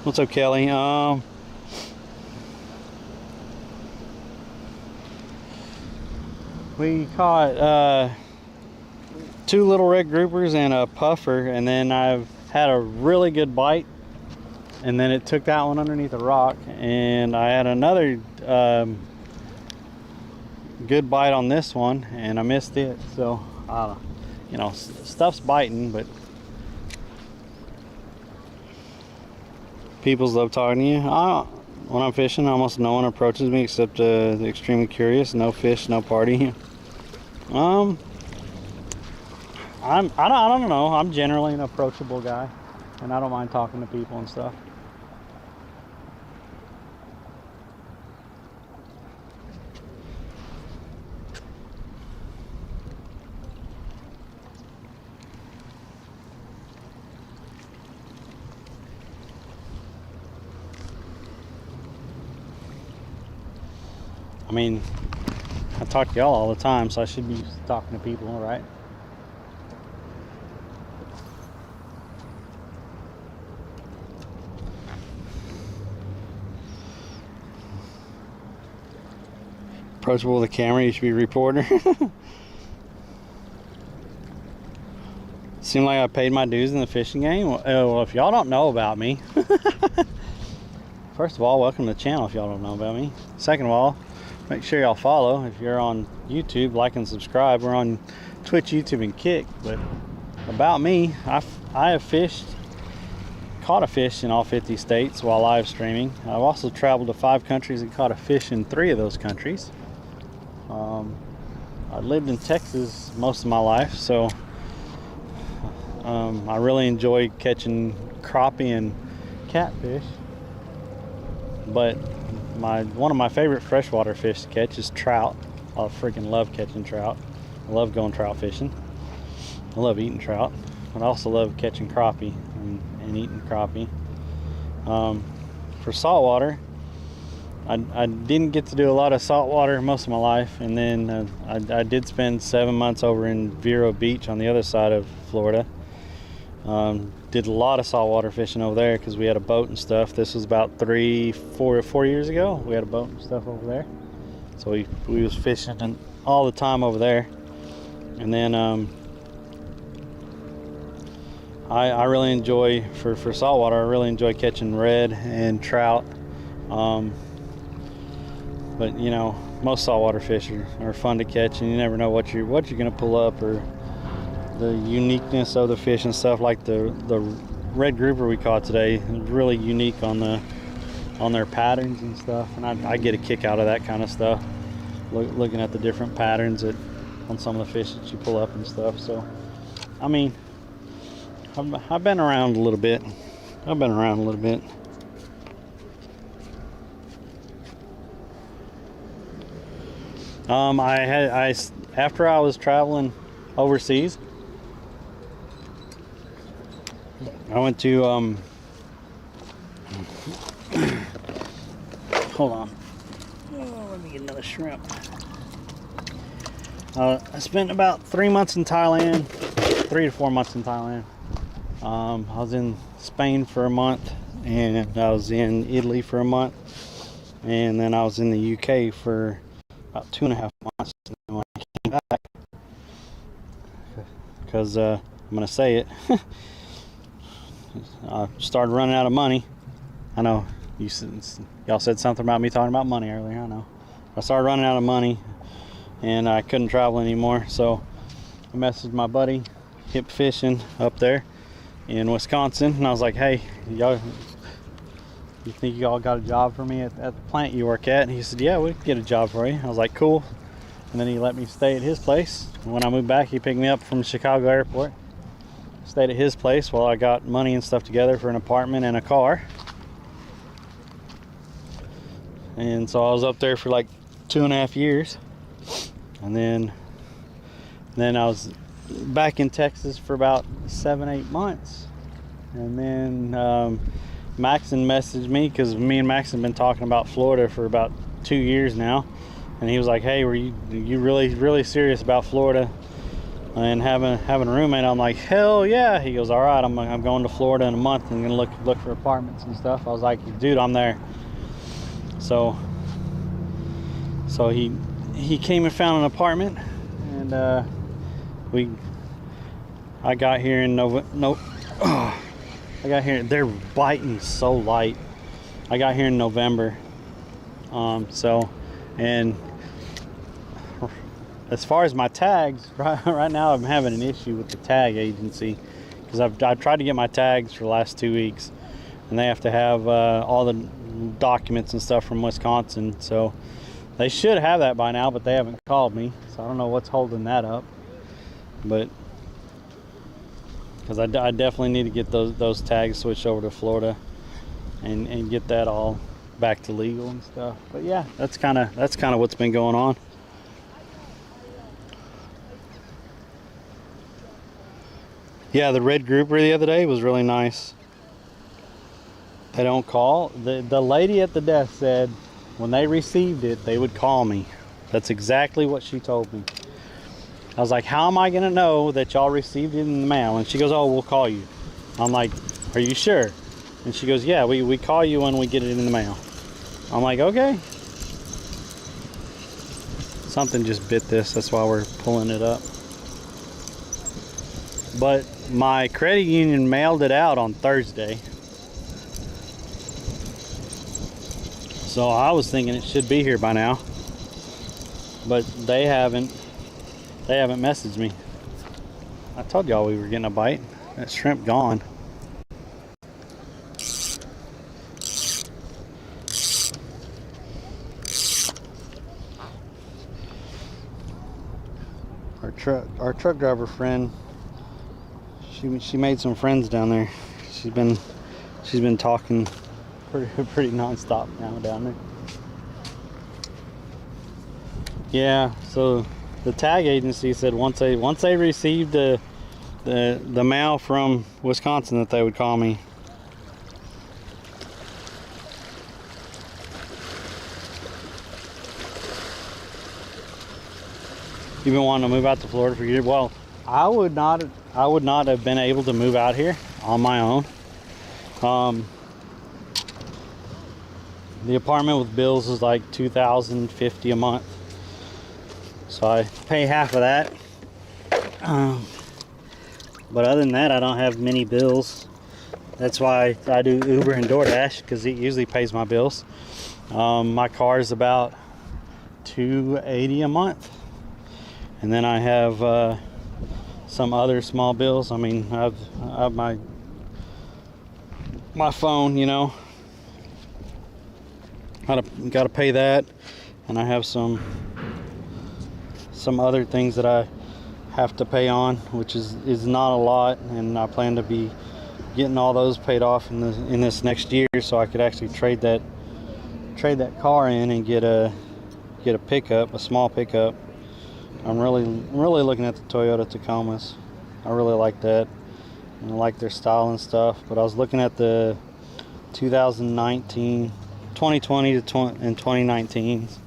What's up, Kelly? We caught 2 little red groupers and a puffer, and then I've had a really good bite, and then it took that one underneath a rock, and I had another good bite on this one, and I missed it. So you know, stuff's biting, but people's love talking to you. When I'm fishing, almost no one approaches me except the extremely curious. No fish, no party. I don't know. I'm generally an approachable guy, and I don't mind talking to people and stuff. I mean, I talk to y'all all the time, so I should be talking to people, right? Approachable with a camera, you should be a reporter. Seemed like I paid my dues in the fishing game. Well, if y'all don't know about me, first of all, welcome to the channel if y'all don't know about me. Second of all, make sure y'all follow. If you're on YouTube, like and subscribe. We're on Twitch, YouTube, and Kick. But about me, I have caught a fish in all 50 states while live streaming. I've also traveled to 5 countries and caught a fish in 3 of those countries. I lived in Texas most of my life, so I really enjoy catching crappie and catfish. But one of my favorite freshwater fish to catch is trout. I freaking love catching trout. I love going trout fishing. I love eating trout. But I also love catching crappie and eating crappie. For saltwater, I didn't get to do a lot of saltwater most of my life, and then I did spend 7 months over in Vero Beach on the other side of Florida. Did a lot of saltwater fishing over there because we had a boat and stuff. This was about 4 years ago. We had a boat and stuff over there, so we was fishing all the time over there. And then I really enjoy for saltwater. I really enjoy catching red and trout. But you know, most saltwater fish are fun to catch, and you never know what you're gonna pull up, or the uniqueness of the fish and stuff. Like the red grouper we caught today is really unique on their patterns and stuff, and I get a kick out of that kind of stuff, looking at the different patterns on some of the fish that you pull up and stuff. So I mean, I've been around a little bit. After I was traveling overseas, I went to hold on. Oh, let me get another shrimp. I spent about 3 months in Thailand, 3 to 4 months in Thailand. I was in Spain for a month, and I was in Italy for a month, and then I was in the UK for about 2.5 months. And when I came back, because I'm gonna say it, I started running out of money. I know y'all said something about me talking about money earlier. I know. I started running out of money, and I couldn't travel anymore. So I messaged my buddy Hip Fishing up there in Wisconsin, and I was like, "Hey, y'all, you think y'all got a job for me at the plant you work at?" And he said, "Yeah, we can get a job for you." I was like, "Cool." And then he let me stay at his place. And when I moved back, he picked me up from Chicago airport. Stayed at his place while I got money and stuff together for an apartment and a car. And so I was up there for like 2.5 years. And then I was back in Texas for about 7-8 months. And then Maxon messaged me, because me and Maxon have been talking about Florida for about 2 years now. And he was like, "Hey, were you really serious about Florida and having a roommate?" I'm like, "Hell yeah." He goes, "All right, I'm going to Florida in a month and gonna look for apartments and stuff." I was like, "Dude, I'm there." So he came and found an apartment, and I got here in I got here. They're biting so light. I got here in November. And as far as my tags, right now I'm having an issue with the tag agency, because I've tried to get my tags for the last 2 weeks, and they have to have all the documents and stuff from Wisconsin. So they should have that by now, but they haven't called me. So I don't know what's holding that up. But because I definitely need to get those tags switched over to Florida and get that all back to legal and stuff. But yeah, that's kind of what's been going on. Yeah, the red grouper the other day was really nice. They don't call. The lady at the desk said when they received it, they would call me. That's exactly what she told me. I was like, "How am I gonna know that y'all received it in the mail?" And she goes, "Oh, we'll call you." I'm like, "Are you sure?" And she goes, "Yeah, we call you when we get it in the mail." I'm like, "Okay." Something just bit this, that's why we're pulling it up. But my credit union mailed it out on Thursday. So I was thinking it should be here by now. But they haven't messaged me. I told y'all we were getting a bite. That shrimp gone. Our truck driver friend, she made some friends down there. She's been talking pretty nonstop now down there. Yeah, so the tag agency said once they received the mail from Wisconsin that they would call me. You've been wanting to move out to Florida for years. Well, I would not have been able to move out here on my own. The apartment with bills is like $2,050 a month, so I pay half of that. But other than that, I don't have many bills. That's why I do Uber and DoorDash, because it usually pays my bills. My car is about $280 a month. And then I have some other small bills. I mean, I have my phone, you know. Gotta pay that, and I have some other things that I have to pay on, which is not a lot, and I plan to be getting all those paid off in this next year, so I could actually trade that car in and get get a pickup, a small pickup. I'm really looking at the Toyota Tacomas. I really like that. I like their style and stuff. But I was looking at the 2019, 2020 and 2019s.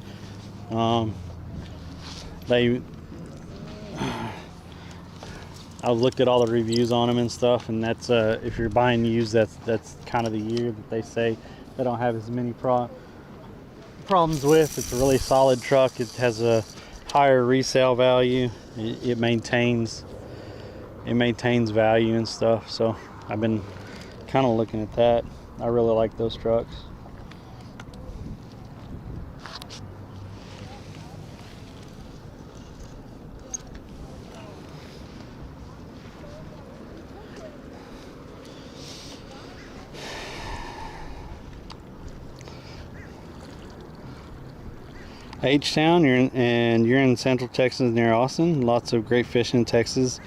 I looked at all the reviews on them and stuff, and that's if you're buying used, that's kind of the year that they say they don't have as many problems with. It's a really solid truck. It has a higher resale value. It maintains value and stuff. So I've been kind of looking at that. I really like those trucks. H-Town, you're in Central Texas near Austin. Lots of great fishing in Texas.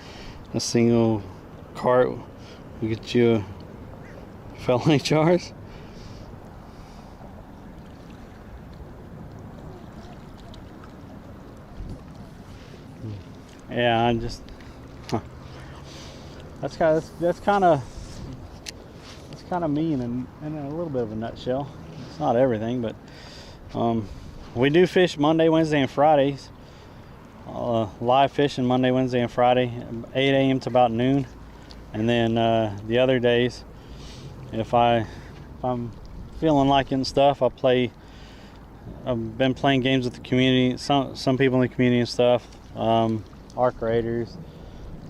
A single cart will get you a felony charge. Yeah, I just that's kind of me in a little bit of a nutshell. It's not everything, but we do fish Monday, Wednesday, and Fridays. Live fishing Monday, Wednesday, and Friday, 8 a.m. to about noon. And then the other days, if I'm feeling like it and stuff, I've been playing games with the community, some people in the community and stuff. Arc Raiders,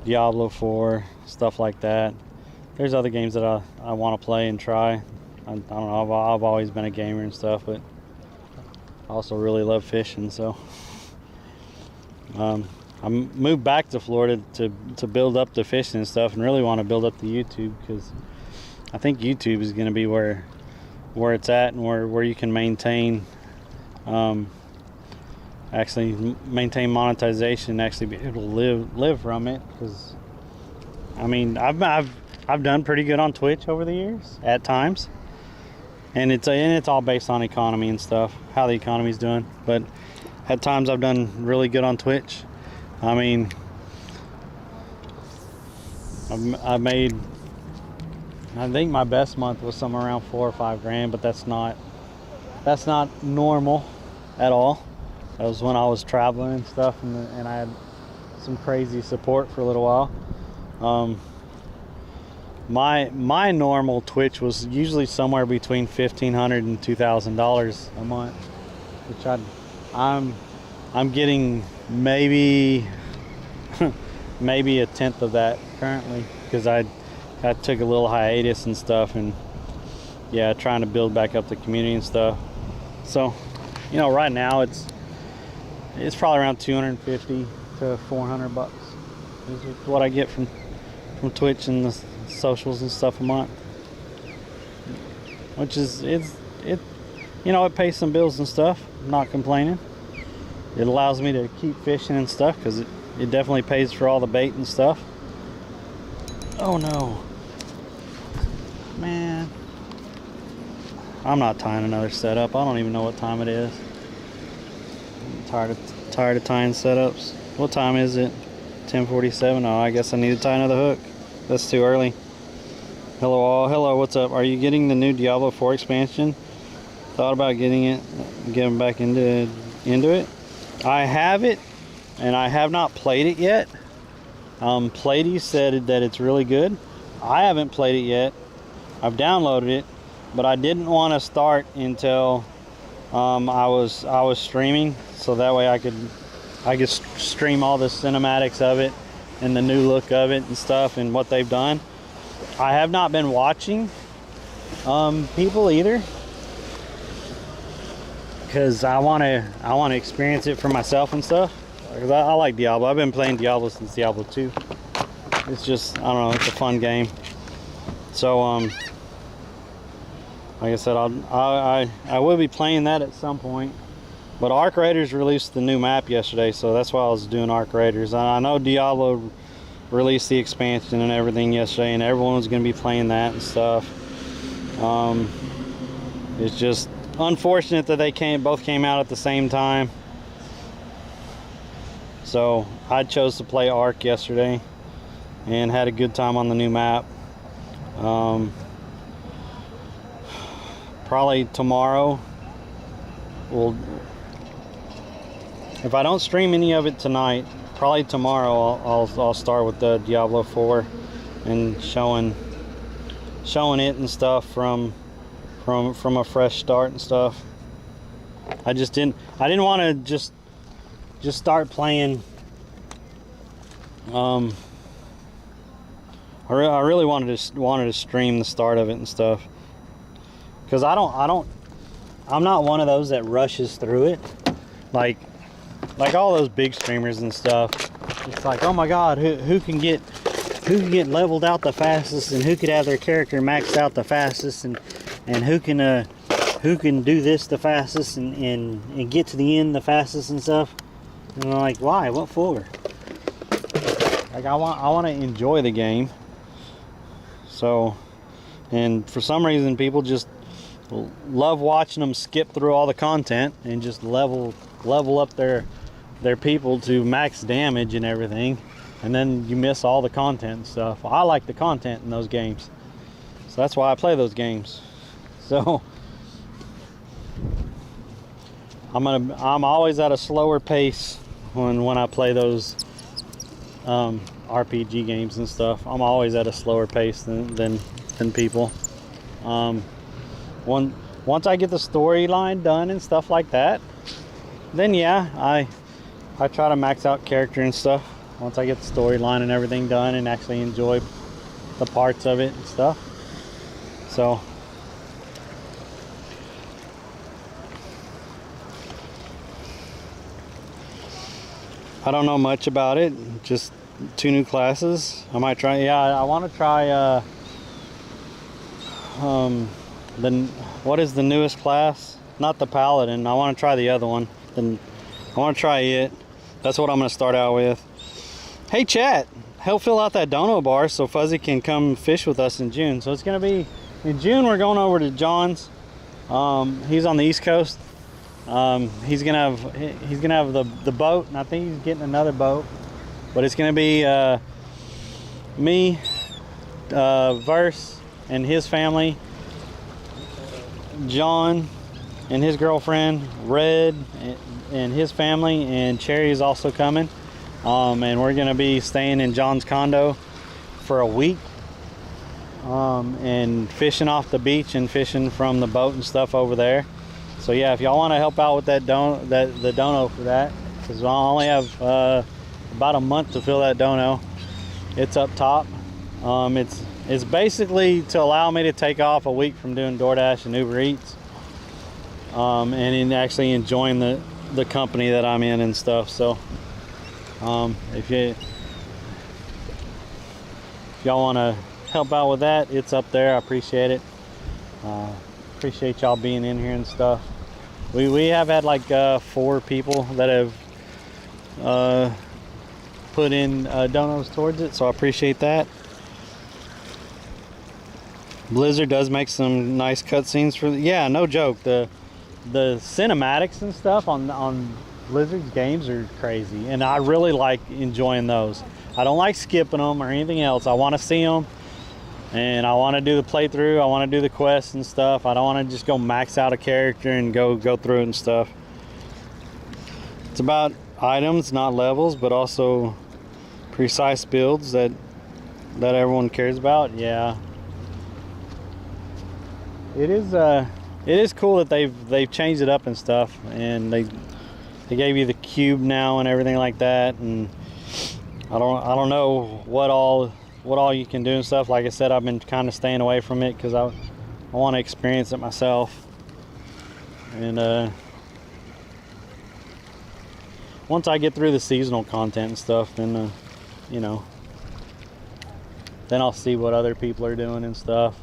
Diablo 4, stuff like that. There's other games that I want to play and try. I don't know, I've always been a gamer and stuff, but I also really love fishing. So I moved back to Florida to build up the fishing and stuff, and really want to build up the YouTube, because I think YouTube is going to be where it's at, and where you can maintain maintain monetization, actually be able to live from it. Because I mean, I've done pretty good on Twitch over the years at times, and it's all based on economy and stuff, how the economy's doing. But at times I've done really good on Twitch. I mean, I think my best month was somewhere around $4 or $5 grand, but that's not normal at all. That was when I was traveling and stuff, and I had some crazy support for a little while. My normal Twitch was usually somewhere between $1,500 and $2,000 a month, which I'm getting maybe a tenth of that currently, because I took a little hiatus and stuff, and yeah, trying to build back up the community and stuff. So, right now it's probably around $250 to $400 is what I get from Twitch and the socials and stuff a month, which is it pays some bills and stuff. I'm not complaining. It allows me to keep fishing and stuff, because it definitely pays for all the bait and stuff. Oh no, man, I'm not tying another setup. I don't even know what time it is. I'm tired of tying setups. What time is it? 10:47. Oh, I guess I need to tie another hook. That's too early. Hello all. Hello, what's up? Are you getting the new Diablo 4 expansion? Thought about getting back into it. I have it, and I have not played it yet. Plady said that it's really good. I haven't played it yet. I've downloaded it, but I didn't want to start until I was streaming, so that way I could stream all the cinematics of it and the new look of it and stuff and what they've done. I have not been watching people either, because I want to experience it for myself and stuff. Because I like Diablo. I've been playing Diablo since Diablo 2. It's just, I don't know, it's a fun game. So like I said, I will be playing that at some point. But Arc Raiders released the new map yesterday, so that's why I was doing Arc Raiders. I know Diablo released the expansion and everything yesterday, and everyone was going to be playing that and stuff. It's just unfortunate that they both came out at the same time. So I chose to play Ark yesterday and had a good time on the new map. Probably tomorrow if I don't stream any of it tonight, probably tomorrow I'll start with the Diablo 4 and showing it and stuff from a fresh start and stuff. I didn't want to just start playing. I really wanted to stream the start of it and stuff, because I'm not one of those that rushes through it like all those big streamers and stuff. It's like, oh my god, who can get leveled out the fastest, and who could have their character maxed out the fastest, and who can do this the fastest, and get to the end the fastest and stuff. And I'm like, why? What for? Like, I want to enjoy the game. So, and for some reason people just love watching them skip through all the content and just level up their people to max damage and everything, and then you miss all the content and stuff. I like the content in those games, so that's why I play those games. So I'm always at a slower pace when I play those RPG games and stuff. I'm always at a slower pace than people. Once I get the storyline done and stuff like that, then yeah, I try to max out character and stuff. Once I get the storyline and everything done and actually enjoy the parts of it and stuff. So I don't know much about it, just 2 new classes. I might try, yeah, I want to try what is the newest class? Not the Paladin. I want to try the other one. Then I want to try it. That's what I'm going to start out with. Hey chat, help fill out that dono bar so Fuzzy can come fish with us in June. So it's going to be in June. We're going over to John's. He's on the East Coast. He's gonna have the boat, and I think he's getting another boat. But it's gonna be me, Verse, and his family, John and his girlfriend, Red, and his family, and Cherry is also coming. And we're gonna be staying in John's condo for a week, and fishing off the beach and fishing from the boat and stuff over there. So yeah, if y'all want to help out with that the dono for that, because I only have about a month to fill that dono. It's up top. It's basically to allow me to take off a week from doing DoorDash and Uber Eats, and in actually enjoying the company that I'm in and stuff. So if y'all want to help out with that, it's up there. I appreciate it. Appreciate y'all being in here and stuff. We have had like 4 people that have put in donos towards it, so I appreciate that. Blizzard does make some nice cutscenes for yeah, no joke. The cinematics and stuff on Blizzard's games are crazy, and I really like enjoying those. I don't like skipping them or anything else. I want to see them, and I want to do the playthrough. I want to do the quests and stuff. I don't want to just go max out a character and go through it and stuff. It's about items, not levels, but also precise builds that everyone cares about. Yeah, it is cool that they've changed it up and stuff, and they gave you the cube now and everything like that. And I don't know what all you can do and stuff. Like I said, I've been kind of staying away from it because I want to experience it myself. And once I get through the seasonal content and stuff, then then I'll see what other people are doing and stuff.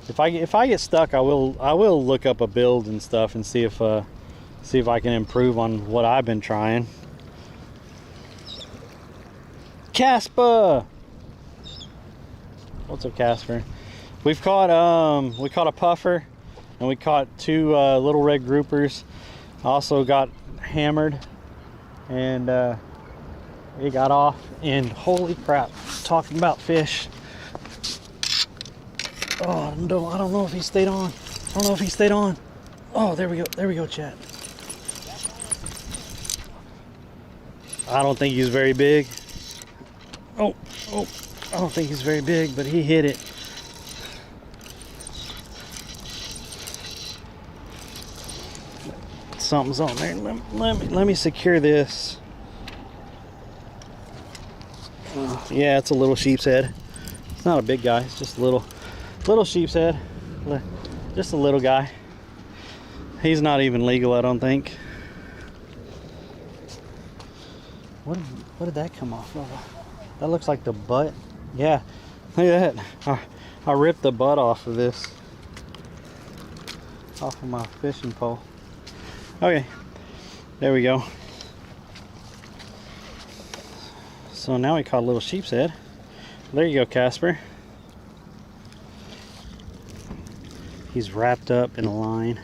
If I get stuck, I will look up a build and stuff and see if I can improve on what I've been trying. Casper, what's up, Casper? We caught a puffer, and we caught 2 little red groupers. Also got hammered and we got off, and holy crap, talking about fish. Oh, I don't know if he stayed on. I don't know if he stayed on. Oh, there we go, chat. I don't think he's very big. Oh, I don't think he's very big, but he hit it. Something's on there. Let me secure this. Yeah, it's a little sheep's head. It's not a big guy. It's just a little sheep's head. Just a little guy. He's not even legal, I don't think. What did that come off of? That looks like the butt. Yeah, look at that. I ripped the butt off of this. Off of my fishing pole. Okay, there we go. So now we caught a little sheep's head. There you go, Casper. He's wrapped up in a line.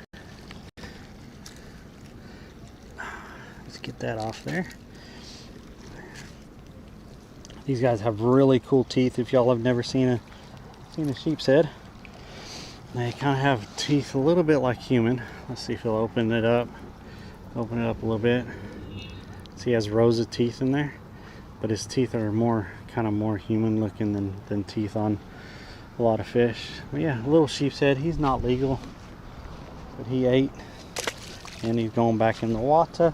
Let's get that off there. These guys have really cool teeth. If y'all have never seen a sheep's head, they kind of have teeth a little bit like human. Let's see if he'll open it up. Open it up a little bit. See, he has rows of teeth in there, but his teeth are kind of more human looking than teeth on a lot of fish. But yeah, a little sheep's head. He's not legal, but he ate, and he's going back in the water.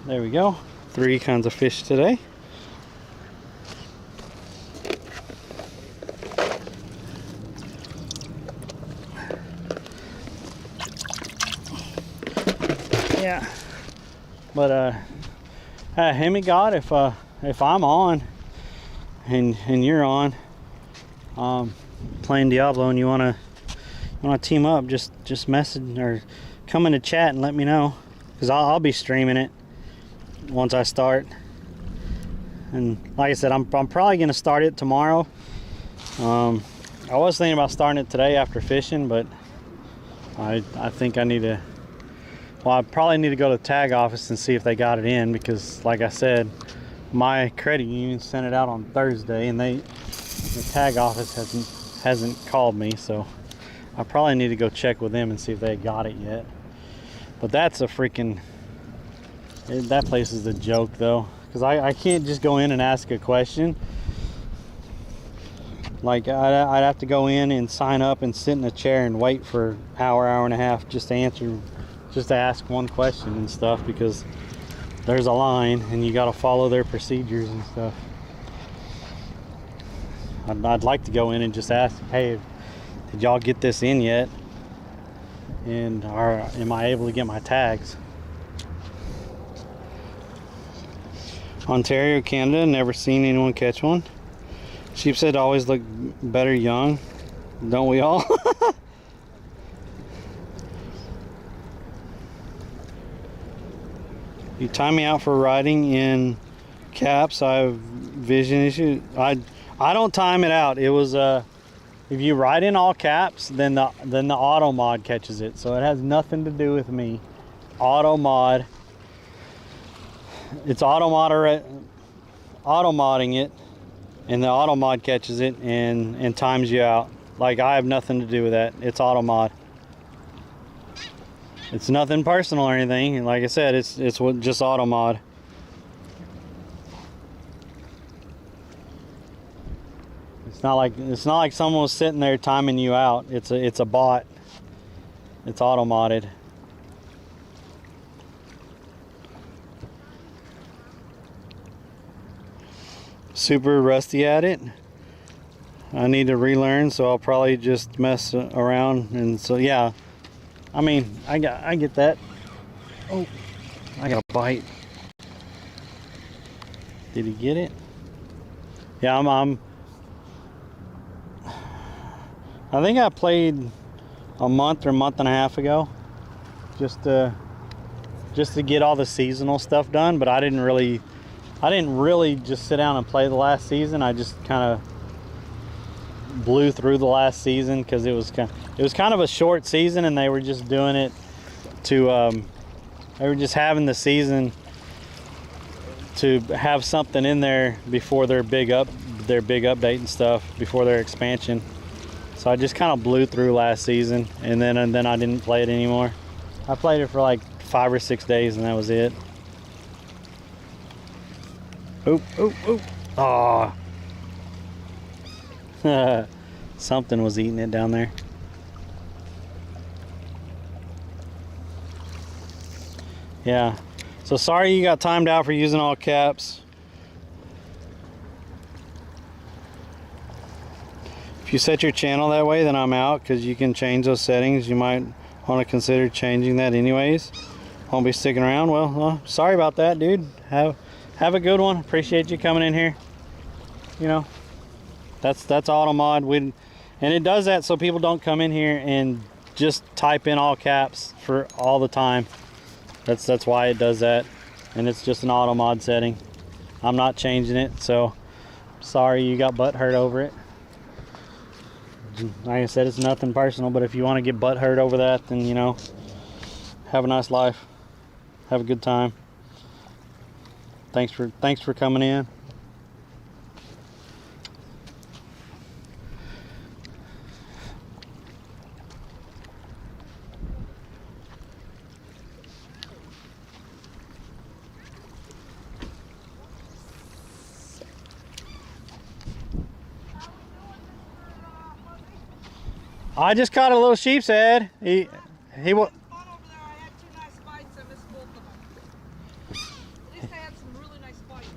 There we go. 3 kinds of fish today. Yeah, but Hemi God, if I'm on and you're on playing Diablo and you wanna team up, just message or come in the chat and let me know, because I'll be streaming it once I start. And like I said, I'm probably gonna start it tomorrow. I was thinking about starting it today after fishing, but I think I need to. Well, I probably need to go to the tag office and see if they got it in, because like I said, my credit union sent it out on Thursday, and the tag office hasn't called me, so I probably need to go check with them and see if they got it yet. But that's a freaking, that place is a joke though, because I can't just go in and ask a question. Like I'd have to go in and sign up and sit in a chair and wait for an hour and a half just to ask one question and stuff, because there's a line and you got to follow their procedures and stuff. I'd like to go in and just ask, hey, did y'all get this in yet? And am I able to get my tags? Ontario, Canada, never seen anyone catch one. Sheep said always look better young. Don't we all? You time me out for riding in caps. I have vision issues. I don't time it out. It was if you ride in all caps, then the auto mod catches it. So it has nothing to do with me. Auto mod. It's auto modding it, and the auto mod catches it and times you out. Like, I have nothing to do with that. It's auto mod. It's nothing personal or anything. Like I said, it's just auto mod. It's not like someone was sitting there timing you out. It's a bot. It's auto modded. Super rusty at it. I need to relearn, so I'll probably just mess around. And so yeah, I mean, I get that. Oh, I got a bite. Did he get it? Yeah, I think I played a month or month and a half ago, just to get all the seasonal stuff done. But I didn't really just sit down and play the last season. I just kind of blew through the last season because it was kind of a short season, and they were just doing it to They were just having the season to have something in there before their big update and stuff, before their expansion. So I just kind of blew through last season, and then I didn't play it anymore. I played it for like 5 or 6 days, and that was it. Oop, oop, oop. Aw. Something was eating it down there. Yeah. So sorry you got timed out for using all caps. If you set your channel that way, then I'm out, because you can change those settings. You might want to consider changing that anyways. Won't be sticking around. Well, sorry about that, dude. Have a good one. Appreciate you coming in here. You know, that's AutoMod. And it does that so people don't come in here and just type in all caps for all the time. That's why it does that. And it's just an AutoMod setting. I'm not changing it, so sorry you got butt hurt over it. Like I said, it's nothing personal, but if you want to get butt hurt over that, then, you know, have a nice life. Have a good time. Thanks for coming in. I just caught a little sheep's head. He was.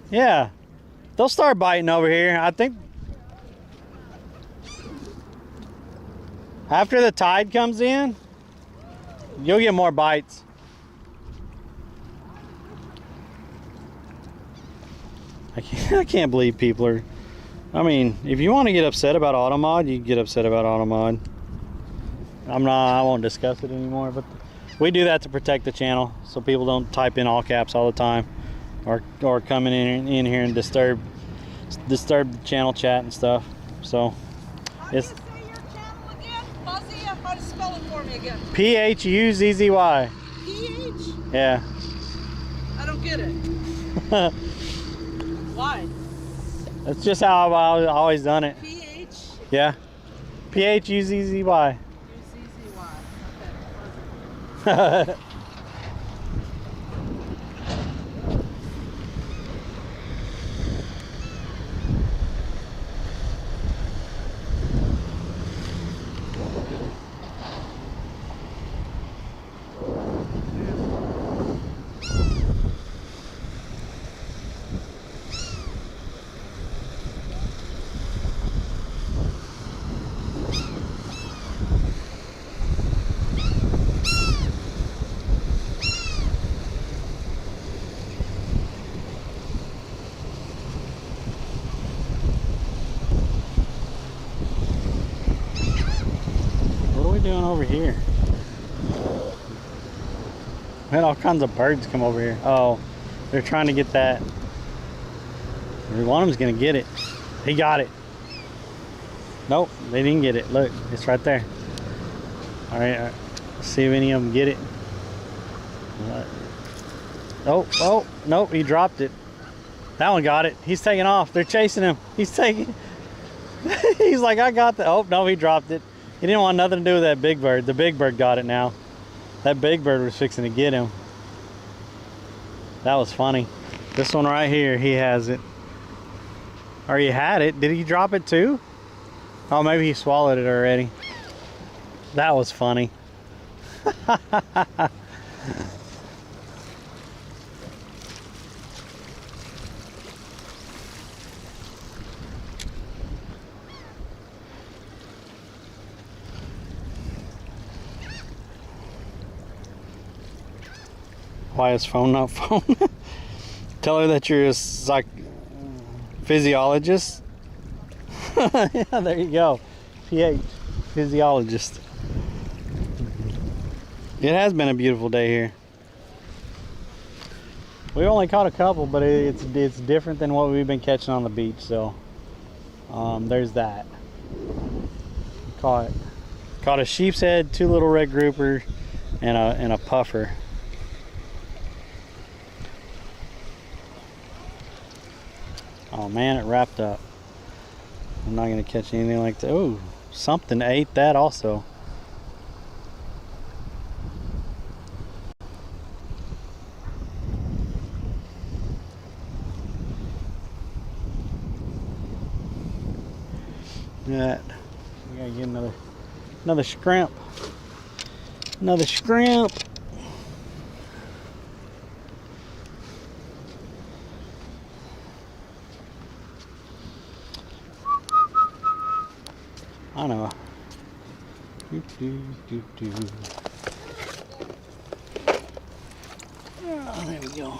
Yeah, they'll start biting over here. I think after the tide comes in, you'll get more bites. I can't believe people are. I mean, if you want to get upset about AutoMod, you can get upset about AutoMod. I won't discuss it anymore, but we do that to protect the channel so people don't type in all caps all the time, or coming in here and disturb the channel chat and stuff. So it's. How do you say your channel again? Fuzzy? How to spell it for me again? PHUZZY. PH? Yeah. I don't get it. Why? That's just how I've always done it. PH? Yeah. PHUZZY. UZZY. Okay. Doing over here? We had all kinds of birds come over here. Oh, they're trying to get that. One of them's gonna get it. He got it. Nope, they didn't get it. Look, it's right there. All right, let's see if any of them get it. Oh, nope, he dropped it. That one got it. He's taking off. They're chasing him. He's taking. He's like, I got the. Oh no, he dropped it. He didn't want nothing to do with that big bird. The big bird got it now. That big bird was fixing to get him. That was funny. This one right here, he has it. Or he had it. Did he drop it too? Oh, maybe he swallowed it already. That was funny. Why is phone not phone? Tell her that you're a physiologist. Yeah, there you go. PH, physiologist. It has been a beautiful day here. We only caught a couple, but it's different than what we've been catching on the beach. So there's that. Caught a sheep's head, 2 little red grouper, and a puffer. Oh man, it wrapped up. I'm not gonna catch anything like that. Oh, something ate that also. That we gotta get another shrimp. Another shrimp. I know. Oh, there we go.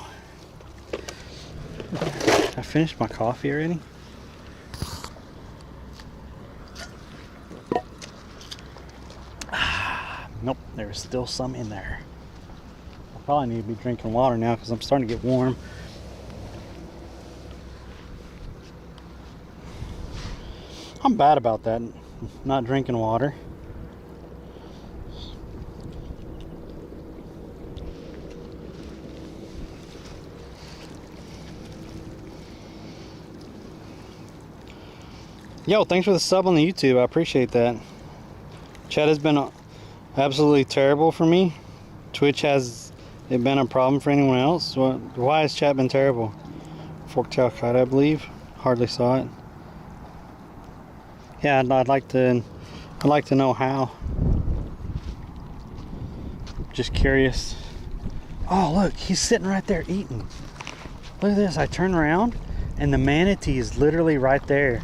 I finished my coffee already. Nope, there's still some in there. I probably need to be drinking water now because I'm starting to get warm. I'm bad about that, not drinking water. Yo, thanks for the sub on the YouTube. I appreciate that. Chat has been absolutely terrible for me. Twitch, has it been a problem for anyone else? Why has chat been terrible? Forktail kite, I believe. Hardly saw it. Yeah, I'd like to know how. Just curious. Oh, look, he's sitting right there eating. Look at this. I turn around and the manatee is literally right there.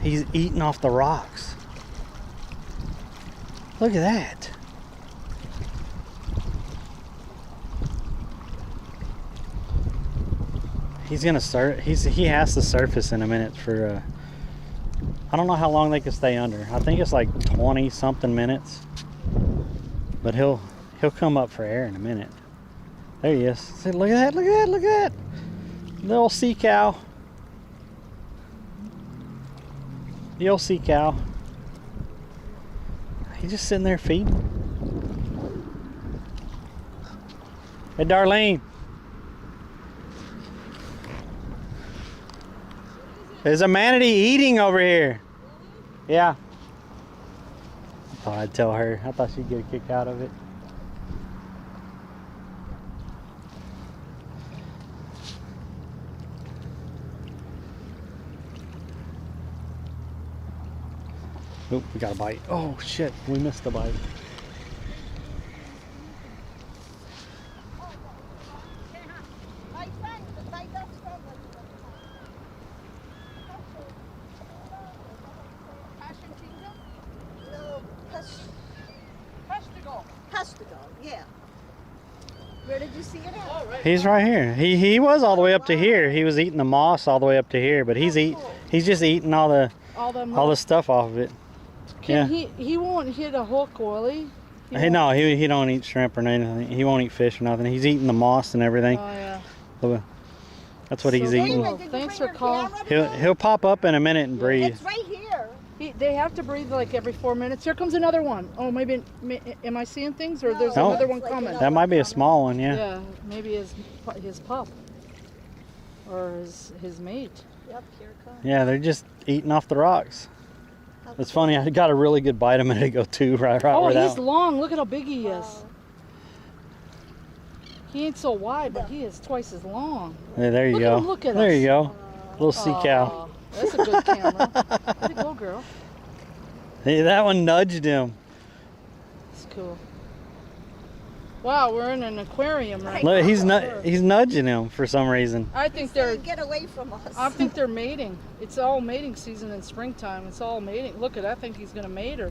He's eating off the rocks. Look at that. He's gonna start. He has to surface in a minute for. I don't know how long they can stay under. I think it's like 20 something minutes. But he'll come up for air in a minute. There he is. See, look at that! Look at that! Look at that! Little sea cow. The old sea cow. He's just sitting there feeding. Hey, Darlene. There's a manatee eating over here. Yeah. I thought I'd tell her. I thought she'd get a kick out of it. Oh, we got a bite. Oh shit, we missed the bite. Yeah. Where did you see it at? He's right here. He was all the way up to here. He was eating the moss all the way up to here, but he's just eating all the stuff off of it. Yeah. He won't hit a hook, will he? No, he don't eat shrimp or anything. He won't eat fish or nothing. He's eating the moss and everything. Oh yeah. So, that's what he's eating. Cool. Thanks for calling. He'll pop up in a minute and breathe. It's right here. They have to breathe like every 4 minutes. Here comes another one. Oh, maybe am I seeing things, or there's No. another one coming? That might be a small one, yeah. Yeah, maybe his pup or his mate. Yep, here it comes. Yeah, they're just eating off the rocks. It's funny. I got a really good bite a minute ago too. Right Oh, where he's that. long. Look at how big he is. He ain't so wide, but he is twice as long. Yeah, there you Look go. at him, look at there us. you go. Little sea cow. Aw, that's a good camera. Way to go, girl. Hey, that one nudged him. It's cool. Wow, we're in an aquarium right Look, now. he's nudging him for some reason. I think they're. Get away from us. I think they're mating. It's all mating season in springtime. It's all mating. Look at, I think he's gonna mate her.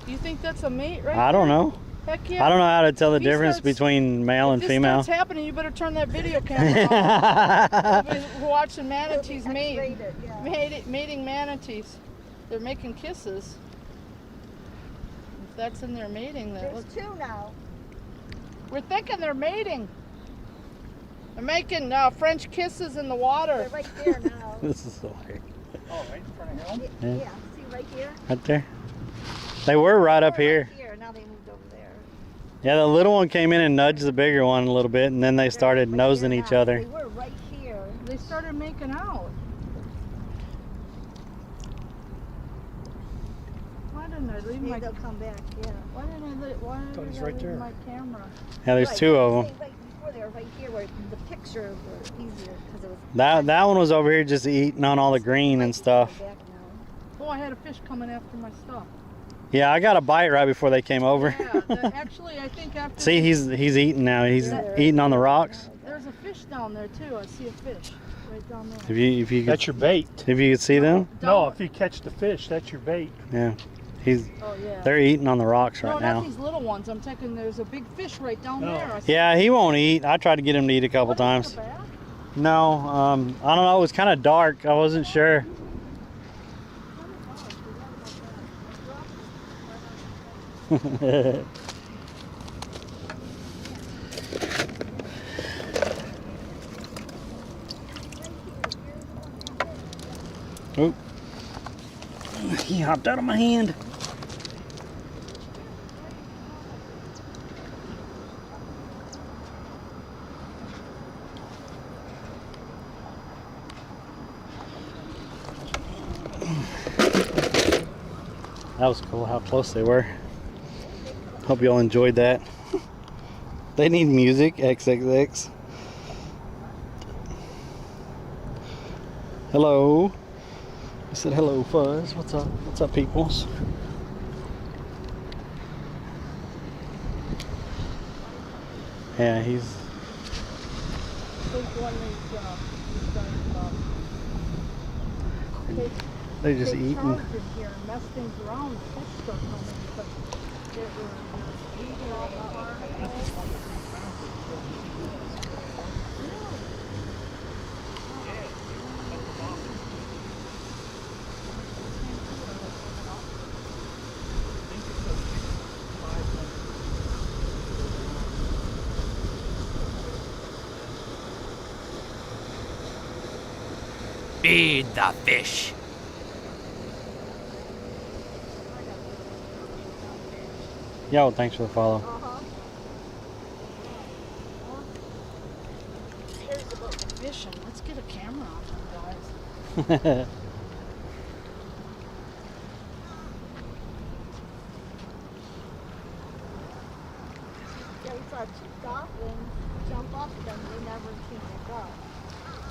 Do you think that's a mate, right? I don't know. Heck yeah. I don't know how to tell the If he difference starts- between male and If this female. starts happening, you better turn that video camera off. We're watching manatees mate. X-rated, yeah. Mating manatees. They're making kisses. If that's in their mating, that There's looks. two now. We're thinking they're mating. They're making French kisses in the water. They're right there now. This is so weird. Oh, right in front of him? Yeah, see right here? Right there. They were right up here. Right here. Now they moved over there. Yeah, the little one came in and nudged the bigger one a little bit, and then they started Right nosing here each now. other. They were right here. they started making out. Why didn't I leave Maybe my? they'll come back. Yeah. Why didn't he's I right leave there. my camera? Yeah, there's Right, two I of was them. saying right before they were right here, where the picture was easier because it was. That one was over here just eating on all the green and stuff. Back now. Oh, I had a fish coming after my stuff. Yeah, I got a bite right before they came over. Yeah, actually, I think after. See, he's eating now. He's eating on the rocks. There's a fish down there too. I see a fish right down there. If you That's your bait. if you could see them, No, if you catch the fish, that's your bait. yeah, Oh yeah. they're eating on the rocks No, right not now. these little ones. I'm thinking there's a big fish right down No. there. I see. Yeah, he won't eat. I tried to get him to eat a couple What, times. is there bass? No, I don't know. It was kind of dark. I wasn't sure. Oh, he hopped out of my hand. That was cool how close they were. Hope you all enjoyed that. They need music, XXX. Hello. I said hello, Fuzz. What's up? What's up, peoples? Yeah, I think one is they're just they eating. charged in here and messed things around. The fish start coming because they were eating all the hard. Feed the fish. Yo, thanks for the follow. Who cares about the fishing? Let's get a camera on them, guys. Yeah, we saw two dolphins jump off them. They never came back up.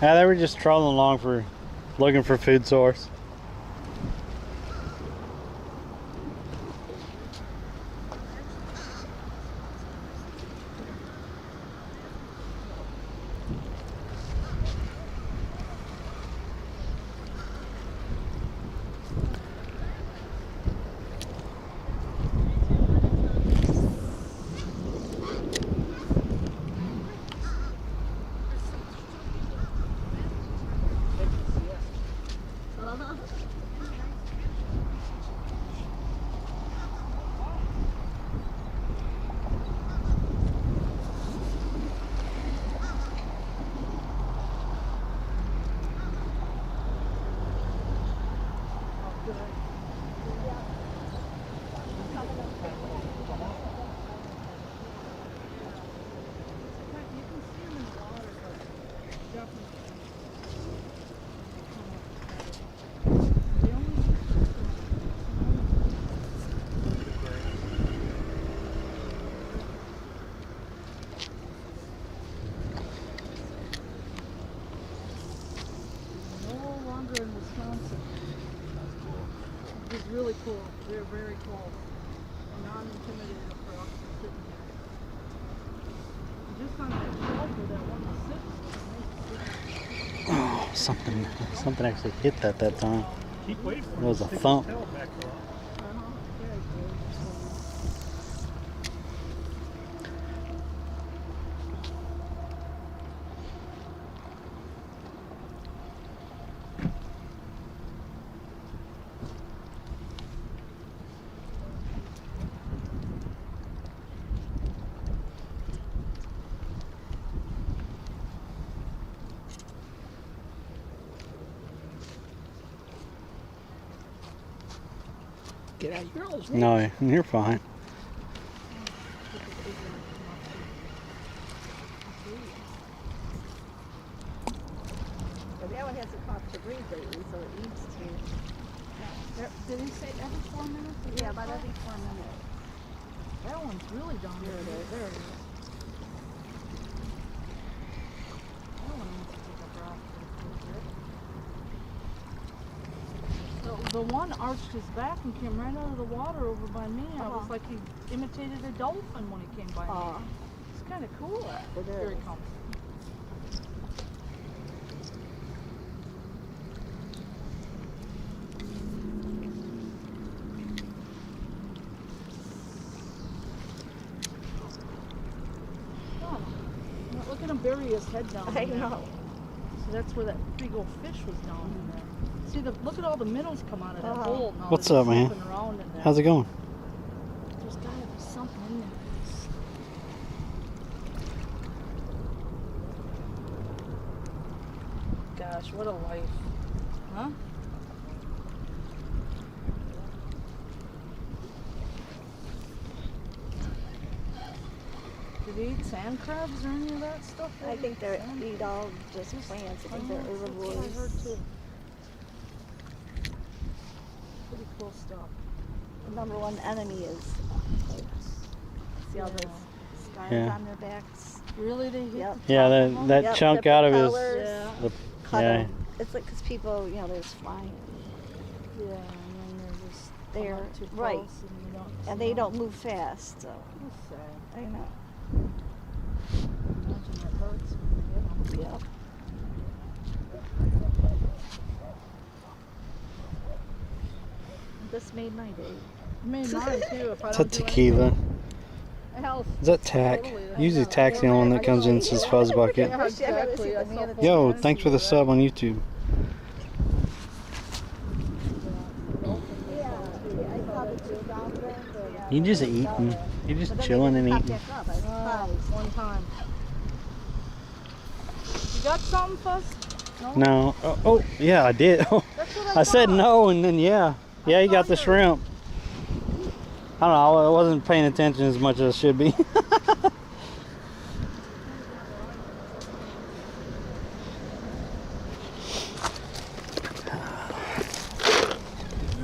Yeah, they were just trolling along for looking for food source. No longer in Wisconsin. It's really cool. They're very cool. And non-intimidating for us to sit here. Just on that shelter, that one was sitting. Something actually hit that time. Keep waiting for It was him a to stick his thump. tail back up. Get out of your holes, No, you're fine. it hasn't popped to breathe lately, so it needs to. Did he say every 4 minutes? Yeah, about every 4 minutes. That one's really down There it is. There it is. That one needs to take a breath. The one arched his back and came right out of the water over by me. It was like he imitated a dolphin when he came by me. It's kind of cool. Here he comes. Look at him bury his head down I there. know. So that's where that big old fish was down in there. See, look at all the minnows come out of that hole now. What's They're up, man? slipping around in there. How's it going? There's gotta be something in there. Gosh, what a life. Huh? Did they eat sand crabs or any of that stuff? I think they eat all just plants. I think they're That's what I herbivores. heard too. Pretty cool stuff. The number one enemy is see all those scars Yeah. on their backs. Really, they hit Yep. the Yeah, top of them? that Yep, chunk the out of his. propellers. Yeah. The, Cut yeah. 'em. It's like because people, they're just flying. Yeah, and then they're just They're come up too right, close and you don't and see they them. don't move fast. So That's sad. I know. Imagine it hurts when you hit 'em. Yep. This made my day. Made mine too. If I It's a don't do tequila. anything else. Is that tack? Totally. Usually tack's the only one that comes in his fuzz bucket. Yeah, exactly. I saw Yo, photos thanks for the of that. sub on YouTube. Yeah, I saw the two down there. You just eating. You're just chilling and eating. One time. You got something, Fuzz? No. Oh, yeah, I did. That's what I said thought. no, and then yeah. Yeah, you got the shrimp. I don't know. I wasn't paying attention as much as I should be.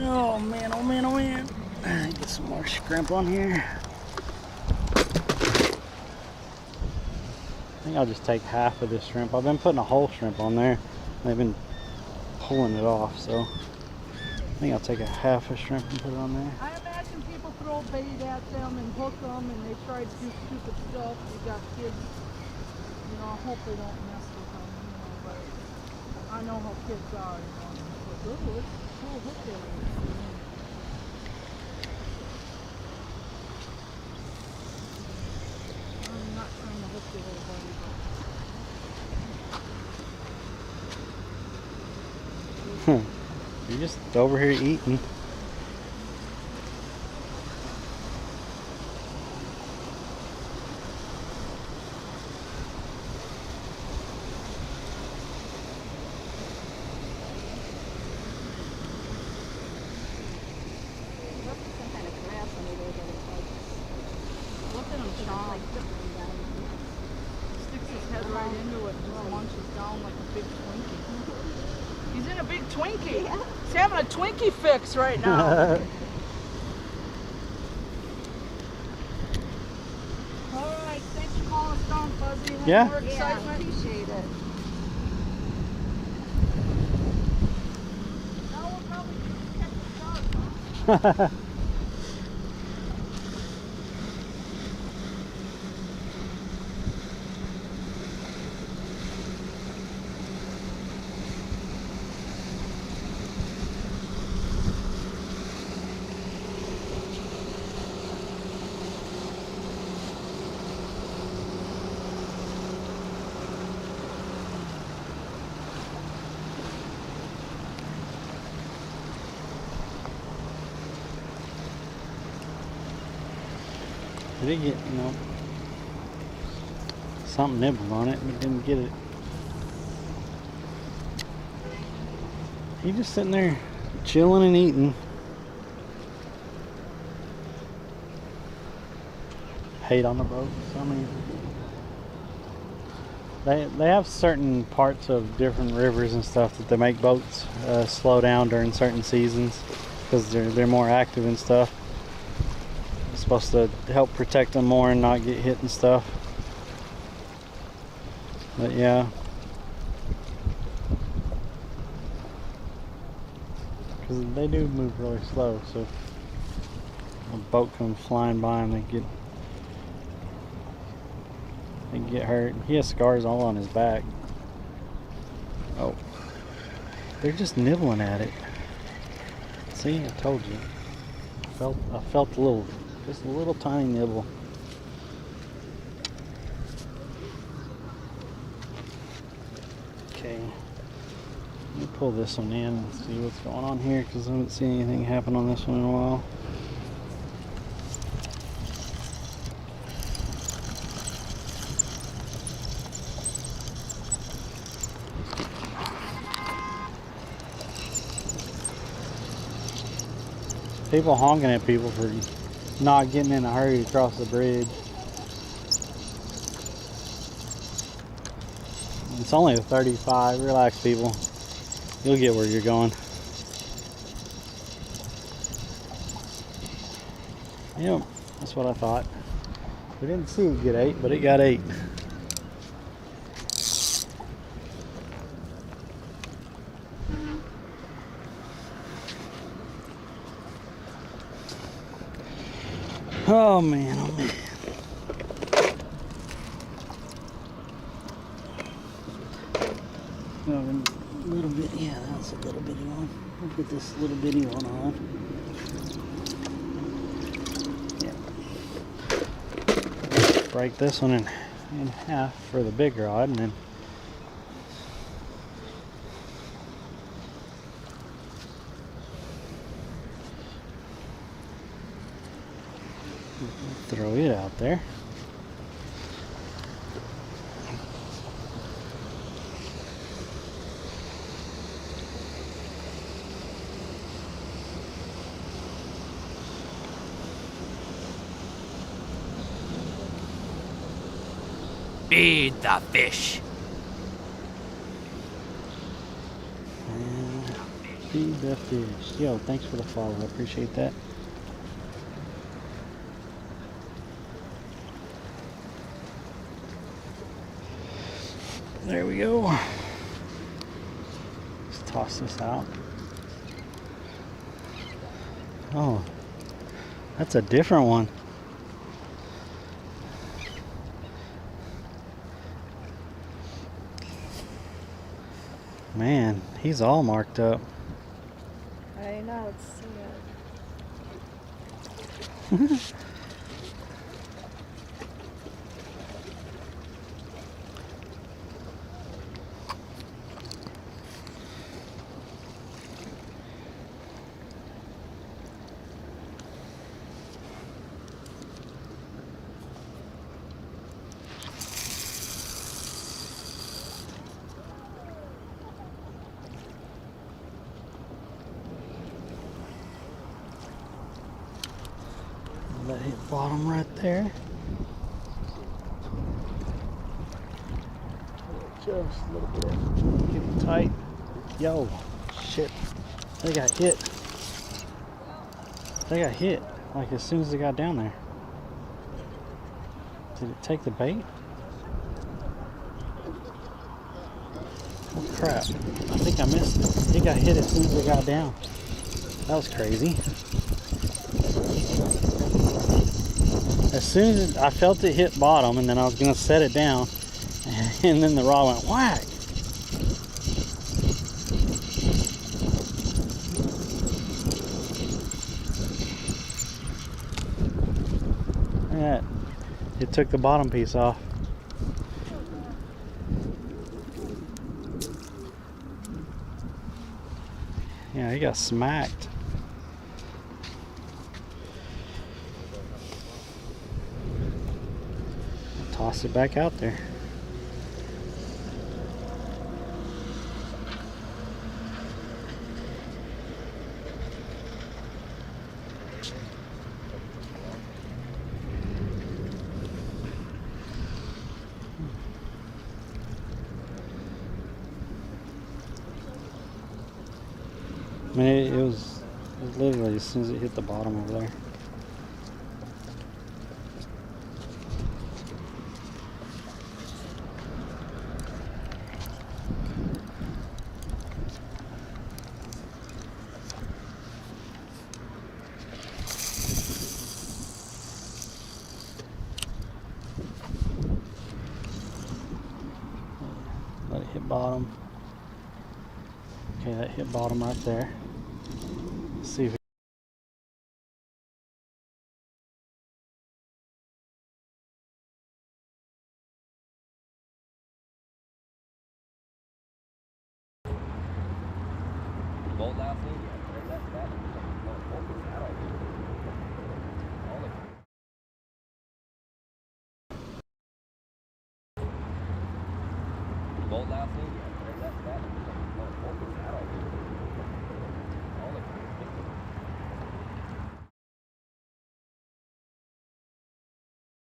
Oh man, oh man, oh man. Get some more shrimp on here. I think I'll just take half of this shrimp. I've been putting a whole shrimp on there. They've been pulling it off, so I think I'll take a half a shrimp and put it on there. I imagine people throw bait at them and hook them and they try to do stupid stuff. You got kids, I hope they don't mess with them, but I know how kids are, But, ooh, it's cool hook there. I'm not trying to hook you, little buddy, You're just over here eating. Some kind of grass under there that it's like, Look at him, Sean. like dripping down. Sticks his head right into it and just munches down like a big Twinkie. He's in a big Twinkie. Yeah. He's having a Twinkie fix right now. Alright, thanks for calling us down, Fuzzy. Have Yeah. more Yeah, excitement. appreciate it. Now we'll probably catch a shark, huh? I did get, something nibbled on it, but didn't get it. He just sitting there chilling and eating. Hate on the boat. So, I mean, They have certain parts of different rivers and stuff that they make boats slow down during certain seasons because they're more active and stuff. It's supposed to help protect them more and not get hit and stuff. But yeah. Because they do move really slow, so a boat comes flying by and they get hurt. He has scars all on his back. Oh, they're just nibbling at it. See, I told you. I felt a little, just a little tiny nibble. Okay, let me pull this one in and see what's going on here because I haven't seen anything happen on this one in a while. People honking at people for not getting in a hurry to cross the bridge. It's only a 35. Relax, people. You'll get where you're going. Yep, that's what I thought. We didn't see it get 8, but it got 8. Oh man, oh man. A little bit, yeah, that's a little bitty one. We'll get this little bitty one on. Yeah. Break this one in half for the big rod and then throw it out there. Feed the fish. And feed the fish. Yo, thanks for the follow. I appreciate that. There we go. Let's toss this out. Oh, that's a different one. Man, he's all marked up. I know, it's sad. That hit bottom right there. Just a little bit. Get it tight. Yo, shit. They got hit. They got hit like as soon as they got down there. Did it take the bait? Oh crap. I think I missed it. It got hit as soon as it got down. That was crazy. As soon as I felt it hit bottom, and then I was going to set it down, and then the rod went whack. Yeah, it took the bottom piece off. Yeah, he got smacked. Toss it back out there. mean, it was literally as soon as it hit the bottom over there. Let it hit bottom. Okay, that hit bottom right there. Let's see if it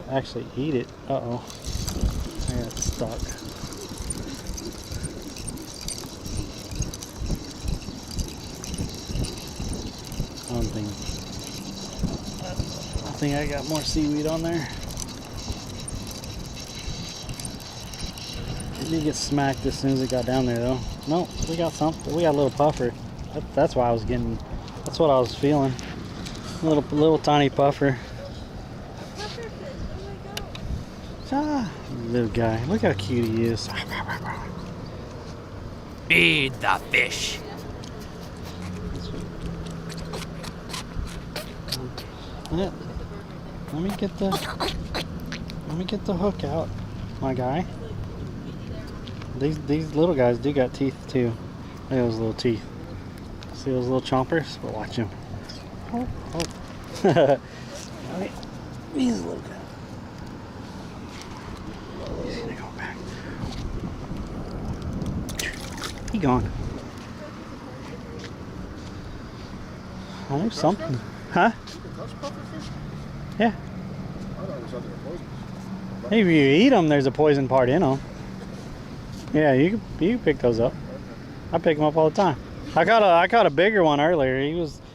actually eat it. Uh-oh. I got stuck. I think I got more seaweed on there. It did get smacked as soon as it got down there though. No, we got something. We got a little puffer. That's why I was getting, that's what I was feeling. A little tiny puffer. Ah, little guy. Look how cute he is. Feed the fish. Let me get the hook out, my guy. These little guys do got teeth too. Look at those little teeth. See those little chompers? But watch them. Oh, oh. Right. These little guys. He's gonna go back. He gone. I knew something. Huh? Yeah. If you eat them, there's a poison part in them. Yeah, you can pick those up. I pick them up all the time. I caught a bigger one earlier.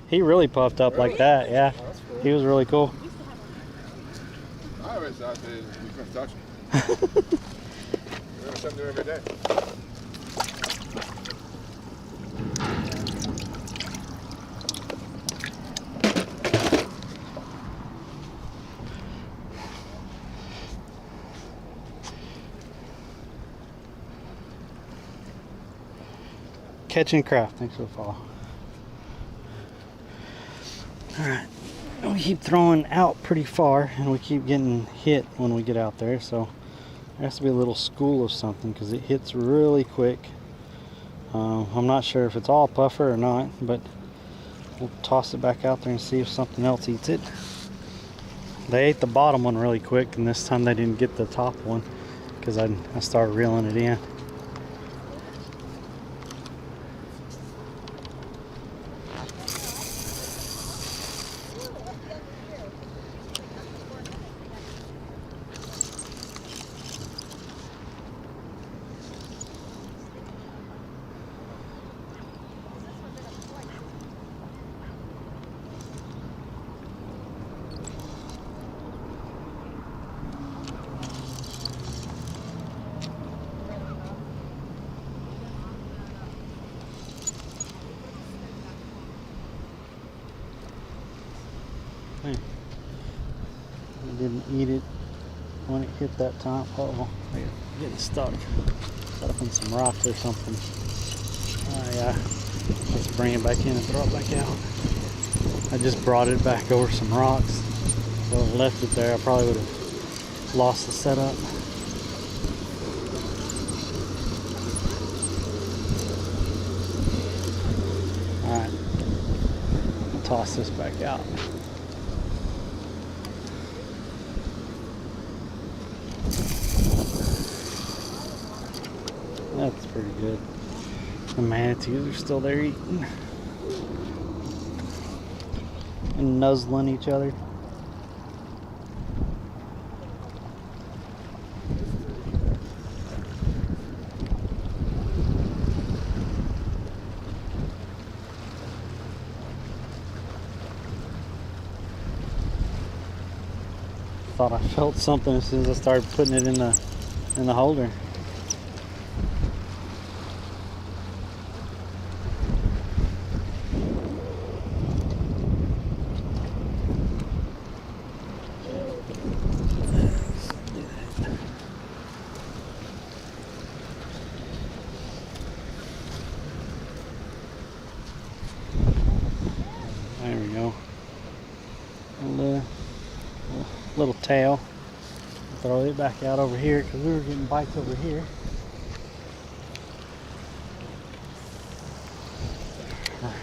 He really puffed up like that. Yeah, he was really cool. I always thought that we couldn't touch him. We're gonna send him every day. Catching Craft, thanks for the follow. Alright, we keep throwing out pretty far and we keep getting hit when we get out there, so there has to be a little school of something because it hits really quick. I'm not sure if it's all puffer or not, but we'll toss it back out there and see if something else eats it. They ate the bottom one really quick, and this time they didn't get the top one because I started reeling it in. I didn't eat it when it hit that time. Uh-oh, I'm getting stuck. Got up in some rocks or something. Oh yeah, let's bring it back in and throw it back out. I just brought it back over some rocks. If I would have left it there, I probably would have lost the setup. Alright, I'll toss this back out. That's pretty good. The manatees are still there eating and nuzzling each other. thought I felt something as soon as I started putting it in the holder. There we go. Little tail. Throw it back out over here because we were getting bites over here.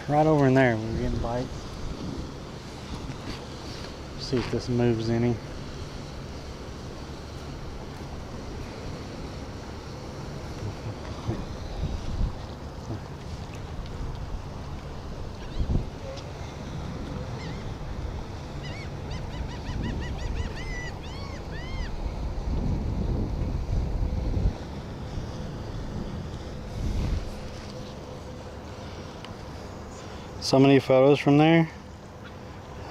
Right over in there, we were getting bites. See if this moves any. So many photos from there,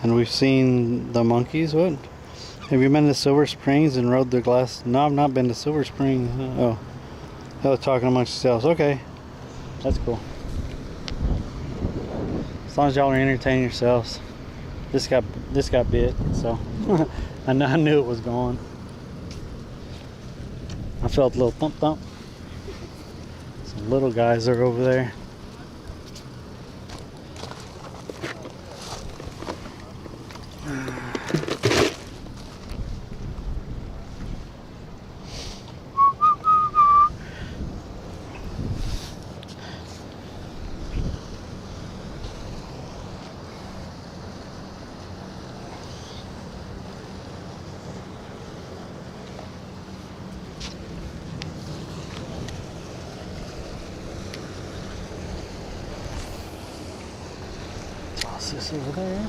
and we've seen the monkeys. What? Have you been to Silver Springs and rode the glass? No, I've not been to Silver Springs. Oh, y'all are talking amongst yourselves. Okay, that's cool. As long as y'all are entertaining yourselves. This got bit, so I knew it was gone. I felt a little thump thump. Some little guys are over there. Toss this over there.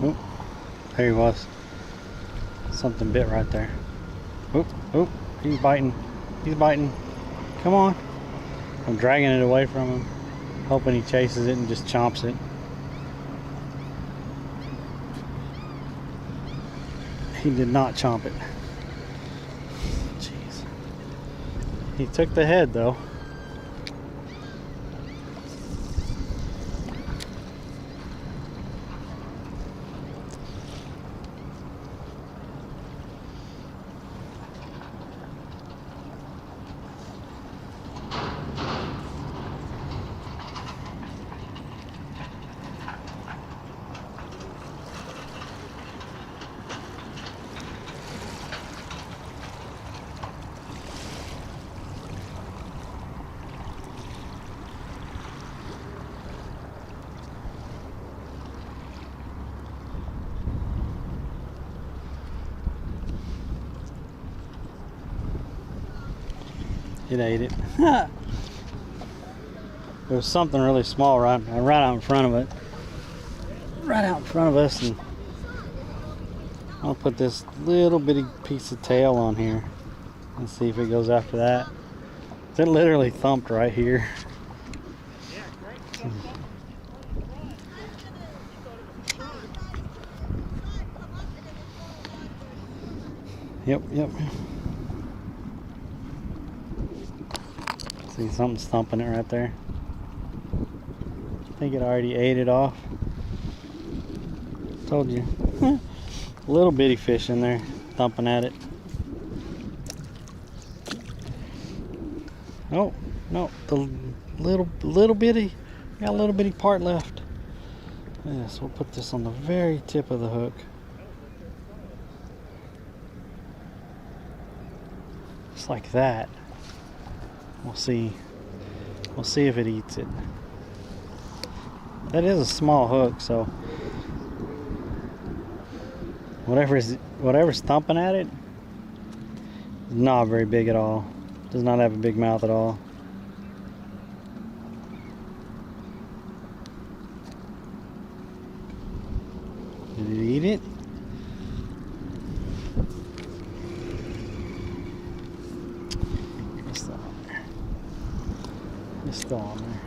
Oh, there he was. Something bit right there. Oh, oh, he's biting. He's biting. Come on. I'm dragging it away from him, hoping he chases it and just chomps it. He did not chomp it. Jeez. He took the head though. It ate it. There was something really small right out in front of it. Right out in front of us, and I'll put this little bitty piece of tail on here and see if it goes after that. It literally thumped right here. Yep. See, something's thumping it right there. I think it already ate it off. Told you. Little bitty fish in there thumping at it. Oh, no, the little bitty, got a little bitty part left. Yes, we'll put this on the very tip of the hook. Just like that. We'll see if it eats it. That is a small hook, so whatever's thumping at it, Not very big at all. Does not have a big mouth at all. Did it eat it? It's still on there. It's still on there.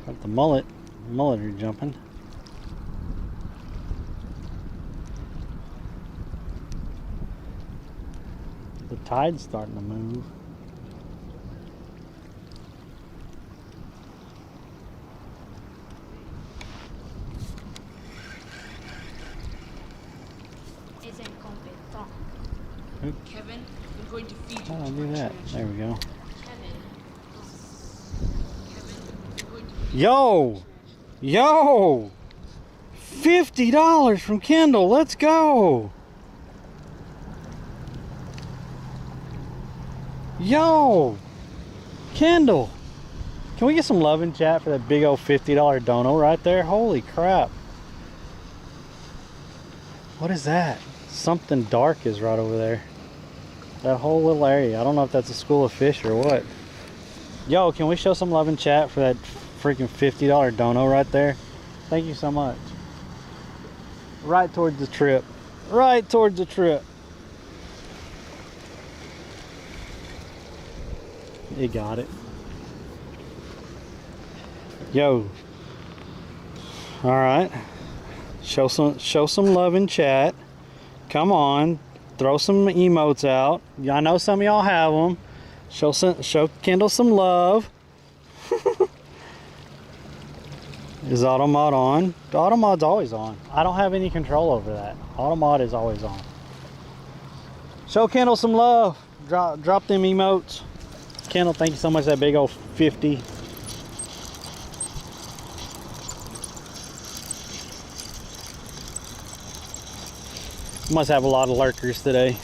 Got the mullet. Mullet are jumping. The tide's starting to move. Kevin, I'm going to feed you. Oh, I'll do that. There we go. Yo! Yo! $50 from Kendall. Let's go! Yo! Kendall! Can we get some love in chat for that big old $50 dono right there? Holy crap. What is that? Something dark is right over there. That whole little area. I don't know if that's a school of fish or what. Yo, can we show some love in chat for that freaking $50 dono right there? Thank you so much. Right towards the trip. Right towards the trip. He got it. Yo. All right. Show some love in chat. Come on. Throw some emotes out. I know some of y'all have them. Show Kendall some love. Is Automod on? The Automod's always on. I don't have any control over that. Automod is always on. Show Kendall some love. Drop them emotes. Kendall, thank you so much. That big old 50. Must have a lot of lurkers today.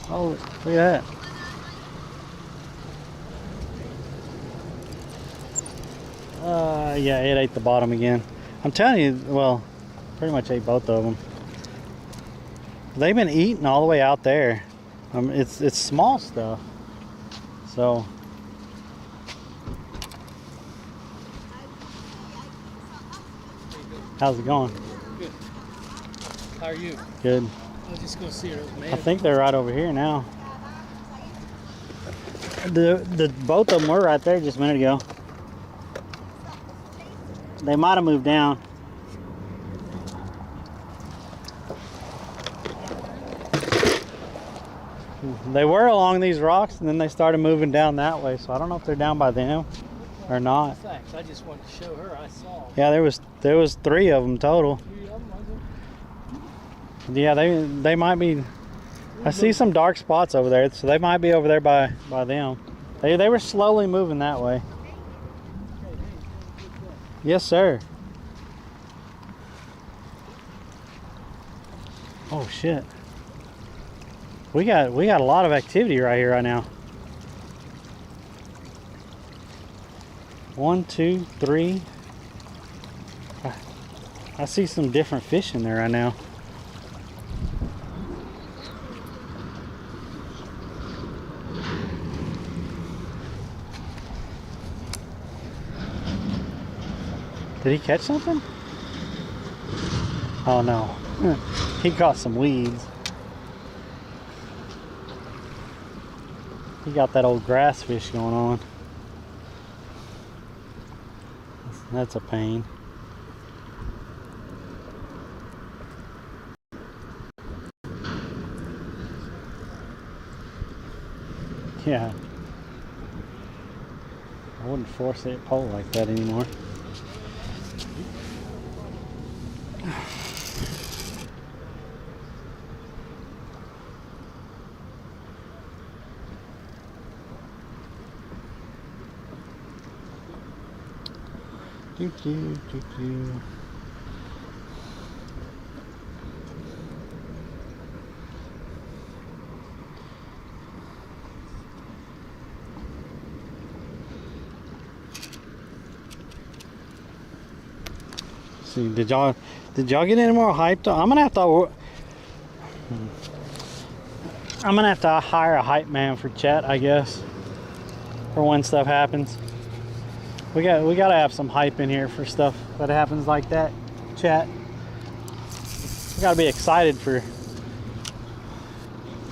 Oh, look at that. Yeah, it ate the bottom again. I'm telling you, well, pretty much ate both of them. They've been eating all the way out there. It's small stuff. So. How's it going? Good. How are you? Good. I was just going to see her. I think they're right over here now. Both of them were right there just a minute ago. They might have moved down. They were along these rocks and then they started moving down that way. So I don't know if they're down by them or not. Thanks. I just wanted to show her I saw. Yeah, there was 3 of them total. 3 of them, was Yeah, they might be. I see some dark spots over there, so they might be over there by them. They were slowly moving that way. Yes, sir. Oh shit. We got a lot of activity right here right now. 1, 2, 3. I see some different fish in there right now. Did he catch something? Oh no. He caught some weeds. He got that old grass fish going on. That's a pain. Yeah. I wouldn't force it pole like that anymore. Do, do, do, do. See, did y'all get any more hyped? I'm gonna have to hire a hype man for chat, I guess, for when stuff happens. We gotta have some hype in here for stuff that happens like that. Chat. We gotta be excited for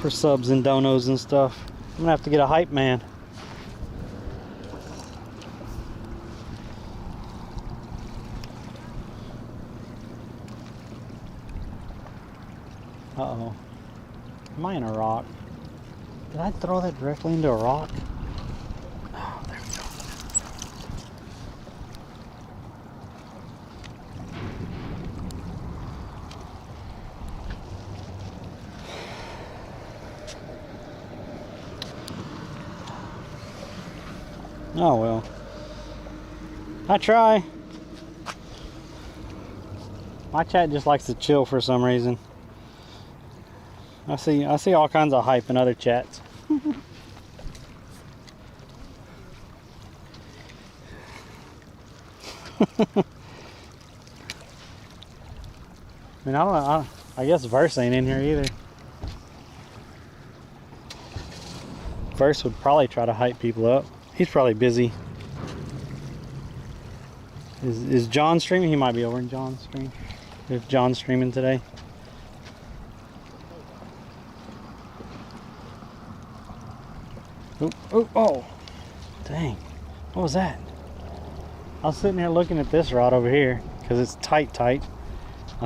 subs and donos and stuff. I'm gonna have to get a hype man. Uh-oh. Am I in a rock? Did I throw that directly into a rock? Oh, there we go. Oh well. I try. My chat just likes to chill for some reason. I see all kinds of hype in other chats. I mean, I guess Verse ain't in here either. Verse would probably try to hype people up. He's probably busy. Is John streaming? He might be over in John's stream. If John's streaming today. Oh, dang. What was that? I was sitting here looking at this rod over here because it's tight. I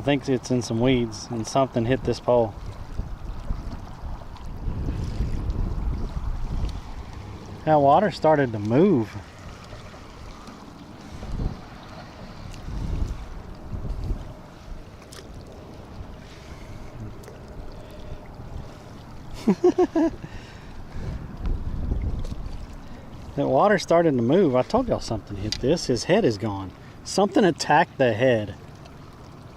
think it's in some weeds and something hit this pole. That water started to move. That water started to move. I told y'all something hit this. His head is gone. Something attacked the head.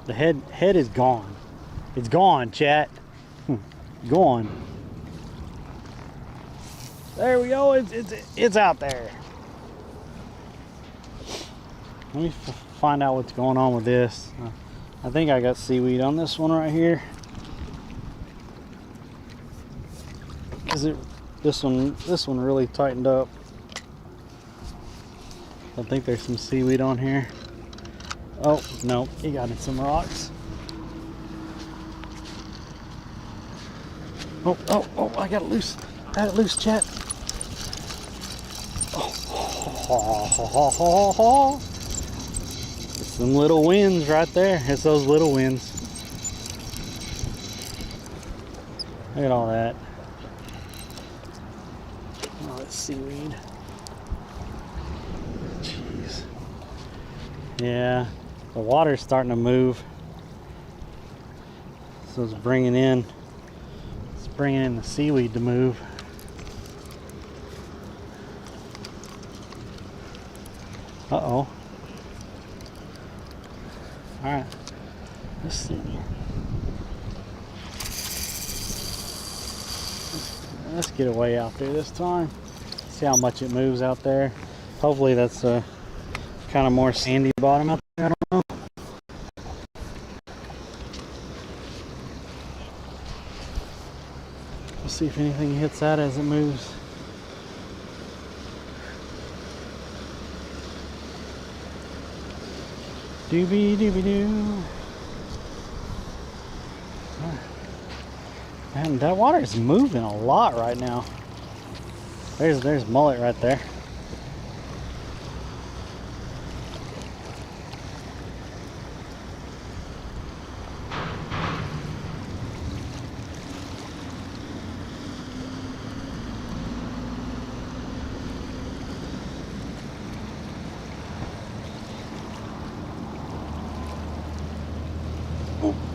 The head is gone. It's gone, chat. Gone. There we go. It's out there. Let me find out what's going on with this. I think I got seaweed on this one right here. Cause this one really tightened up. I think there's some seaweed on here. Oh, no, he got in some rocks. Oh, I got it loose. Got it loose, chat. Oh. It's them little winds right there. It's those little winds. Look at all that. Oh, that's seaweed. Jeez. Yeah, the water's starting to move. So it's bringing in the seaweed to move. Uh-oh. Alright. Let's see. Let's get away out there this time. See how much it moves out there. Hopefully that's a kind of more sandy bottom out there. I don't know. Let's see if anything hits that as it moves. Doobie-doobie-doo. Man, that water is moving a lot right now. There's mullet right there.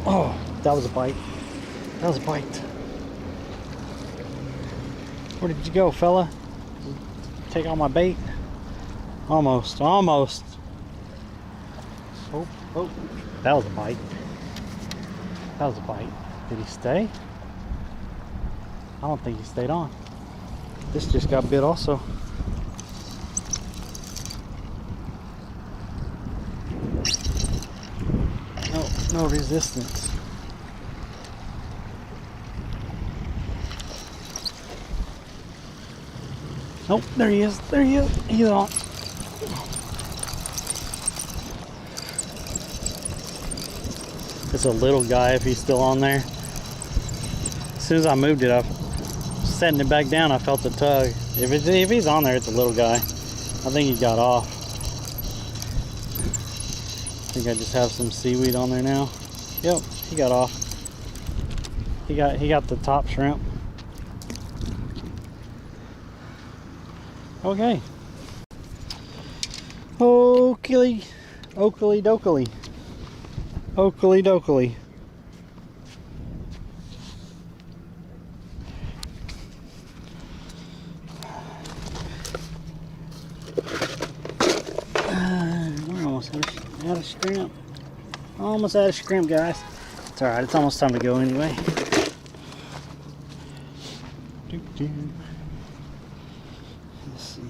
Oh, that was a bite. That was a bite. Where did you go, fella? Take all my bait? Almost. Oh, that was a bite. That was a bite. Did he stay? I don't think he stayed on. This just got bit also. No resistance. Oh, there he is. There he is. He's on. It's a little guy if he's still on there. As soon as I moved it, I was setting it back down. I felt the tug. If he's on there, it's a little guy. I think he got off. I think I just have some seaweed on there now. Yep, he got off. He got the top shrimp. Okay. Oakley dokley. Oakley dokley. We're almost out of shrimp. Almost out of shrimp, guys. It's alright, it's almost time to go anyway. Let's see.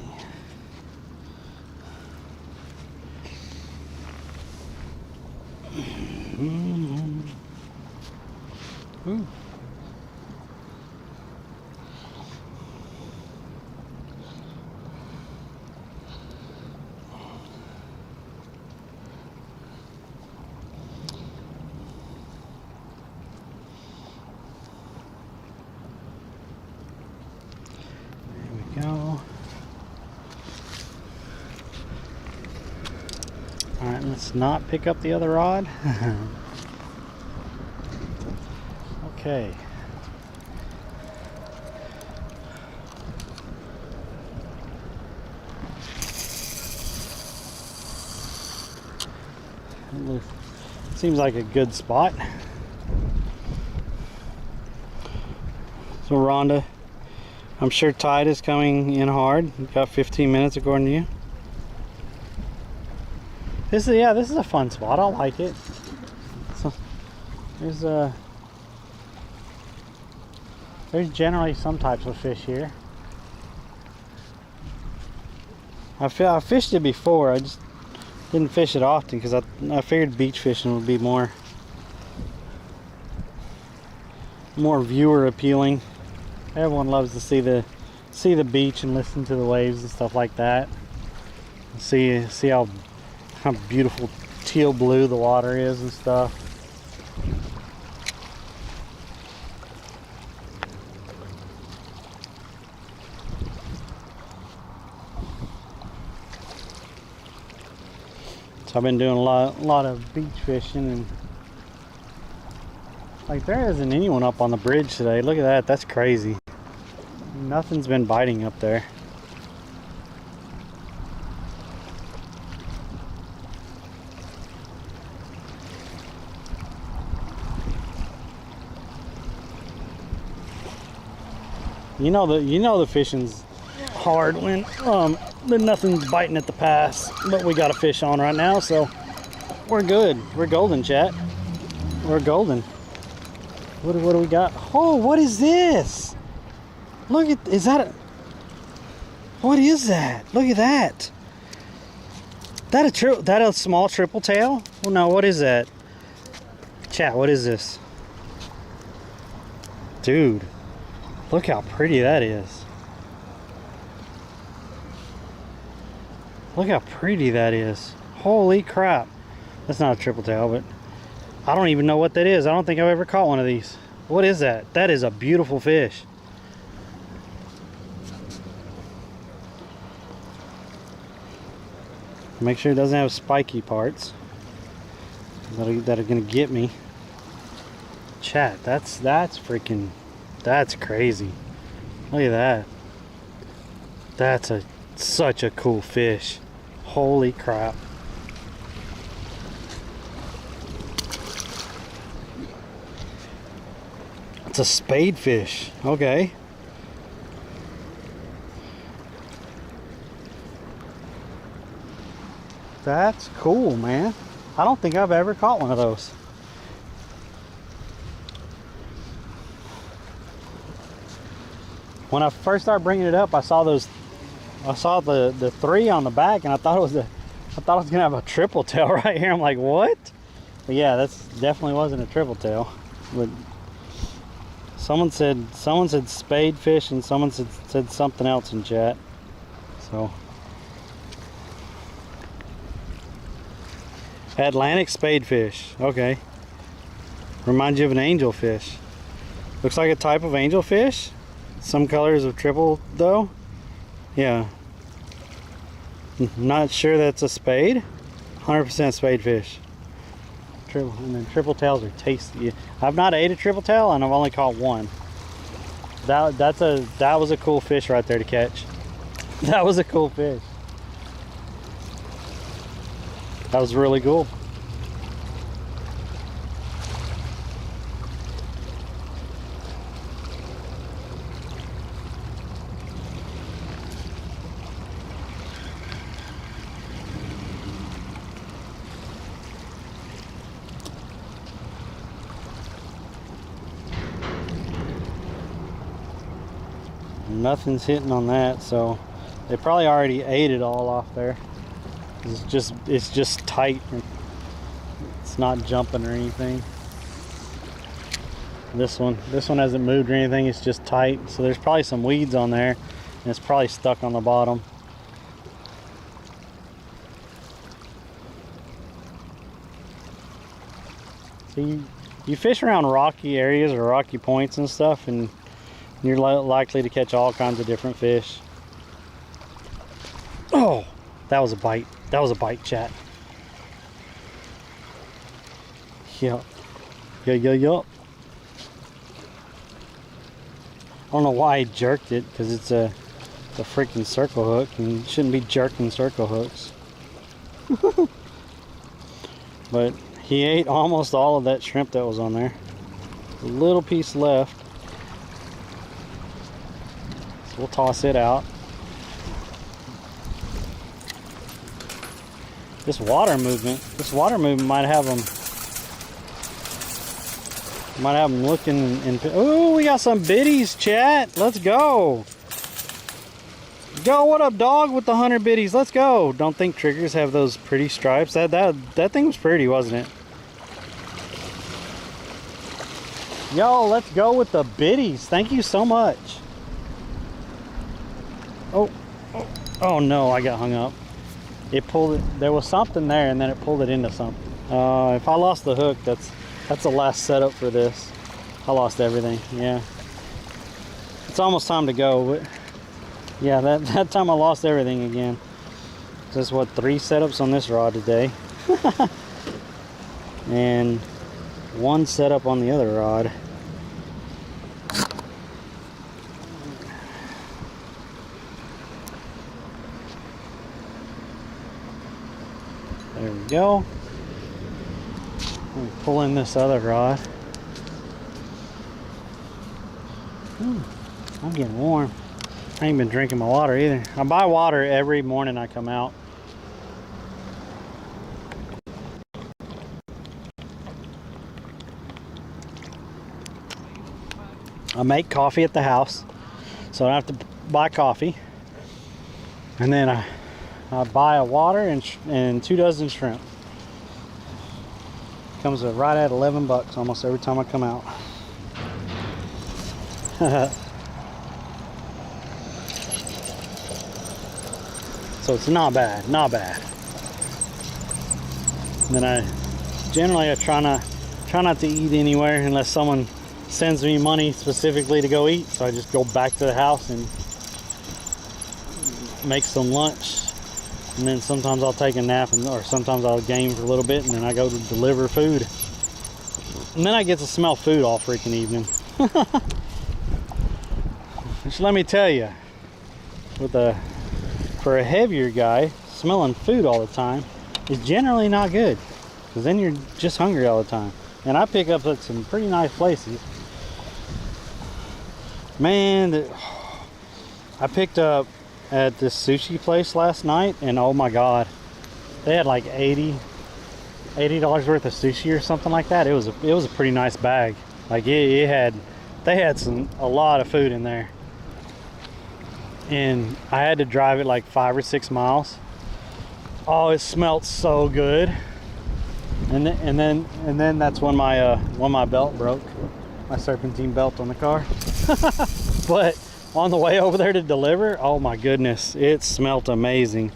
Ooh. There we go. All right, let's not pick up the other rod. Okay. Seems like a good spot. So Rhonda, I'm sure tide is coming in hard. You've got 15 minutes according to you. This is a fun spot. I like it. So there's generally some types of fish here. I fished it before. I just didn't fish it often because I figured beach fishing would be more viewer appealing. Everyone loves to see the beach and listen to the waves and stuff like that. See how beautiful teal blue the water is and stuff. So I've been doing a lot of beach fishing, and like there isn't anyone up on the bridge today. Look at that, that's crazy. Nothing's been biting up there. You know the fishing's hard when nothing's biting at the pass, but we got a fish on right now, so we're good. We're golden, chat. We're golden. What do we got? Oh, what is this? Look at, what is that? Look at that. That a small triple tail? Oh no, what is that? Chat, what is this? Dude, look how pretty that is. Look how pretty that is. Holy crap. That's not a triple tail, but I don't even know what that is. I don't think I've ever caught one of these. What is that? That is a beautiful fish. Make sure it doesn't have spiky parts that are gonna get me. Chat, that's crazy. Look at that. That's such a cool fish. Holy crap. It's a spade fish. Okay. That's cool, man. I don't think I've ever caught one of those. When I first started bringing it up, I saw the three on the back, and I thought it was gonna have a triple tail right here. I'm like, what? But yeah, that's definitely wasn't a triple tail. But someone said spade fish, and someone said something else in chat. So Atlantic spadefish. Okay. Reminds you of an angelfish. Looks like a type of angelfish. Some colors of triple though. Yeah. Not sure that's a spade. 100% spadefish. And then triple tails are tasty. I've not ate a triple tail, and I've only caught one. That was a cool fish right there to catch. That was a cool fish. That was really cool. Nothing's hitting on that, so they probably already ate it all off there. It's just tight. It's not jumping or anything. This one hasn't moved or anything. It's just tight. So there's probably some weeds on there, and it's probably stuck on the bottom. So you fish around rocky areas or rocky points and stuff, and you're likely to catch all kinds of different fish. Oh, that was a bite. That was a bite, chat. Yup. Yup. I don't know why I jerked it, because it's a freaking circle hook, and you shouldn't be jerking circle hooks. But he ate almost all of that shrimp that was on there. A little piece left. So we'll toss it out. This water movement might have them looking and oh, we got some biddies, chat. Let's go. Yo, what up, dog, with the 100 biddies? Let's go. Don't think triggers have those pretty stripes. That thing was pretty, wasn't it? Yo, let's go with the biddies. Thank you so much. Oh no, I got hung up. It pulled it. There was something there, and then it pulled it into something. If I lost the hook, that's the last setup for this. I lost everything. Yeah, it's almost time to go. But yeah, that time I lost everything again. There's what, 3 setups on this rod today, and 1 setup on the other rod. There we go. Pull in this other rod. I'm getting warm. I ain't been drinking my water either. I buy water every morning I come out. I make coffee at the house, so I don't have to buy coffee. And then I buy a water and 2 dozen shrimp. Comes right at 11 bucks almost every time I come out. So it's not bad, not bad. And then I try not to eat anywhere unless someone sends me money specifically to go eat. So I just go back to the house and make some lunch. And then sometimes I'll take a nap, or sometimes I'll game for a little bit, and then I go to deliver food. And then I get to smell food all freaking evening. Just let me tell you, for a heavier guy, smelling food all the time is generally not good, because then you're just hungry all the time. And I pick up at some pretty nice places. Man, I picked up at this sushi place last night, and oh my god, they had like $80 worth of sushi or something like that. It was a pretty nice bag. Like they had a lot of food in there, and I had to drive it like 5 or 6 miles. Oh, it smelled so good. And then that's when my belt broke, my serpentine belt on the car. But on the way over there to deliver, oh my goodness, it smelt amazing.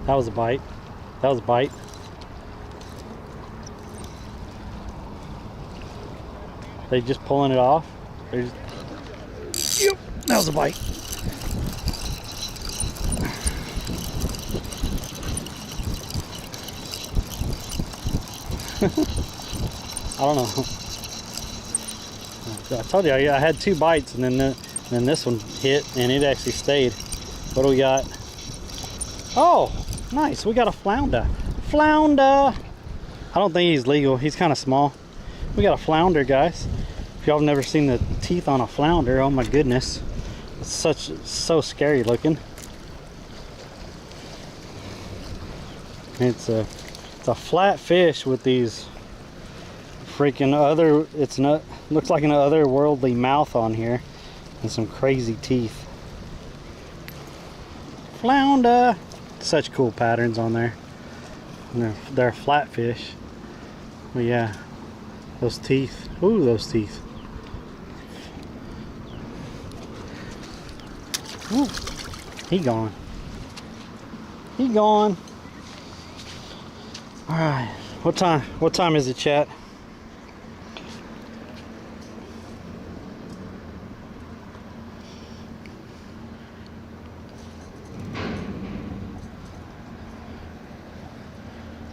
That was a bite. That was a bite. They just pulling it off. They're just... Yep, that was a bite. I don't know. I told you I had 2 bites, and then this one hit, and it actually stayed. What do we got? Oh, nice. We got a flounder. Flounder. I don't think he's legal. He's kind of small. We got a flounder, guys. If y'all have never seen the teeth on a flounder, oh my goodness. It's so scary looking. It's a flat fish with these freaking looks like an otherworldly mouth on here and some crazy teeth. Flounder. Such cool patterns on there. And they're flat fish. But yeah, those teeth. Ooh, those teeth. Ooh, he gone. He gone. All right. What time is it, chat?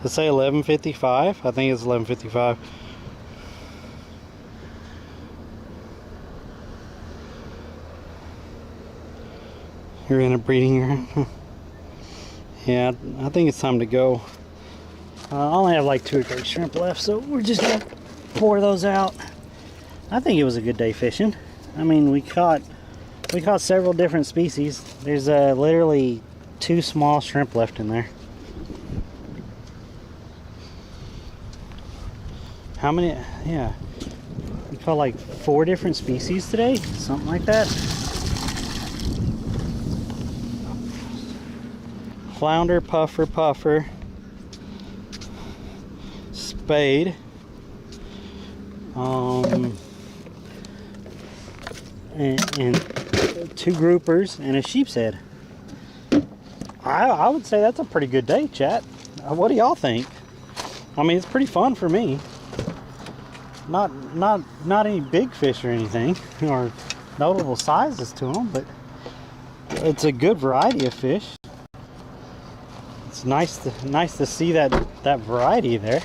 Let's say 11:55. I think it's 11:55. You're in a breeding area. Yeah, I think it's time to go. I only have like 2 or 3 shrimp left, so we're just gonna pour those out. I think it was a good day fishing. I mean, we caught several different species. There's literally 2 small shrimp left in there. How many? Yeah, we caught like 4 different species today, something like that. Flounder, puffer, spade, and 2 groupers and a sheep's head. I would say that's a pretty good day, chat. What do y'all think? I mean, it's pretty fun for me. Not any big fish or anything, or notable sizes to them, but it's a good variety of fish. It's nice to see that variety there.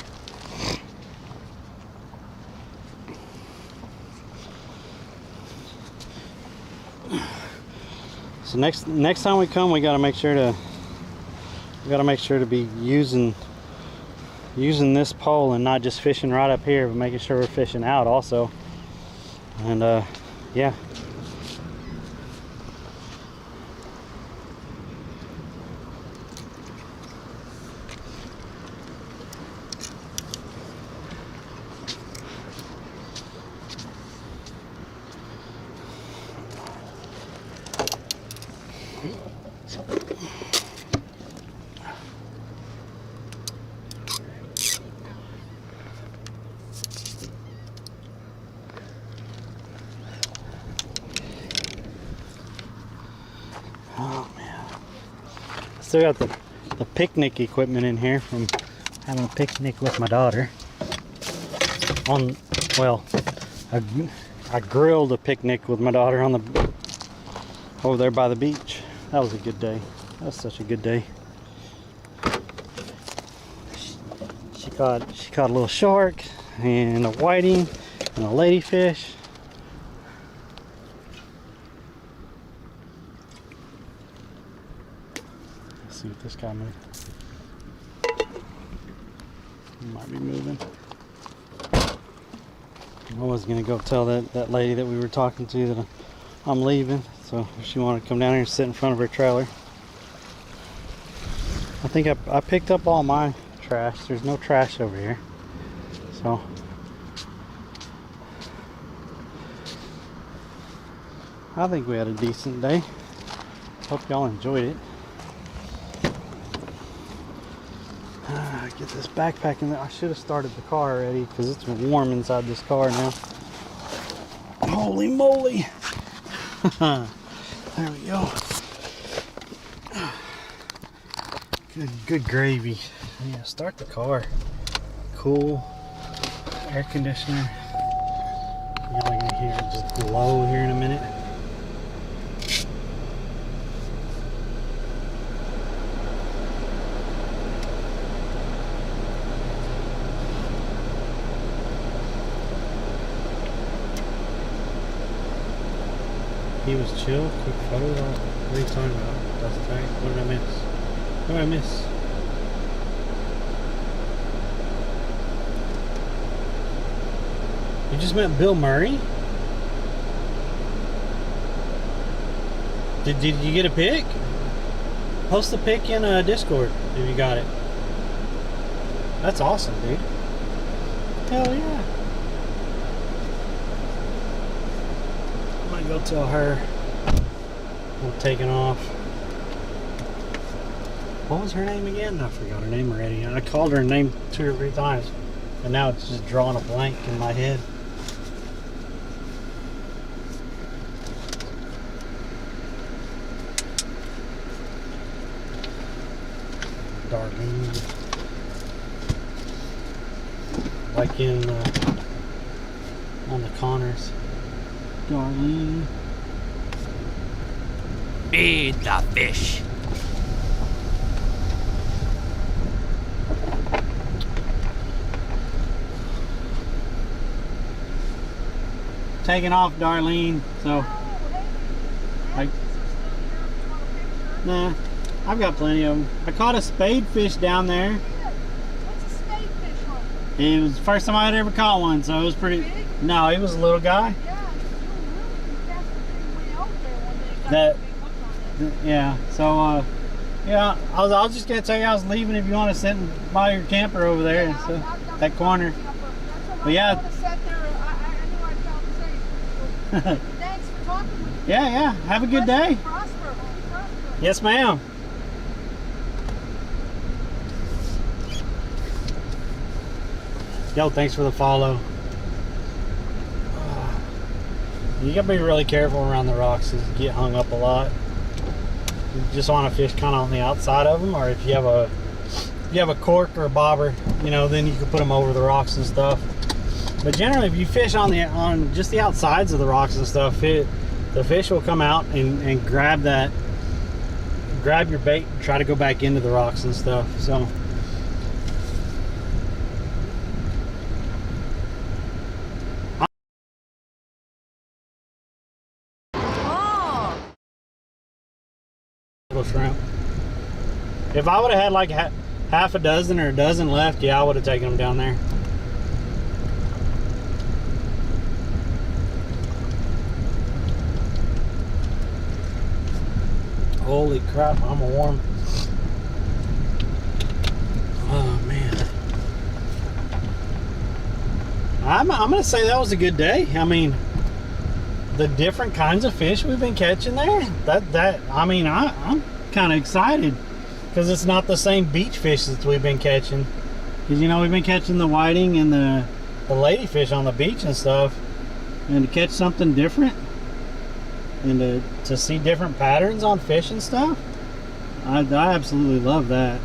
So next time we come, we got to make sure to be using this pole and not just fishing right up here, but making sure we're fishing out also. And yeah. Still got the picnic equipment in here from having a picnic with my daughter. I grilled a picnic with my daughter over there by the beach. That was a good day. That was such a good day. She caught a little shark and a whiting and a ladyfish. See what this guy moved. He might be moving. I was gonna go tell that lady that we were talking to that I'm leaving. So if she wanted to come down here and sit in front of her trailer. I think I picked up all my trash. There's no trash over here. So I think we had a decent day. Hope y'all enjoyed it. Get this backpack in there. I should have started the car already because it's warm inside this car now. Holy moly! There we go. Good gravy. Yeah, start the car. Cool air conditioner. Y'all are gonna hear it just glow here in a minute. He was chill, quick photo. What are you talking about? That's tight. What did I miss? What did I miss? You just met Bill Murray? Did you get a pic? Post the pic in Discord if you got it. That's awesome, dude. Hell yeah. Go tell her I'm taking off. What was her name again? I forgot her name already. I called her name 2 or 3 times, and now it's just drawing a blank in my head. Darlene, like in on the Connors. Darlene. Feed the fish. Taking off, Darlene. So, nah, I've got plenty of them. I caught a spade fish down there. What's a spade fish one? It was the first time I'd ever caught one, so it was pretty. Big? No, he was a little guy. Yeah, you really out there when they got That- the big hook on it. Yeah, so yeah, I was just gonna tell you I was leaving if you want to sit and buy your camper over there, Yeah, so I'll that corner. But yeah. I would have sat there. I knew I felt safe. Thanks for talking with me. Yeah, have a good day. Prosper. Yes, ma'am. Yo, thanks for the follow. You gotta be really careful around the rocks because you get hung up a lot. You just want to fish kind of on the outside of them, or if you have a cork or a bobber, you know, then you can put them over the rocks and stuff. But generally, if you fish on just the outsides of the rocks and stuff, the fish will come out and grab your bait and try to go back into the rocks and stuff. So little shrimp. If I would have had like half a dozen or a dozen left, yeah, I would have taken them down there. Holy crap, I'm warm. Oh man. I'm gonna say that was a good day. I mean, the different kinds of fish we've been catching there, I'm kind of excited because it's not the same beach fish that we've been catching. Because, you know, we've been catching the whiting and the ladyfish on the beach and stuff, and to catch something different and to see different patterns on fish and stuff, I absolutely love that.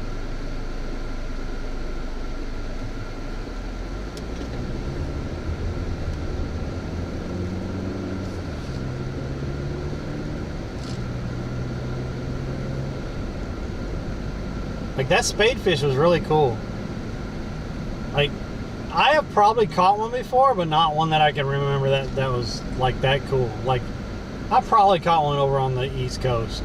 Like, that spadefish was really cool. Like, I have probably caught one before, but not one that I can remember that was like that cool. Like, I probably caught one over on the East Coast.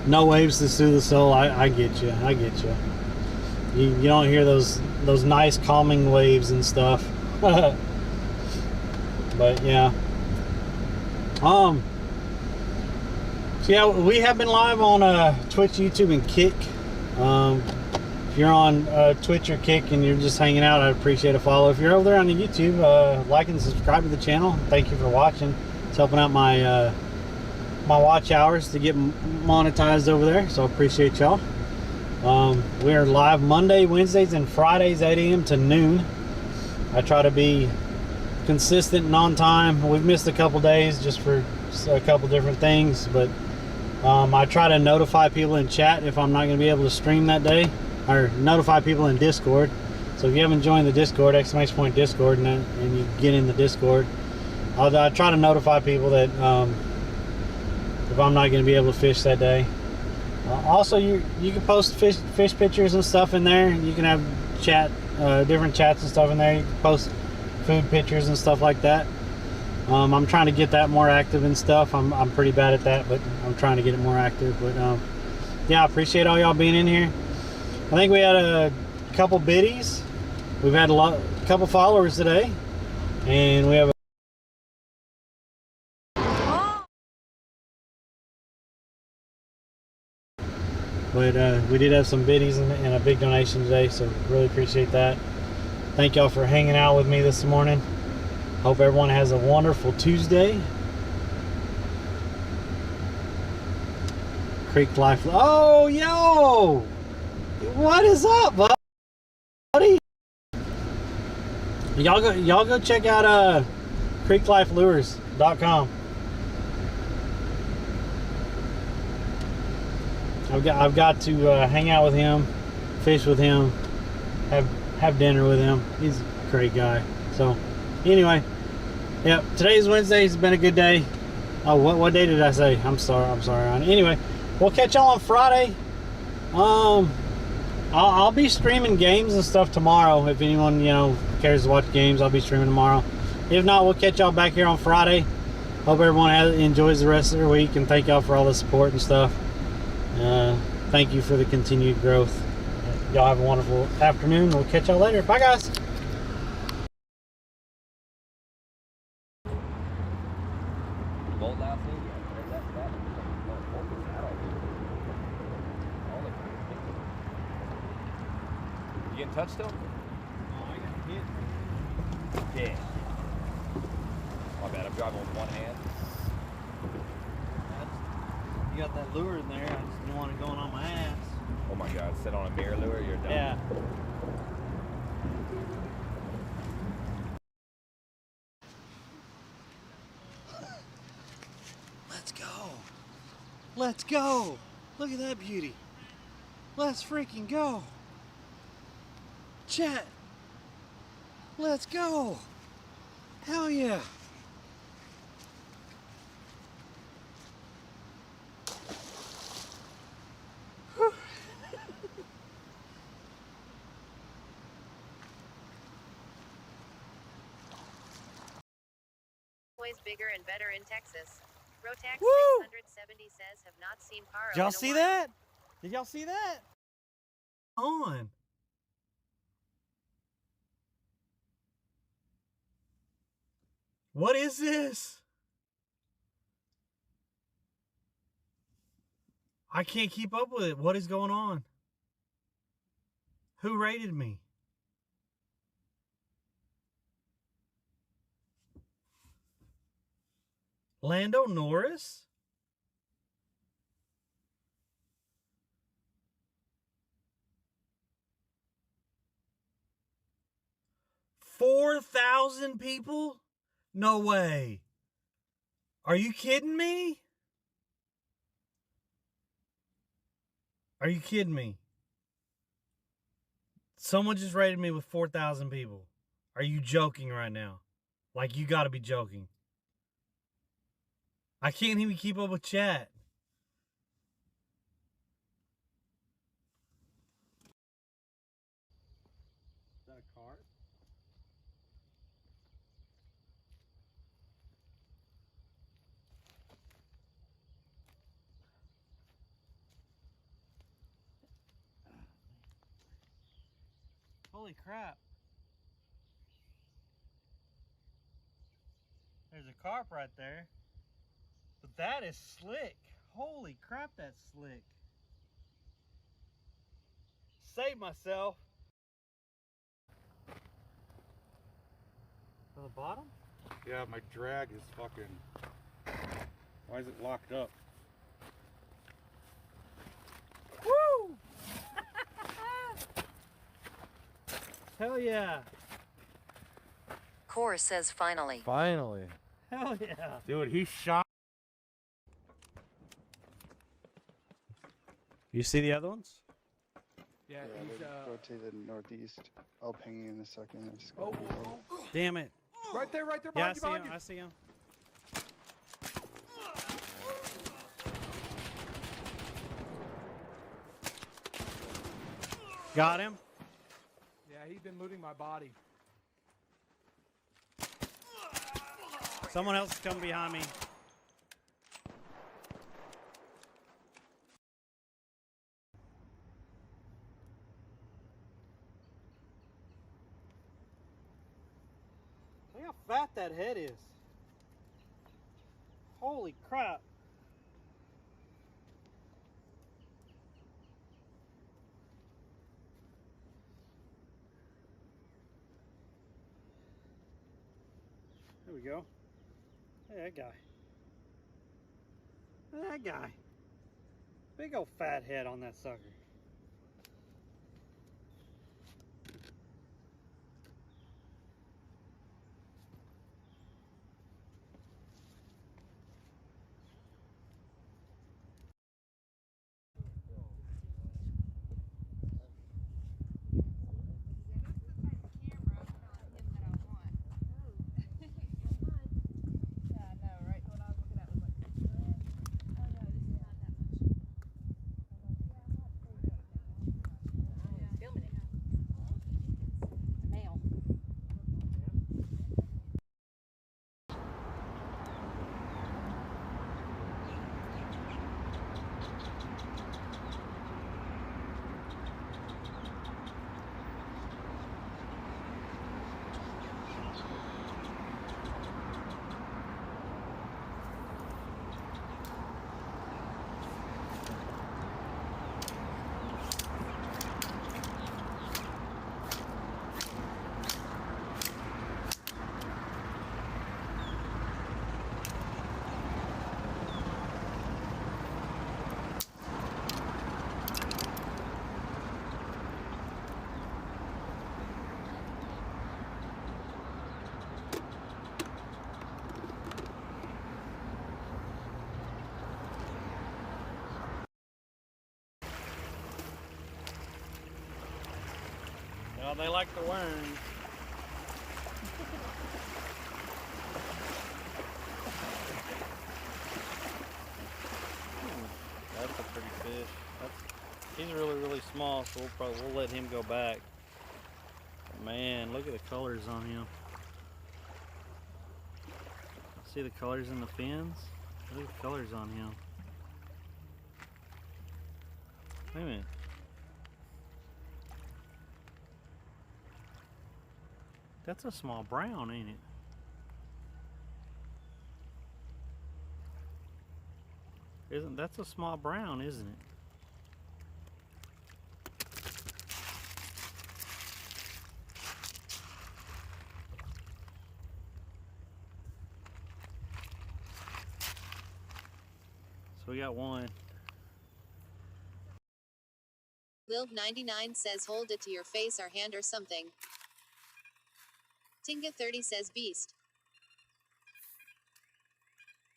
No waves to soothe the soul. I get you. I get you. You don't hear those nice calming waves and stuff. But yeah. So yeah, we have been live on Twitch, YouTube, and Kick. If you're on Twitch or Kick and you're just hanging out, I'd appreciate a follow. If you're over there on the YouTube, like and subscribe to the channel. Thank you for watching. It's helping out my my watch hours to get monetized over there, so I appreciate y'all. We are live Monday, Wednesdays, and Fridays, 8 a.m. to noon. I try to be consistent and on time. We've missed a couple days just for a couple different things, but I try to notify people in chat if I'm not going to be able to stream that day, or notify people in Discord. So if you haven't joined the Discord, !Discord, and you get in the Discord, I try to notify people that if I'm not going to be able to fish that day. Also, you can post fish pictures and stuff in there. You can have different chats and stuff in there. You can post food pictures and stuff like that. I'm trying to get that more active and stuff. I'm pretty bad at that, but I'm trying to get it more active. But yeah, I appreciate all y'all being in here. I think we had a couple biddies. We've had a couple followers today, and we have but we did have some biddies and a big donation today, so really appreciate that. Thank y'all for hanging out with me this morning. Hope everyone has a wonderful Tuesday. Creek Life. Oh, yo! What is up, buddy? Y'all go check out creeklifelures.com. I've got to hang out with him, fish with him, have dinner with him. He's a great guy. So anyway, yeah, today's Wednesday. It's been a good day. Oh, what day did I say? I'm sorry. Anyway, we'll catch y'all on Friday. I'll be streaming games and stuff tomorrow. If anyone cares to watch games, I'll be streaming tomorrow. If not, we'll catch y'all back here on Friday. Hope everyone enjoys the rest of their week, and thank y'all for all the support and stuff. Thank you for the continued growth. Y'all have a wonderful afternoon. We'll catch y'all later. Bye, guys. You getting touched still? Oh, I got hit. Yeah. My bad, I'm driving with one hand. You got that lure in there. I just didn't want it going on my ass. Oh my god, sit on a mirror lure, you're done. Yeah. Let's go. Let's go. Look at that beauty. Let's freaking go. Chat. Let's go. Hell yeah. Always bigger and better in Texas. Rotax Woo! 670 says have not seen Paro. Did y'all see that? Did y'all see that? On. What is this? I can't keep up with it. What is going on? Who rated me? Lando Norris? $4,000 people? No way. Are you kidding me? Are you kidding me? Someone just rated me with 4,000 people. Are you joking right now? Like, you gotta be joking. I can't even keep up with chat. Is that a card? Holy crap. There's a carp right there. But that is slick. Holy crap, that's slick. Saved myself. To the bottom? Yeah, my drag is fucking... Why is it locked up? Woo! Hell yeah. Core says finally. Finally. Hell yeah. Dude, he shot. You see the other ones? Yeah, he's rotated northeast. I'll ping you in a second. I just Oh, Damn it. right there, Yeah, behind you. I see him. Got him. Yeah, he's been looting my body. Someone else is coming behind me. Look how fat that head is. Holy crap. There we go. Hey, that guy. Look at that guy. Big old fat head on that sucker. Well, they like the worms. That's a pretty fish. He's really small, so we'll let him go back. Man, look at the colors on him. See the colors in the fins? Look at the colors on him. Wait a minute. That's a small brown, ain't it? That's a small brown, isn't it? So we got one. Lil99 says hold it to your face or hand or something. Tinga30 says beast.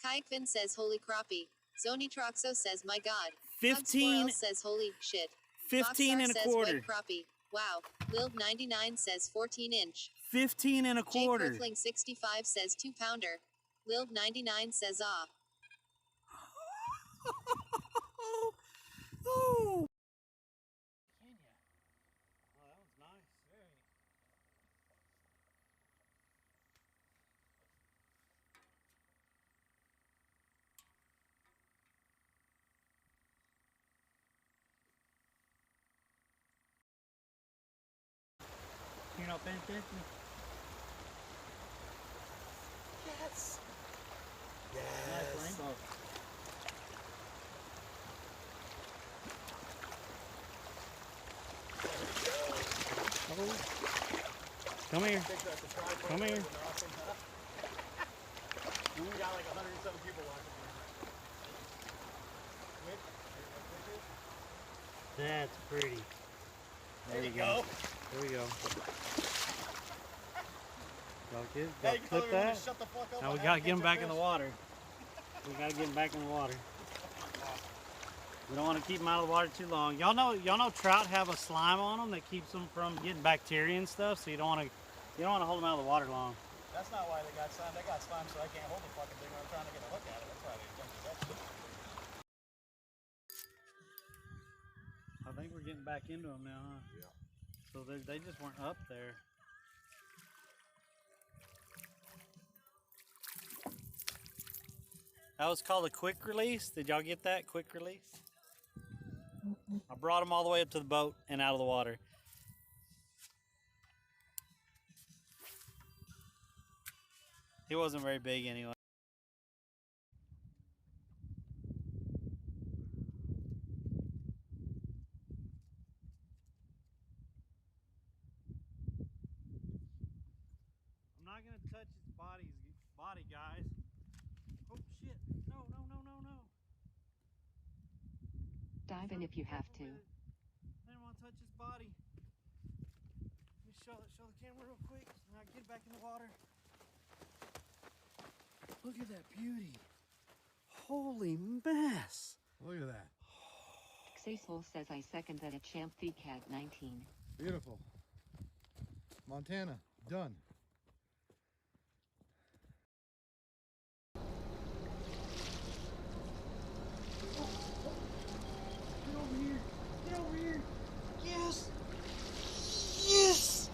Kaikvin says holy crappie. Zonitroxo says my god. 15 says holy shit. 15 Boxstar and a says quarter. white crappie. Wow. Lil99 says 14 inch. 15 and a quarter. Jake65 says 2 pounder. Lil99 says ah. Oh, that one's nice. not paying attention. Yes. Nice rainbow. Come here. Come here. We got like 107 people watching. That's pretty. There you go. There we go. Y'all clip that? Shut the fuck up. Now we gotta get them back in the water. We gotta get them back in the water. We don't want to keep them out of the water too long. Y'all know trout have a slime on them that keeps them from getting bacteria and stuff. So you don't want to hold them out of the water long. That's not why they got slime. They got slime so I can't hold the fucking thing when I'm trying to get a look at it. That's why they don't do that shit. I think we're getting back into them now, huh? Yeah. So they just weren't up there. That was called a quick release. Did y'all get that? Quick release? I brought them all the way up to the boat and out of the water. He wasn't very big anyway. I'm not gonna touch his body, guys. Oh shit! No! Dive in if you have to. I didn't want to touch his body. Let me show the camera real quick. Now get back in the water. Look at that beauty. Holy mess. Look at that. Xasol says I second that at Champ Cat 19. Beautiful. Montana, done. Get over here. Get over here. Yes. Yes.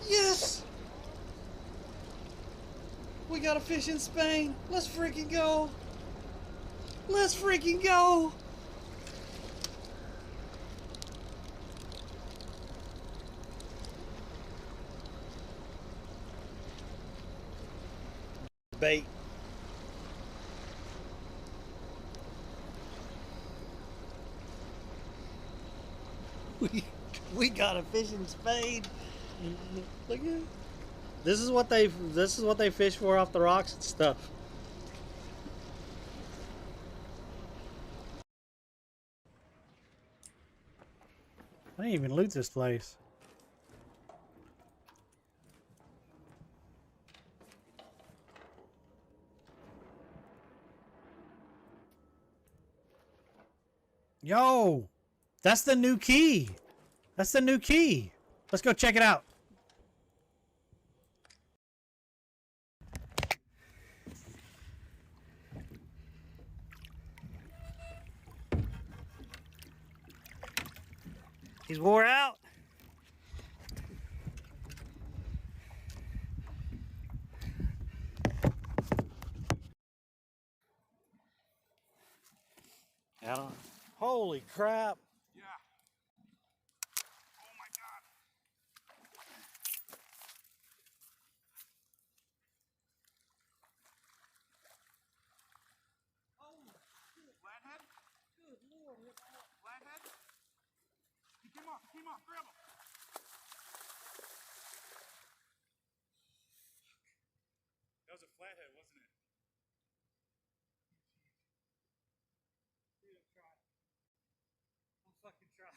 Yes. We got a fish in Spain. Let's freaking go. Let's freaking go. Bait. We got a fish in Spain. Look at it. This is what they fish for off the rocks and stuff. I didn't even loot this place. Yo, that's the new key. That's the new key. Let's go check it out. He's wore out. Holy crap. Yeah. Oh my God. Oh shit. Flathead? Good Lord. Flathead? He came off. Grab him. That was a flathead, wasn't it? Fucking try.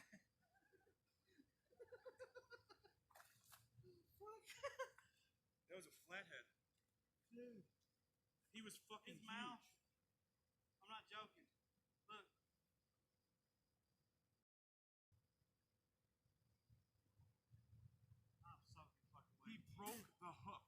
That was a flathead. Dude. He was fucking His mouth. huge. I'm not joking. Look. I'm soaking fucking wet. He broke the hook.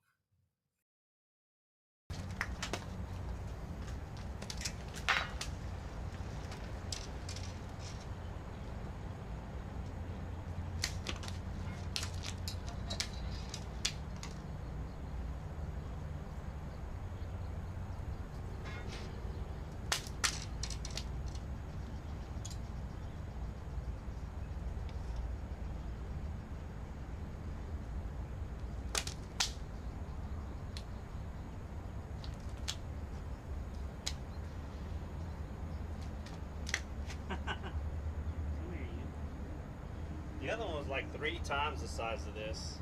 other one was like 3 times the size of this.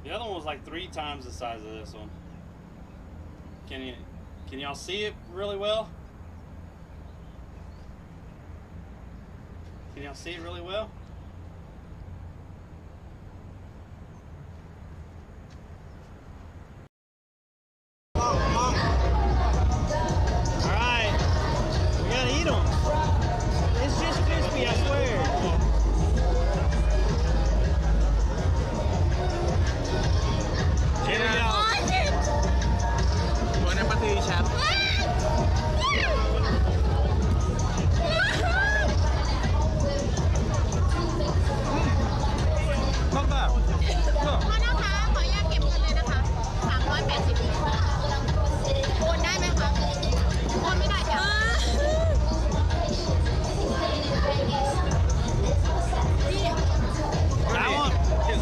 The other one was like 3 times the size of this one. Can y'all see it really well? Can y'all see it really well? Alright, we gotta eat them. It's just crispy, I swear. Here we go.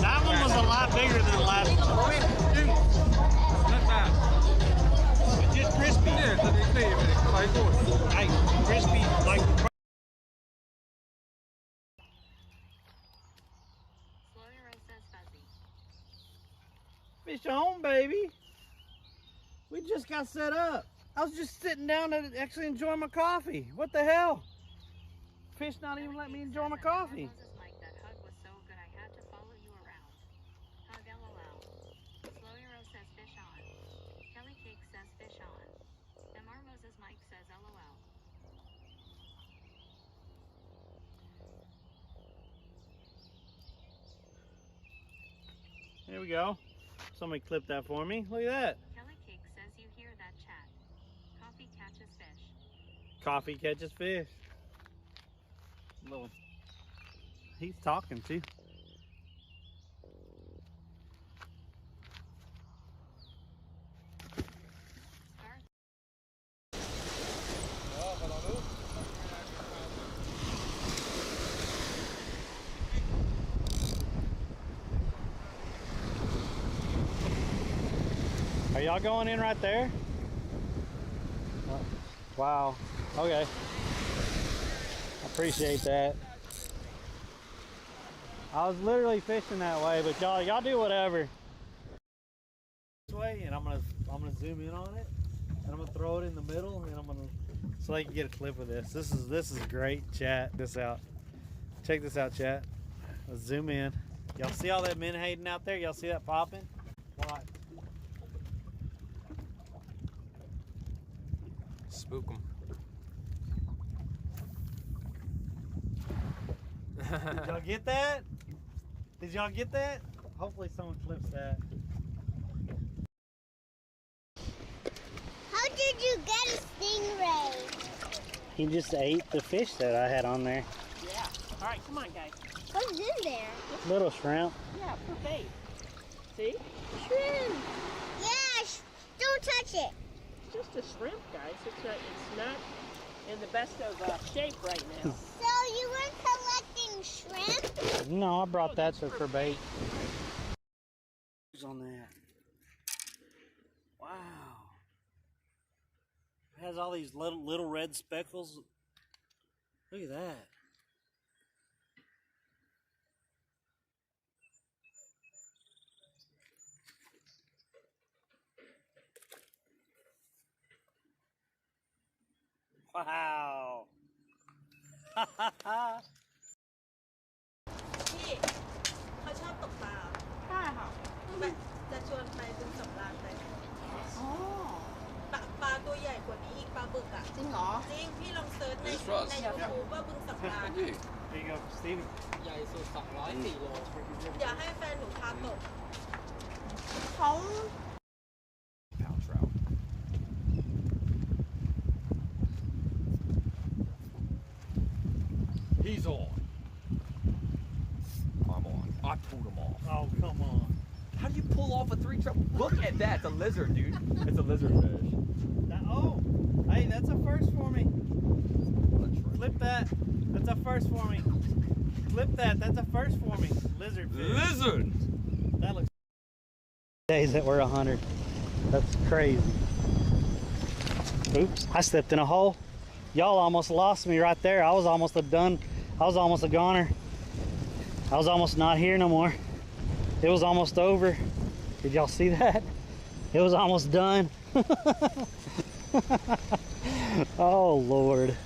That one was a lot bigger than the last one. It's just crispy. Like crispy, like. Fish on, baby. We just got set up. I was just sitting down to actually enjoy my coffee. What the hell? Fish not even let me enjoy my coffee. There we go. Somebody clip that for me. Look at that. Kelly Cake says you hear that chat. Coffee catches fish. Coffee catches fish. Little. He's talking too. Are y'all going in right there? Wow. Okay. I appreciate that. I was literally fishing that way, but y'all do whatever. This way, and I'm gonna zoom in on it, and I'm gonna throw it in the middle, and so they can get a clip of this. This is great, chat. This out. Check this out, chat. Let's zoom in. Y'all see all that menhaden out there? Y'all see that popping? Watch. Spook them. Did y'all get that? Did y'all get that? Hopefully someone clips that. How did you get a stingray? He just ate the fish that I had on there. Yeah. All right, come on, guys. What's in there? Little shrimp. Yeah, for bait. See? Shrimp. Yeah, don't touch it. It's just a shrimp, guys. It's not in the best of shape right now. So you weren't collecting shrimp? No, I brought that for bait. Who's on that? Wow. It has all these little red speckles. Look at that. Wow. พี่เขาชอบตกปลา ค่ะค่ะ แบบจะชวนไปบึงสำราญไปปลาตัวใหญ่กว่านี้อีกปลาบึกอ่ะจริงเหรอจริงพี่ลองเซิร์ชในYouTubeว่าบึงสำราญ There you go, Stevie. ใหญ่สุด204 โล อย่าให้แฟนหนูพาตก เขา Pound trout. He's on. I'm on. I pulled him off. Oh, come on. How do you pull off a 3 trout? Look at that. It's a lizard, dude. It's a lizard fish. Oh, hey, that's a first for me. Flip that. That's a first for me. Flip that. That's a first for me. Lizard fish. Lizard! That looks. Days that were 100. That's crazy. Oops, I stepped in a hole. Y'all almost lost me right there. I was almost done. I was almost a goner. I was almost not here no more. It was almost over. Did y'all see that? It was almost done. Oh, Lord.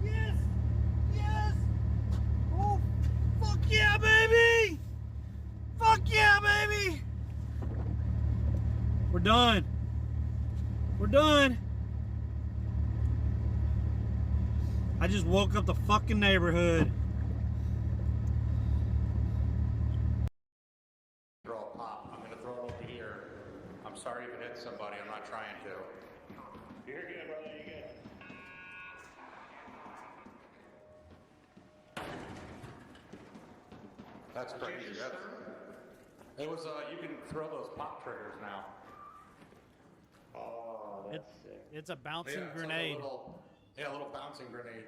Yes! Yes! Oh, fuck yeah, baby! Fuck yeah, baby! We're done. We're done. I just woke up the fucking neighborhood. Throw a pop. I'm gonna throw it over here. I'm sorry if it hits somebody. I'm not trying to. You're good, brother. You're good. That's crazy. It was. You can throw those pop triggers now. Oh, It's a bouncing grenade. Like a little bouncing grenade.